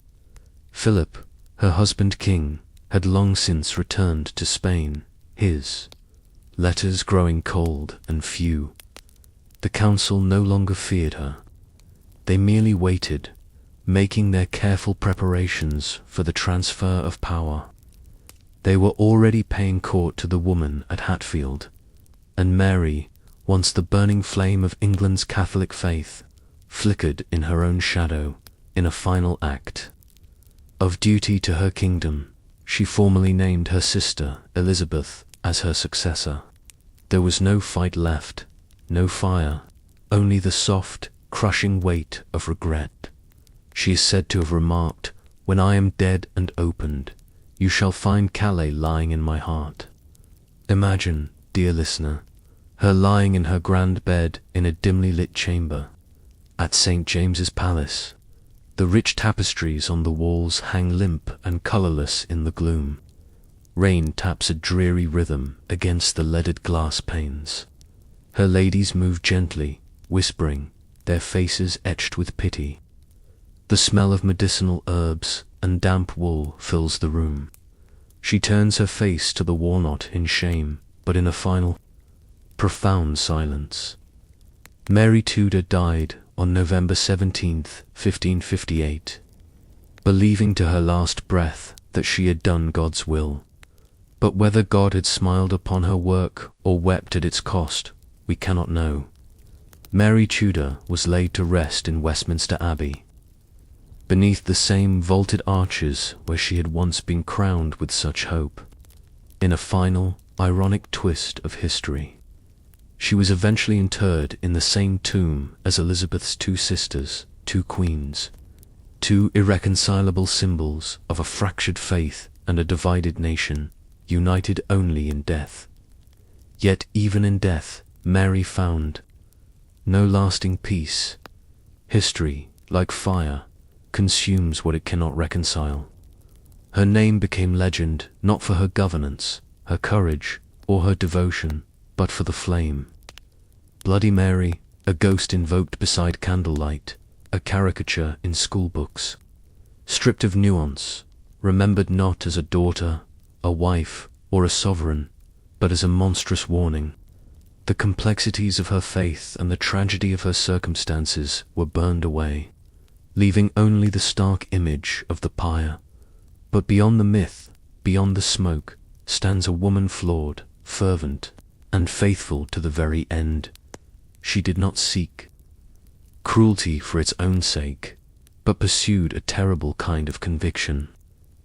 Philip, her husband king, had long since returned to Spain, his letters growing cold and few. The council no longer feared her. They merely waited, making their careful preparations for the transfer of power. They were already paying court to the woman at Hatfield, and Mary, once the burning flame of England's Catholic faith, flickered in her own shadow in a final act of duty to her kingdom. She formally named her sister Elizabeth as her successor. There was no fight left, no fire, only the soft, crushing weight of regret. She is said to have remarked, "When I am dead and opened, you shall find Calais lying in my heart." Imagine, dear listener, her lying in her grand bed in a dimly lit chamber at St. James's Palace. The rich tapestries on the walls hang limp and colourless in the gloom. Rain taps a dreary rhythm against the leaded glass panes. Her ladies move gently, whispering, their faces etched with pity. The smell of medicinal herbs and damp wool fills the room. She turns her face to the walnut in shame, but in a final, profound silence. Mary Tudor died on November 17th, 1558, believing to her last breath that she had done God's will. But whether God had smiled upon her work or wept at its cost, we cannot know. Mary Tudor was laid to rest in Westminster Abbey, beneath the same vaulted arches where she had once been crowned with such hope. In a final, ironic twist of history, she was eventually interred in the same tomb as Elizabeth's two sisters, two queens, two irreconcilable symbols of a fractured faith and a divided nation, united only in death. Yet even in death, Mary found no lasting peace. History, like fire, consumes what it cannot reconcile. Her name became legend not for her governance, her courage, or her devotion, but for the flame. Bloody Mary, a ghost invoked beside candlelight, a caricature in schoolbooks. Stripped of nuance, remembered not as a daughter, a wife, or a sovereign, but as a monstrous warning. The complexities of her faith and the tragedy of her circumstances were burned away, leaving only the stark image of the pyre. But beyond the myth, beyond the smoke, stands a woman flawed, fervent, and faithful to the very end. She did not seek cruelty for its own sake, but pursued a terrible kind of conviction.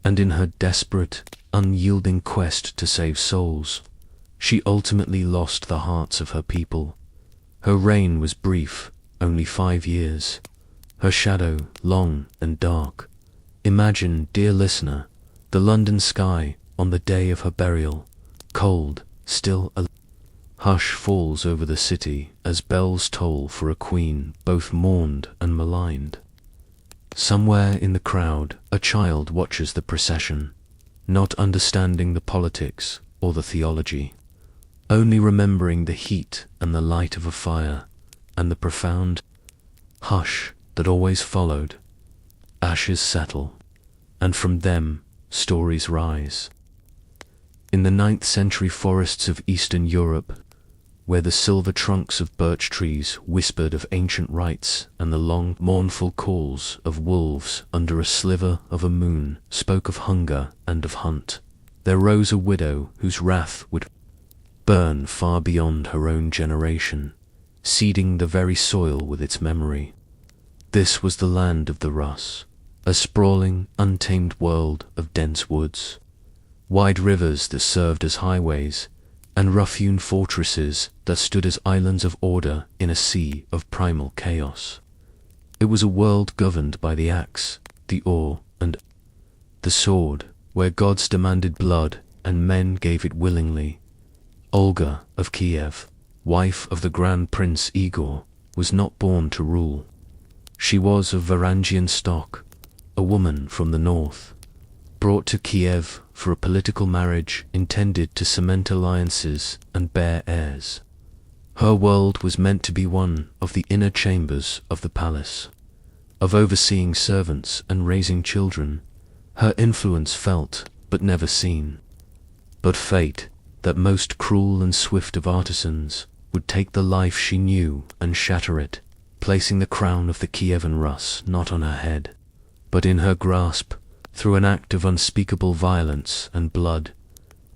And in her desperate, unyielding quest to save souls, she ultimately lost the hearts of her people. Her reign was brief, only 5 years. Her shadow long and dark. Imagine, dear listener, the London sky on the day of her burial, cold, still. A hush falls over the city as bells toll for a queen both mourned and maligned. Somewhere in the crowd, a child watches the procession, not understanding the politics or the theology, only remembering the heat and the light of a fire, and the profound hush that always followed. Ashes settle, and from them stories rise. In the 9th century forests of Eastern Europe, where the silver trunks of birch trees whispered of ancient rites and the long, mournful calls of wolves under a sliver of a moon spoke of hunger and of hunt, there rose a widow whose wrath would burn far beyond her own generation, seeding the very soil with its memory. This was the land of the Rus, a sprawling, untamed world of dense woods, wide rivers that served as highways, and rough-hewn fortresses that stood as islands of order in a sea of primal chaos. It was a world governed by the axe, the oar, and the sword, where gods demanded blood and men gave it willingly. Olga of Kiev, wife of the Grand Prince Igor, was not born to rule. She was of Varangian stock, a woman from the north, brought to Kiev for a political marriage intended to cement alliances and bear heirs. Her world was meant to be one of the inner chambers of the palace, of overseeing servants and raising children, her influence felt but never seen. But fate, that most cruel and swift of artisans, would take the life she knew and shatter it, placing the crown of the Kievan Rus not on her head, but in her grasp. Through an act of unspeakable violence and blood,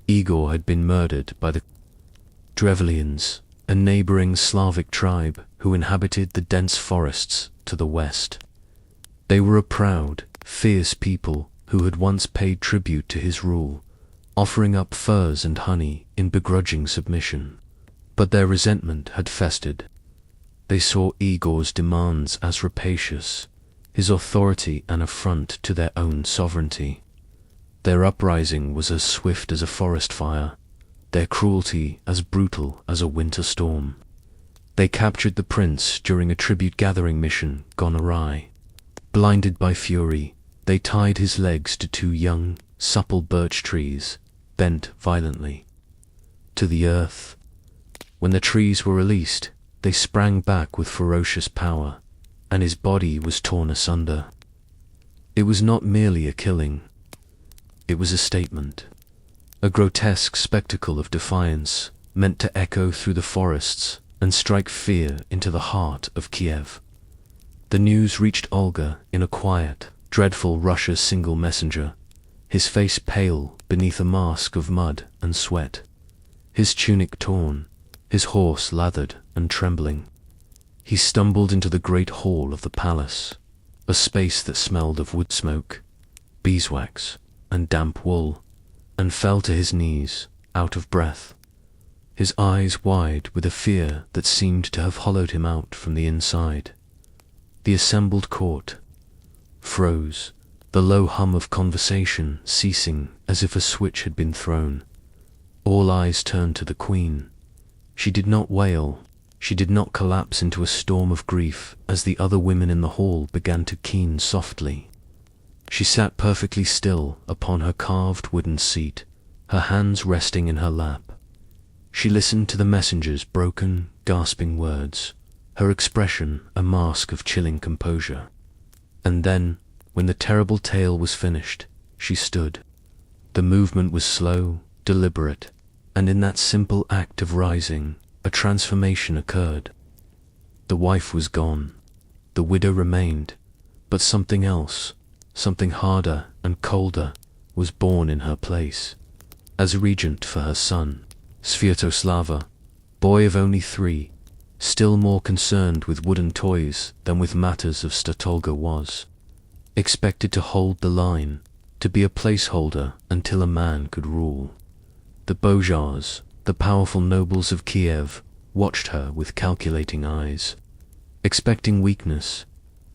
Igor had been murdered by the Drevlians, a neighboring Slavic tribe who inhabited the dense forests to the west. They were a proud, fierce people who had once paid tribute to his rule, offering up furs and honey in begrudging submission. But their resentment had festered. They saw Igor's demands as rapacious, his authority an affront to their own sovereignty. Their uprising was as swift as a forest fire, their cruelty as brutal as a winter storm. They captured the prince during a tribute-gathering mission gone awry. Blinded by fury, they tied his legs to 2 young, supple birch trees, bent violently to the earth. When the trees were released, they sprang back with ferocious power, and his body was torn asunder. It was not merely a killing. It was a statement, a grotesque spectacle of defiance, meant to echo through the forests and strike fear into the heart of Kiev. The news reached Olga in a quiet, dreadful Russia single messenger, his face pale beneath a mask of mud and sweat, his tunic torn, his horse lathered and trembling. He stumbled into the great hall of the palace, a space that smelled of wood smoke, beeswax, and damp wool, and fell to his knees, out of breath, his eyes wide with a fear that seemed to have hollowed him out from the inside. The assembled court froze, the low hum of conversation ceasing as if a switch had been thrown. All eyes turned to the queen. She did not wail. She did not collapse into a storm of grief as the other women in the hall began to keen softly. She sat perfectly still upon her carved wooden seat, her hands resting in her lap. She listened to the messenger's broken, gasping words, her expression a mask of chilling composure. And then, when the terrible tale was finished, she stood. The movement was slow, deliberate, and in that simple act of rising, a transformation occurred. The wife was gone. The widow remained, but something else, something harder and colder, was born in her place. As regent for her son, Sviatoslava, boy of only 3, still more concerned with wooden toys than with matters of Statolga, was expected to hold the line, to be a placeholder until a man could rule. The Bozhars, the powerful nobles of Kiev, watched her with calculating eyes, expecting weakness,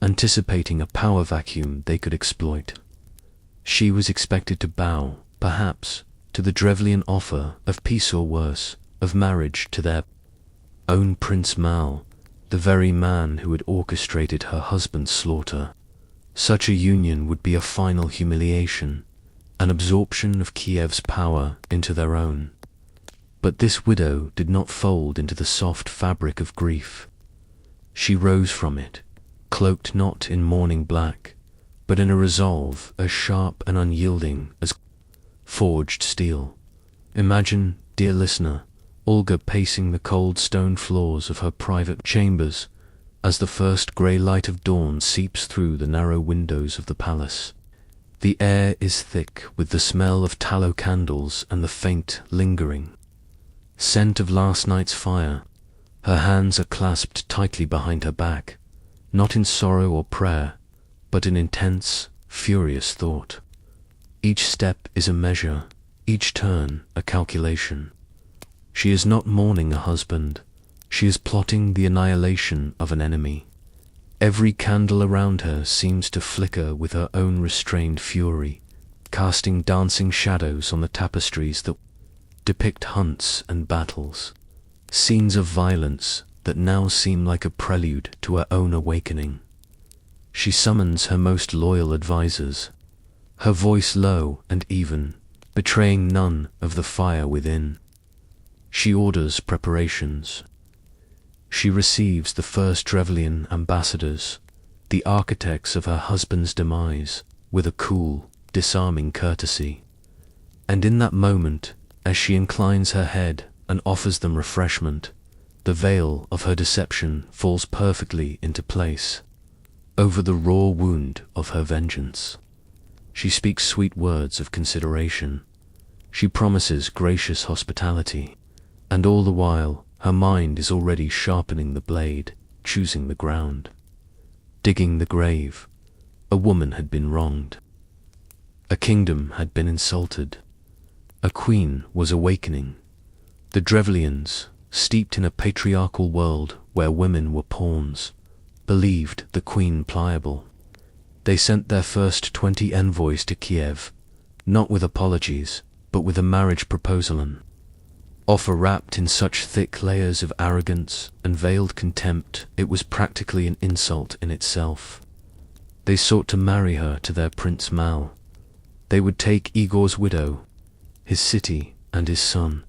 anticipating a power vacuum they could exploit. She was expected to bow, perhaps, to the Drevlian offer of peace or worse, of marriage to their own Prince Mal, the very man who had orchestrated her husband's slaughter. Such a union would be a final humiliation, an absorption of Kiev's power into their own. But this widow did not fold into the soft fabric of grief. She rose from it, cloaked not in mourning black, but in a resolve as sharp and unyielding as forged steel. Imagine, dear listener, Olga pacing the cold stone floors of her private chambers as the first grey light of dawn seeps through the narrow windows of the palace. The air is thick with the smell of tallow candles and the faint, lingering scent of last night's fire. Her hands are clasped tightly behind her back, not in sorrow or prayer, but in intense, furious thought. Each step is a measure, each turn a calculation. She is not mourning a husband, she is plotting the annihilation of an enemy. Every candle around her seems to flicker with her own restrained fury, casting dancing shadows on the tapestries that depict hunts and battles, scenes of violence that now seem like a prelude to her own awakening. She summons her most loyal advisers, her voice low and even, betraying none of the fire within. She orders preparations. She receives the first Drevlian ambassadors, the architects of her husband's demise, with a cool, disarming courtesy. And in that moment, as she inclines her head and offers them refreshment, the veil of her deception falls perfectly into place, over the raw wound of her vengeance. She speaks sweet words of consideration. She promises gracious hospitality, and all the while her mind is already sharpening the blade, choosing the ground. Digging the grave, a woman had been wronged. A kingdom had been insulted. A queen was awakening. The Drevlians, steeped in a patriarchal world where women were pawns, believed the queen pliable. They sent their first 20 envoys to Kiev, not with apologies, but with a marriage proposal, an offer wrapped in such thick layers of arrogance and veiled contempt it was practically an insult in itself. They sought to marry her to their Prince Mal. They would take Igor's widow, his city and his son,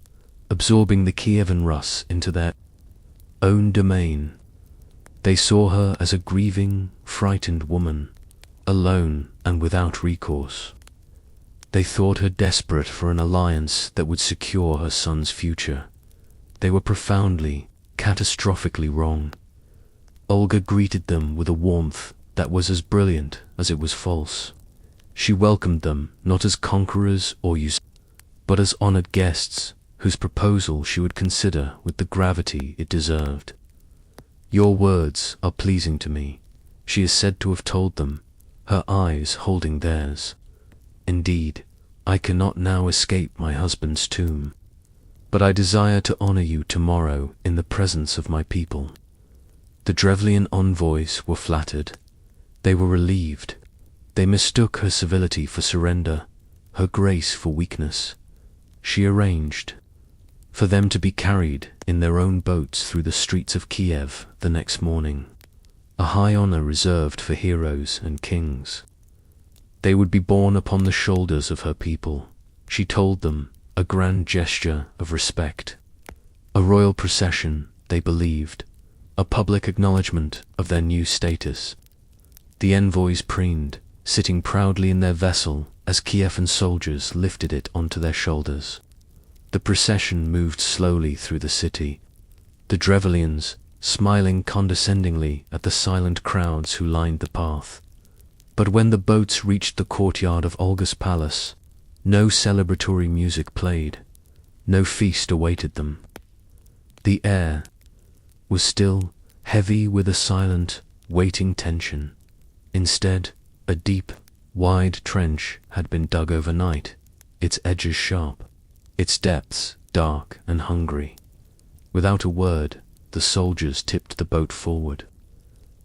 absorbing the Kievan Rus into their own domain. They saw her as a grieving, frightened woman, alone and without recourse. They thought her desperate for an alliance that would secure her son's future. They were profoundly, catastrophically wrong. Olga greeted them with a warmth that was as brilliant as it was false. She welcomed them not as conquerors or usurpers, but as honored guests whose proposal she would consider with the gravity it deserved. "Your words are pleasing to me," she is said to have told them, her eyes holding theirs. "Indeed, I cannot now escape my husband's tomb, but I desire to honor you tomorrow in the presence of my people." The Drevlian envoys were flattered. They were relieved. They mistook her civility for surrender, her grace for weakness. She arranged. for them to be carried in their own boats through the streets of Kiev the next morning, a high honor reserved for heroes and kings. They would be borne upon the shoulders of her people, she told them, a grand gesture of respect. A royal procession, they believed, a public acknowledgement of their new status. The envoys preened, sitting proudly in their vessel as Kievan soldiers lifted it onto their shoulders. The procession moved slowly through the city, the Drevlians smiling condescendingly at the silent crowds who lined the path. But when the boats reached the courtyard of Olga's palace, no celebratory music played, no feast awaited them. The air was still, heavy with a silent, waiting tension. Instead, a deep, wide trench had been dug overnight, its edges sharp, its depths dark and hungry. Without a word, the soldiers tipped the boat forward.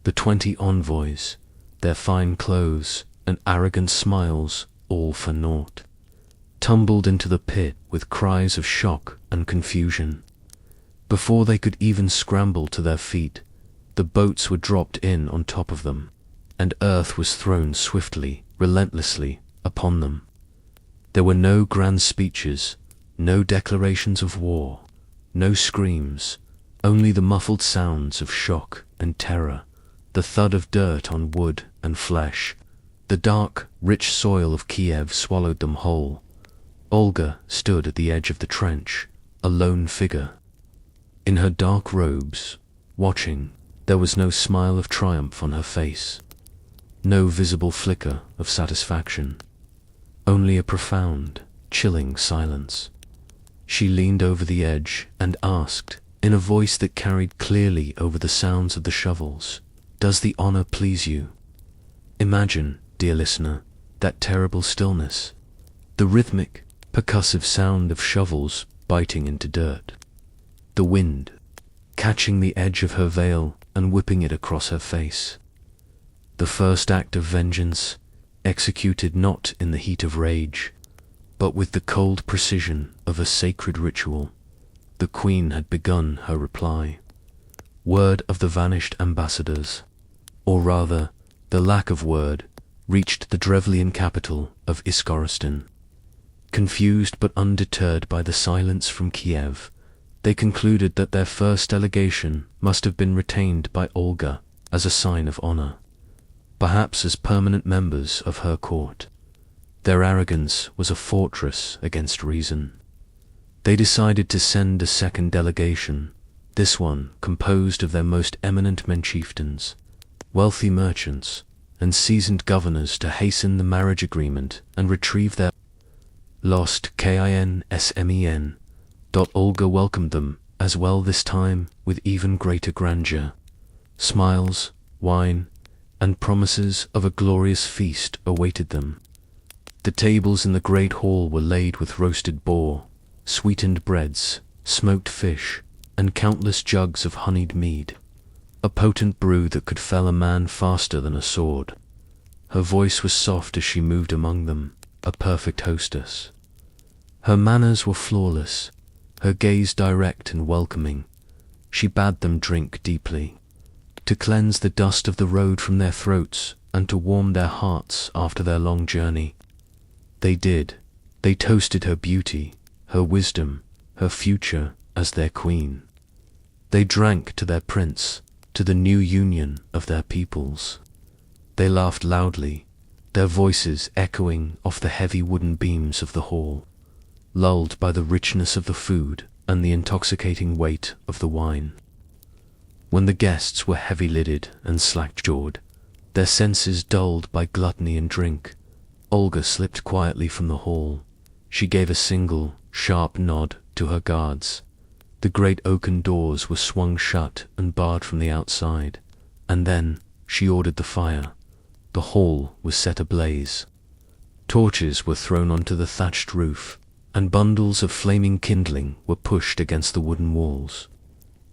The 20 envoys, their fine clothes and arrogant smiles all for naught, tumbled into the pit with cries of shock and confusion. Before they could even scramble to their feet, the boats were dropped in on top of them, and earth was thrown swiftly, relentlessly, upon them. There were no grand speeches, no declarations of war, no screams, only the muffled sounds of shock and terror, the thud of dirt on wood and flesh. The dark, rich soil of Kiev swallowed them whole. Olga stood at the edge of the trench, a lone figure. In her dark robes, watching, there was no smile of triumph on her face, no visible flicker of satisfaction, only a profound, chilling silence. She leaned over the edge and asked, in a voice that carried clearly over the sounds of the shovels, "Does the honor please you?" Imagine, dear listener, that terrible stillness, the rhythmic, percussive sound of shovels biting into dirt, the wind catching the edge of her veil and whipping it across her face. The first act of vengeance, executed not in the heat of rage, but with the cold precision of a sacred ritual. The queen had begun her reply. Word of the vanished ambassadors, or rather, the lack of word, reached the Drevlian capital of Iskoristan. Confused but undeterred by the silence from Kiev, they concluded that their first delegation must have been retained by Olga as a sign of honor, perhaps as permanent members of her court. Their arrogance was a fortress against reason. They decided to send a second delegation, this one composed of their most eminent men chieftains, wealthy merchants, and seasoned governors to hasten the marriage agreement and retrieve their lost kinsmen. Olga welcomed them as well this time with even greater grandeur. Smiles, wine, and promises of a glorious feast awaited them. The tables in the great hall were laid with roasted boar, sweetened breads, smoked fish, and countless jugs of honeyed mead, a potent brew that could fell a man faster than a sword. Her voice was soft as she moved among them, a perfect hostess. Her manners were flawless, her gaze direct and welcoming. She bade them drink deeply, to cleanse the dust of the road from their throats and to warm their hearts after their long journey. They did. They toasted her beauty, her wisdom, her future as their queen. They drank to their prince, to the new union of their peoples. They laughed loudly, their voices echoing off the heavy wooden beams of the hall, lulled by the richness of the food and the intoxicating weight of the wine. When the guests were heavy-lidded and slack-jawed, their senses dulled by gluttony and drink, Olga slipped quietly from the hall. She gave a single, sharp nod to her guards. The great oaken doors were swung shut and barred from the outside, and then she ordered the fire. The hall was set ablaze. Torches were thrown onto the thatched roof, and bundles of flaming kindling were pushed against the wooden walls.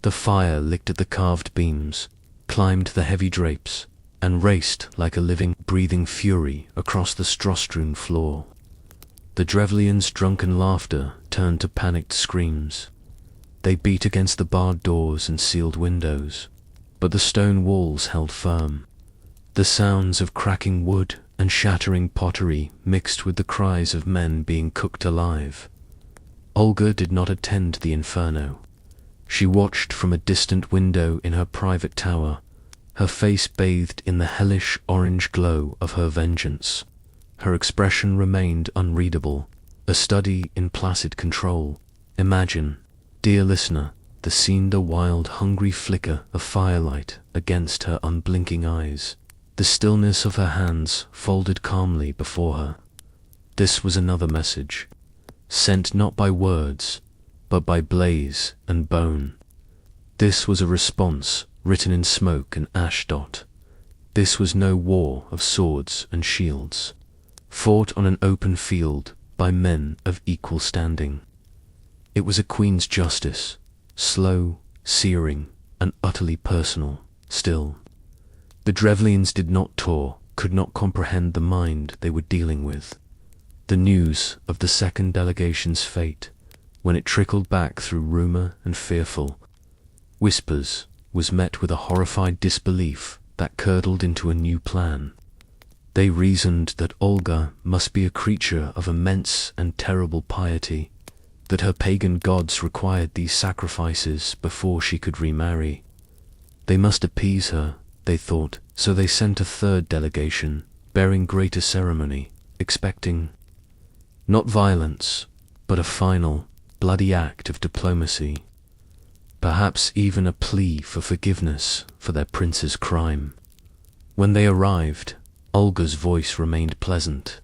The fire licked at the carved beams, climbed the heavy drapes, and raced like a living, breathing fury across the straw-strewn floor. The Drevlians' drunken laughter turned to panicked screams. They beat against the barred doors and sealed windows, but the stone walls held firm. The sounds of cracking wood and shattering pottery mixed with the cries of men being cooked alive. Olga did not attend the inferno. She watched from a distant window in her private tower, her face bathed in the hellish orange glow of her vengeance. Her expression remained unreadable, a study in placid control. Imagine, dear listener, the scene, the wild, hungry flicker of firelight against her unblinking eyes, the stillness of her hands folded calmly before her. This was another message, sent not by words, but by blaze and bone. This was a response written in smoke and ash dot. This was no war of swords and shields, fought on an open field by men of equal standing. It was a queen's justice, slow, searing, and utterly personal. Still, the Drevlians did not could not comprehend the mind they were dealing with. The news of the second delegation's fate, when it trickled back through rumor and fearful whispers, was met with a horrified disbelief that curdled into a new plan. They reasoned that Olga must be a creature of immense and terrible piety, that her pagan gods required these sacrifices before she could remarry. They must appease her, they thought, so they sent a third delegation, bearing greater ceremony, expecting not violence, but a final, bloody act of diplomacy, perhaps even a plea for forgiveness for their prince's crime. When they arrived, Olga's voice remained pleasant.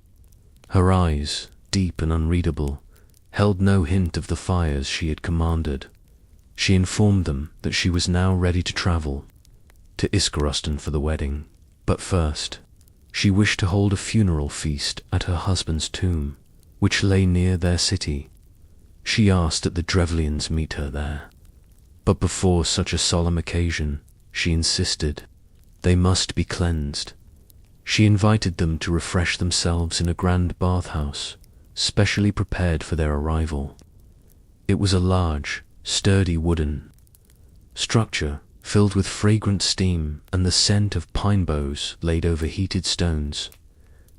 Her eyes, deep and unreadable, held no hint of the fires she had commanded. She informed them that she was now ready to travel to Iskarostan for the wedding, but first, she wished to hold a funeral feast at her husband's tomb, which lay near their city. She asked that the Drevlians meet her there. But before such a solemn occasion, she insisted, they must be cleansed. She invited them to refresh themselves in a grand bathhouse, specially prepared for their arrival. It was a large, sturdy wooden structure filled with fragrant steam and the scent of pine boughs laid over heated stones.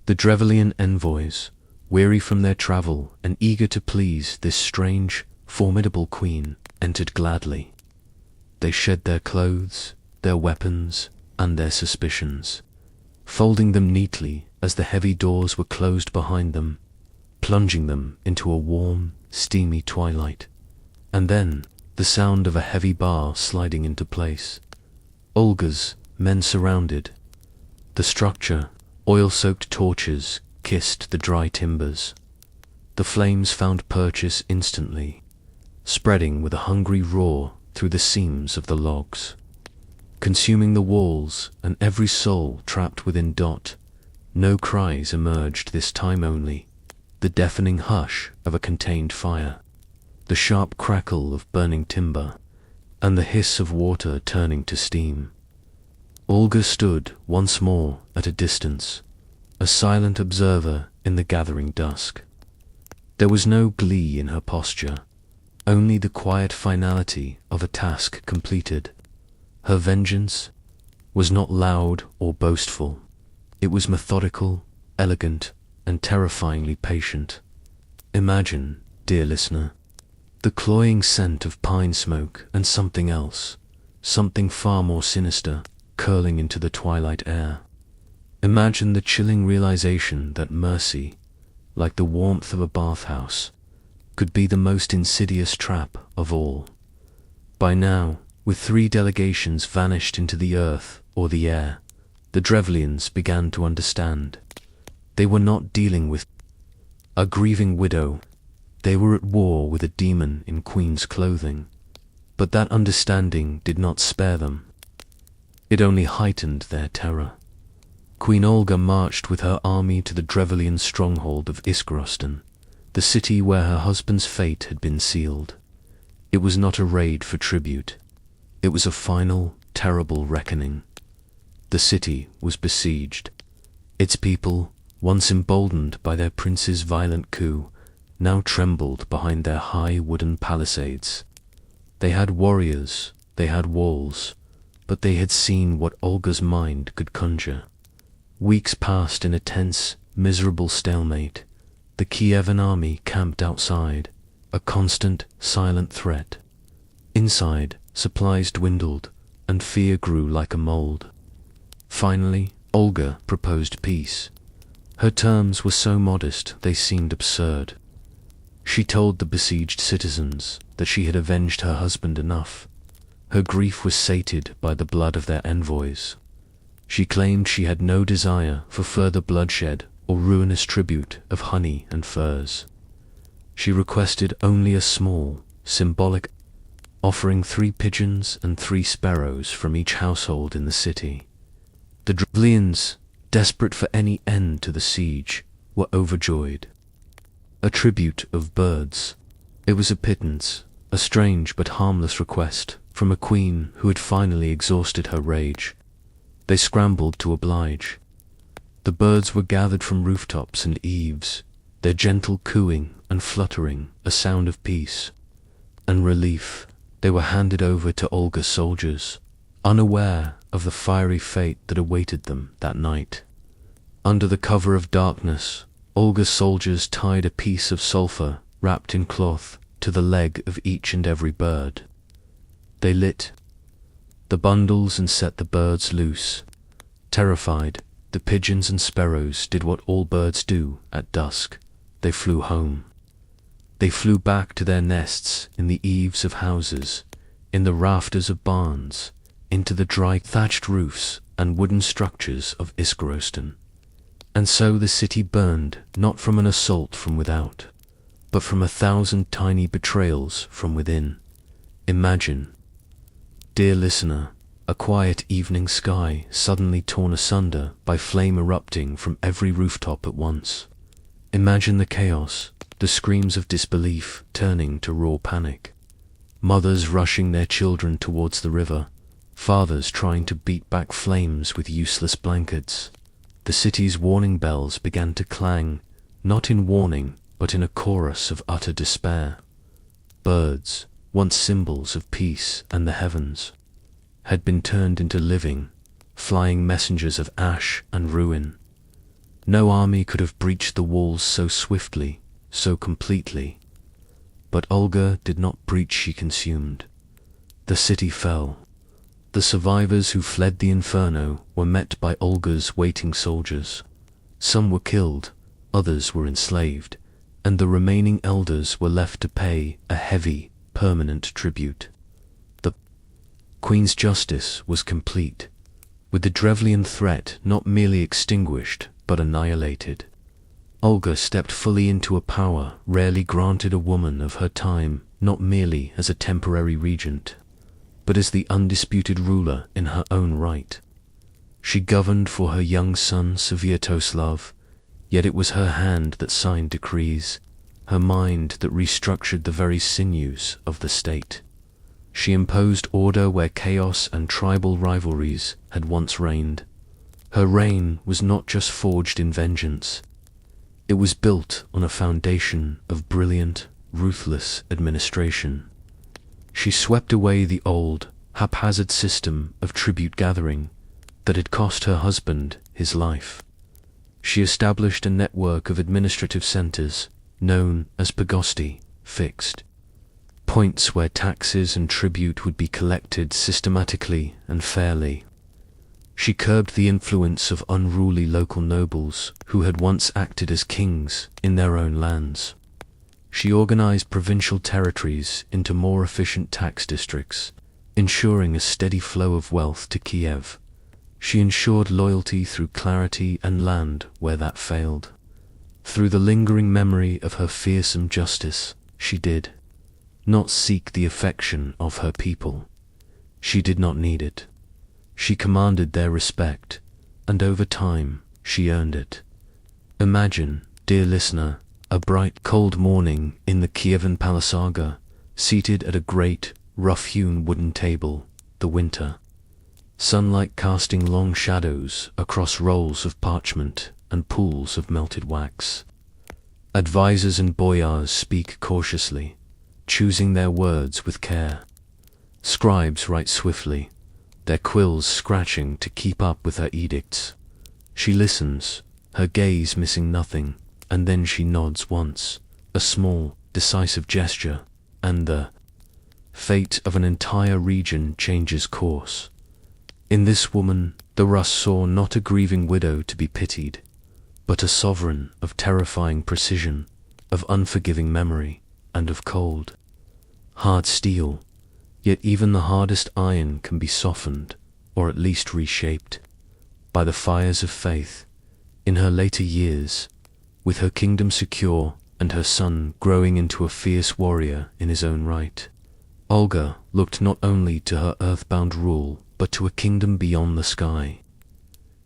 The Drevlian envoys, weary from their travel and eager to please this strange, formidable queen, entered gladly. They shed their clothes, their weapons, and their suspicions, folding them neatly as the heavy doors were closed behind them, plunging them into a warm, steamy twilight. And then the sound of a heavy bar sliding into place. Olga's men surrounded the structure. Oil-soaked torches kissed the dry timbers. The flames found purchase instantly, spreading with a hungry roar through the seams of the logs, consuming the walls and every soul trapped within. No cries emerged this time, only the deafening hush of a contained fire, the sharp crackle of burning timber, and the hiss of water turning to steam. Olga stood once more at a distance, a silent observer in the gathering dusk. There was no glee in her posture, only the quiet finality of a task completed. Her vengeance was not loud or boastful. It was methodical, elegant, and terrifyingly patient. Imagine, dear listener, the cloying scent of pine smoke and something else, something far more sinister, curling into the twilight air. Imagine the chilling realization that mercy, like the warmth of a bathhouse, could be the most insidious trap of all. By now, with 3 delegations vanished into the earth or the air, the Drevlians began to understand. They were not dealing with a grieving widow. They were at war with a demon in queen's clothing. But that understanding did not spare them. It only heightened their terror. Queen Olga marched with her army to the Drevlian stronghold of Iskarostan, the city where her husband's fate had been sealed. It was not a raid for tribute. It was a final, terrible reckoning. The city was besieged. Its people, once emboldened by their prince's violent coup, now trembled behind their high wooden palisades. They had warriors, they had walls, but they had seen what Olga's mind could conjure. Weeks passed in a tense, miserable stalemate. The Kievan army camped outside, a constant, silent threat. Inside, supplies dwindled, and fear grew like a mold. Finally, Olga proposed peace. Her terms were so modest they seemed absurd. She told the besieged citizens that she had avenged her husband enough. Her grief was sated by the blood of their envoys. She claimed she had no desire for further bloodshed or ruinous tribute of honey and furs. She requested only a small, symbolic offering 3 pigeons and 3 sparrows from each household in the city. The Drevlians, desperate for any end to the siege, were overjoyed. A tribute of birds. It was a pittance, a strange but harmless request from a queen who had finally exhausted her rage. They scrambled to oblige. The birds were gathered from rooftops and eaves, their gentle cooing and fluttering a sound of peace and relief. They were handed over to Olga's soldiers, unaware of the fiery fate that awaited them that night. Under the cover of darkness, Olga's soldiers tied a piece of sulphur wrapped in cloth to the leg of each and every bird. They lit the bundles and set the birds loose. Terrified, the pigeons and sparrows did what all birds do at dusk. They flew home. They flew back to their nests in the eaves of houses, in the rafters of barns, into the dry thatched roofs and wooden structures of Iskarostan. And so the city burned not from an assault from without, but from 1,000 tiny betrayals from within. Imagine, dear listener, a quiet evening sky suddenly torn asunder by flame erupting from every rooftop at once. Imagine the chaos, the screams of disbelief turning to raw panic. Mothers rushing their children towards the river, fathers trying to beat back flames with useless blankets. The city's warning bells began to clang, not in warning, but in a chorus of utter despair. Birds, once symbols of peace and the heavens, had been turned into living, flying messengers of ash and ruin. No army could have breached the walls so swiftly, so completely. But Olga did not breach, she consumed. The city fell. The survivors who fled the inferno were met by Olga's waiting soldiers. Some were killed, others were enslaved, and the remaining elders were left to pay a heavy, permanent tribute. The Queen's justice was complete, with the Drevlian threat not merely extinguished, but annihilated. Olga stepped fully into a power rarely granted a woman of her time, not merely as a temporary regent, but as the undisputed ruler in her own right. She governed for her young son Sviatoslav, yet it was her hand that signed decrees, her mind that restructured the very sinews of the state. She imposed order where chaos and tribal rivalries had once reigned. Her reign was not just forged in vengeance. It was built on a foundation of brilliant, ruthless administration. She swept away the old, haphazard system of tribute gathering that had cost her husband his life. She established a network of administrative centers known as pagosti, fixed points where taxes and tribute would be collected systematically and fairly. She curbed the influence of unruly local nobles who had once acted as kings in their own lands. She organized provincial territories into more efficient tax districts, ensuring a steady flow of wealth to Kiev. She ensured loyalty through clarity and land where that failed. Through the lingering memory of her fearsome justice, she did not seek the affection of her people. She did not need it. She commanded their respect, and over time she earned it. Imagine, dear listener, a bright, cold morning in the Kievan Palasaga, seated at a great, rough-hewn wooden table, the winter. Sunlight casting long shadows across rolls of parchment and pools of melted wax. Advisors and boyars speak cautiously, choosing their words with care. Scribes write swiftly, their quills scratching to keep up with her edicts. She listens, her gaze missing nothing, and then she nods once, a small, decisive gesture, and the fate of an entire region changes course. In this woman, the Rus saw not a grieving widow to be pitied, but a sovereign of terrifying precision, of unforgiving memory, and of cold, hard steel. Yet even the hardest iron can be softened, or at least reshaped, by the fires of faith. In her later years, with her kingdom secure and her son growing into a fierce warrior in his own right, Olga looked not only to her earthbound rule, but to a kingdom beyond the sky.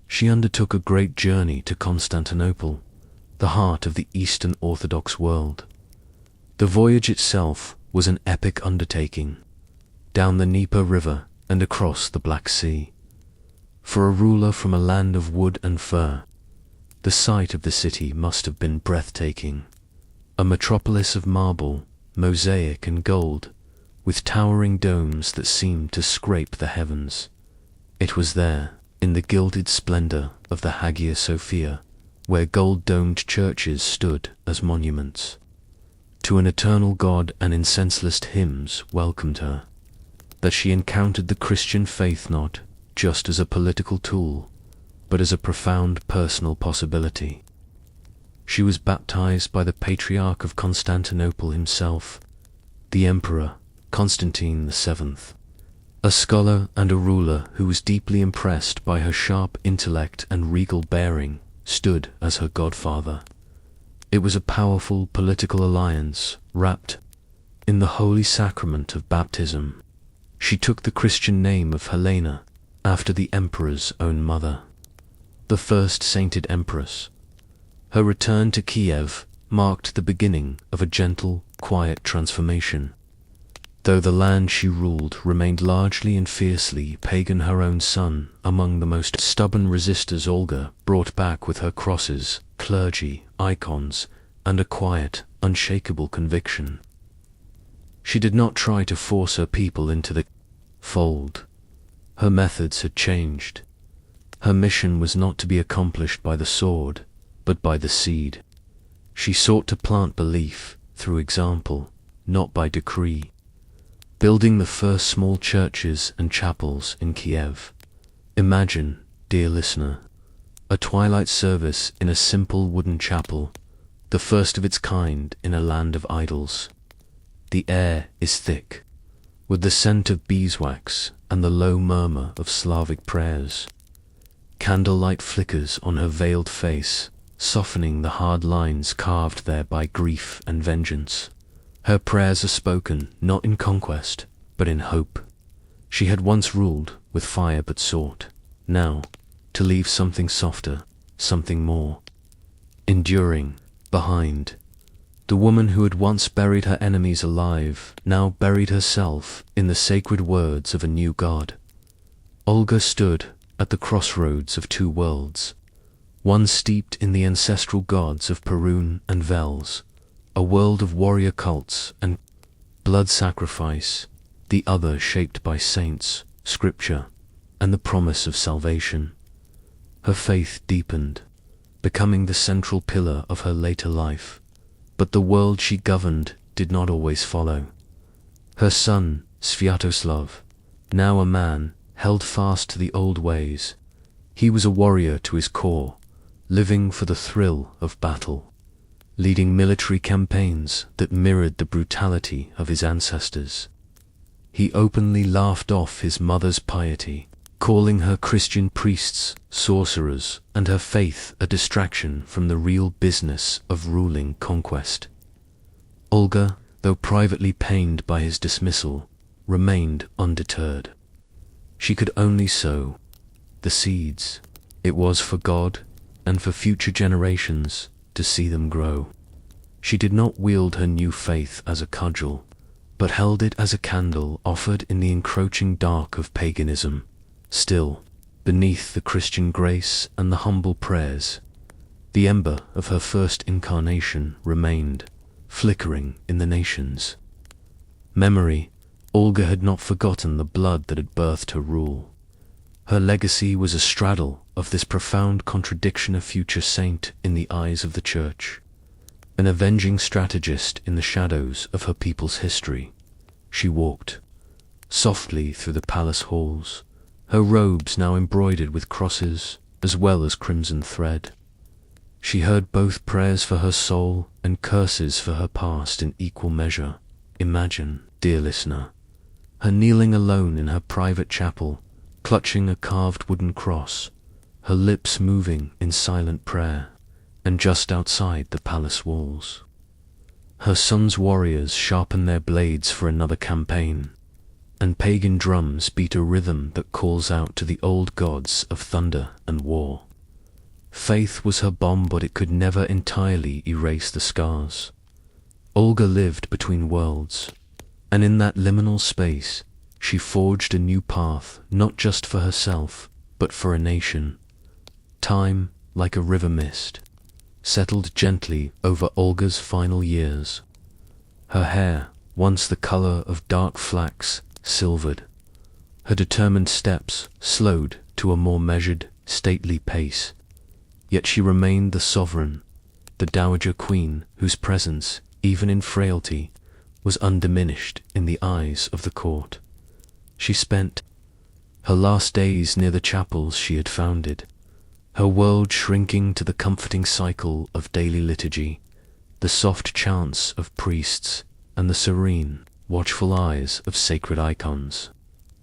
She undertook a great journey to Constantinople, the heart of the Eastern Orthodox world. The voyage itself was an epic undertaking, down the Dnieper River and across the Black Sea. For a ruler from a land of wood and fir, the sight of the city must have been breathtaking. A metropolis of marble, mosaic and gold, with towering domes that seemed to scrape the heavens. It was there, in the gilded splendor of the Hagia Sophia, where gold-domed churches stood as monuments to an eternal God, and incenseless hymns welcomed her, that she encountered the Christian faith not just as a political tool, but as a profound personal possibility. She was baptized by the Patriarch of Constantinople himself, the Emperor Constantine VII, a scholar and a ruler who was deeply impressed by her sharp intellect and regal bearing, stood as her godfather. It was a powerful political alliance wrapped in the holy sacrament of baptism. She took the Christian name of Helena, after the emperor's own mother, the first sainted empress. Her return to Kiev marked the beginning of a gentle, quiet transformation. Though the land she ruled remained largely and fiercely pagan, her own son, among the most stubborn resistors, Olga brought back with her crosses, clergy, icons, and a quiet, unshakable conviction. She did not try to force her people into the fold. Her methods had changed. Her mission was not to be accomplished by the sword, but by the seed. She sought to plant belief through example, not by decree, building the first small churches and chapels in Kiev. Imagine, dear listener, a twilight service in a simple wooden chapel, the first of its kind in a land of idols. The air is thick, with the scent of beeswax and the low murmur of Slavic prayers. Candlelight flickers on her veiled face, softening the hard lines carved there by grief and vengeance. Her prayers are spoken not in conquest, but in hope. She had once ruled with fire but sought, now, to leave something softer, something more enduring, behind. The woman who had once buried her enemies alive now buried herself in the sacred words of a new God. Olga stood at the crossroads of two worlds, one steeped in the ancestral gods of Perun and Vels, a world of warrior cults and blood sacrifice, the other shaped by saints, scripture, and the promise of salvation. Her faith deepened, becoming the central pillar of her later life. But the world she governed did not always follow. Her son, Sviatoslav, now a man, held fast to the old ways. He was a warrior to his core, living for the thrill of battle, leading military campaigns that mirrored the brutality of his ancestors. He openly laughed off his mother's piety, calling her Christian priests sorcerers and her faith a distraction from the real business of ruling conquest. Olga, though privately pained by his dismissal, remained undeterred. She could only sow the seeds. It was for God and for future generations to see them grow. She did not wield her new faith as a cudgel, but held it as a candle offered in the encroaching dark of paganism. Still, beneath the Christian grace and the humble prayers, the ember of her first incarnation remained, flickering in the nations. Memory, Olga had not forgotten the blood that had birthed her rule. Her legacy was a straddle of this profound contradiction, a future saint in the eyes of the Church, an avenging strategist in the shadows of her people's history. She walked softly through the palace halls, her robes now embroidered with crosses as well as crimson thread. She heard both prayers for her soul and curses for her past in equal measure. Imagine, dear listener, her kneeling alone in her private chapel, clutching a carved wooden cross, her lips moving in silent prayer, and just outside the palace walls, her son's warriors sharpen their blades for another campaign, and pagan drums beat a rhythm that calls out to the old gods of thunder and war. Faith was her bomb, but it could never entirely erase the scars. Olga lived between worlds, and in that liminal space, she forged a new path, not just for herself, but for a nation. Time, like a river mist, settled gently over Olga's final years. Her hair, once the color of dark flax, silvered. Her determined steps slowed to a more measured, stately pace. Yet she remained the sovereign, the dowager queen whose presence, even in frailty, was undiminished in the eyes of the court. She spent her last days near the chapels she had founded, her world shrinking to the comforting cycle of daily liturgy, the soft chants of priests, and the serene, watchful eyes of sacred icons.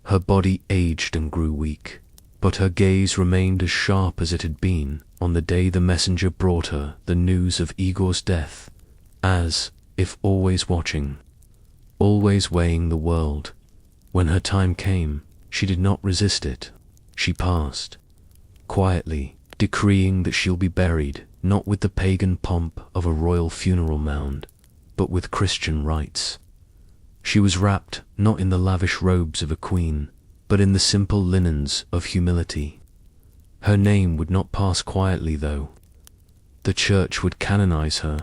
Her body aged and grew weak, but her gaze remained as sharp as it had been on the day the messenger brought her the news of Igor's death, as if always watching, always weighing the world. When her time came, she did not resist it. She passed, quietly, decreeing that she'll be buried, not with the pagan pomp of a royal funeral mound, but with Christian rites. She was wrapped not in the lavish robes of a queen, but in the simple linens of humility. Her name would not pass quietly, though. The Church would canonize her,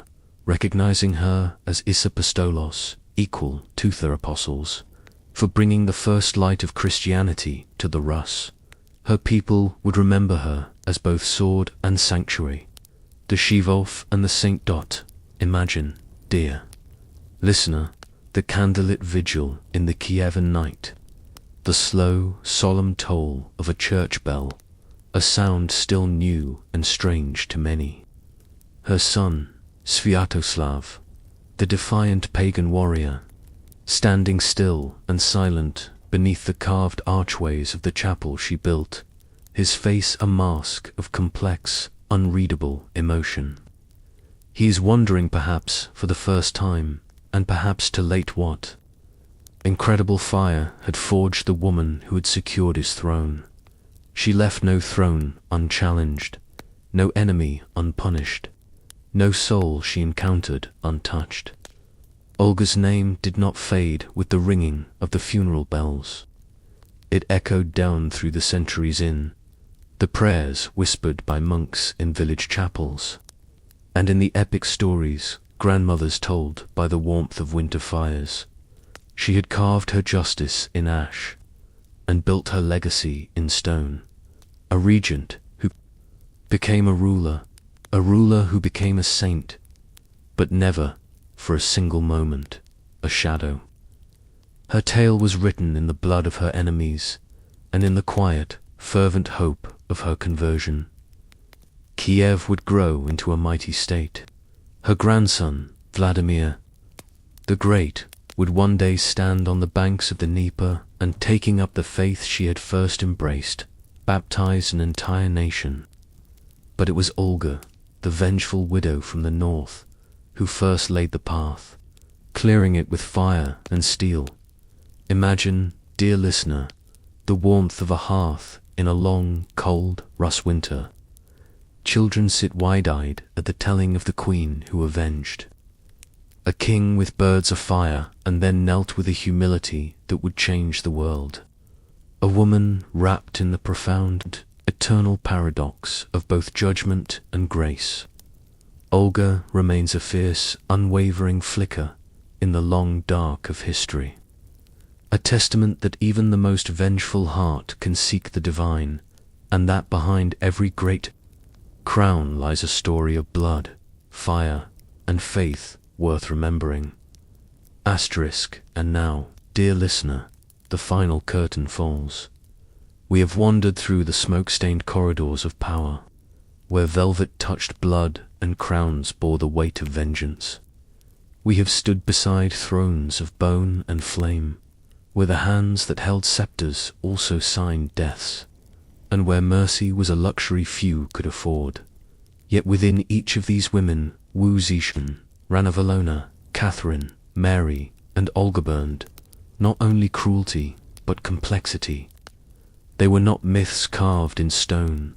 recognizing her as Apostolos, equal to the apostles, for bringing the first light of Christianity to the Rus. Her people would remember her as both sword and sanctuary, the Shivov and the Saint Dot. Imagine, dear listener, the candlelit vigil in the Kievan night, the slow, solemn toll of a church bell, a sound still new and strange to many. Her son, Sviatoslav, the defiant pagan warrior, standing still and silent beneath the carved archways of the chapel she built, his face a mask of complex, unreadable emotion. He is wondering, perhaps for the first time, and perhaps too late, what incredible fire had forged the woman who had secured his throne. She left no throne unchallenged, no enemy unpunished, no soul she encountered untouched. Olga's name did not fade with the ringing of the funeral bells. It echoed down through the centuries in the prayers whispered by monks in village chapels, and in the epic stories grandmothers told by the warmth of winter fires. She had carved her justice in ash, and built her legacy in stone. A regent who became a ruler who became a saint, but never, for a single moment, a shadow. Her tale was written in the blood of her enemies, and in the quiet, fervent hope of her conversion. Kiev would grow into a mighty state. Her grandson, Vladimir the Great, would one day stand on the banks of the Dnieper and, taking up the faith she had first embraced, baptize an entire nation. But it was Olga, the vengeful widow from the north, who first laid the path, clearing it with fire and steel. Imagine, dear listener, the warmth of a hearth in a long, cold Rus winter. Children sit wide-eyed at the telling of the queen who avenged. A king with birds afire, and then knelt with a humility that would change the world. A woman wrapped in the profound, eternal paradox of both judgment and grace. Olga remains a fierce, unwavering flicker in the long dark of history. a testament that even the most vengeful heart can seek the divine, and that behind every great crown lies a story of blood, fire, and faith worth remembering. Asterisk, and now, dear listener, the final curtain falls. We have wandered through the smoke-stained corridors of power, where velvet touched blood and crowns bore the weight of vengeance. We have stood beside thrones of bone and flame, where the hands that held scepters also signed deaths, and where mercy was a luxury few could afford. Yet within each of these women, Wu Zishan, Ranavalona, Catherine, Mary, and Olga burned, not only cruelty, but complexity. They were not myths carved in stone,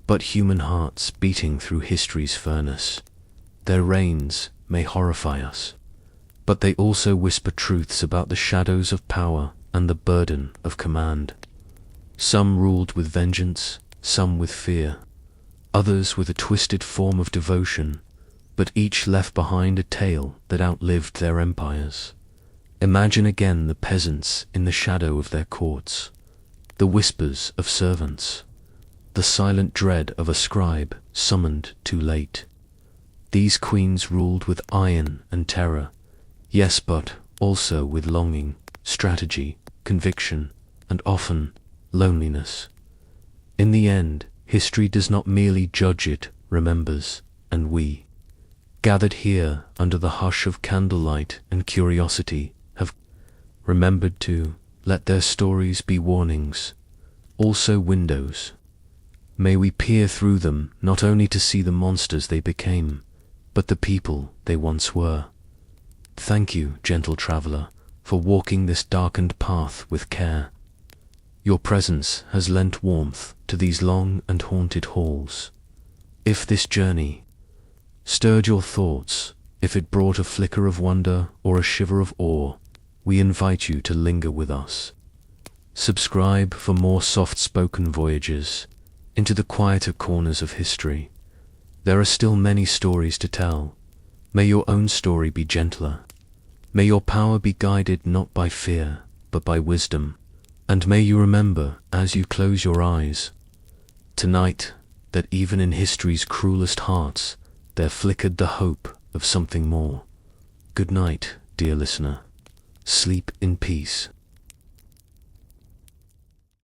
but human hearts beating through history's furnace. Their reigns may horrify us, but they also whisper truths about the shadows of power and the burden of command. Some ruled with vengeance, some with fear, others with a twisted form of devotion, but each left behind a tale that outlived their empires. Imagine again the peasants in the shadow of their courts, the whispers of servants, the silent dread of a scribe summoned too late. These queens ruled with iron and terror, yes, but also with longing, strategy, conviction, and often loneliness. In the end, history does not merely judge, it remembers, and we, gathered here under the hush of candlelight and curiosity, have remembered to let their stories be warnings, also windows. May we peer through them not only to see the monsters they became, but the people they once were. Thank you, gentle traveler, for walking this darkened path with care. Your presence has lent warmth to these long and haunted halls. If this journey stirred your thoughts, if it brought a flicker of wonder or a shiver of awe, we invite you to linger with us. Subscribe for more soft-spoken voyages into the quieter corners of history. There are still many stories to tell. May your own story be gentler. May your power be guided not by fear, but by wisdom. And may you remember, as you close your eyes tonight, that even in history's cruelest hearts, there flickered the hope of something more. Good night, dear listener. Sleep in peace.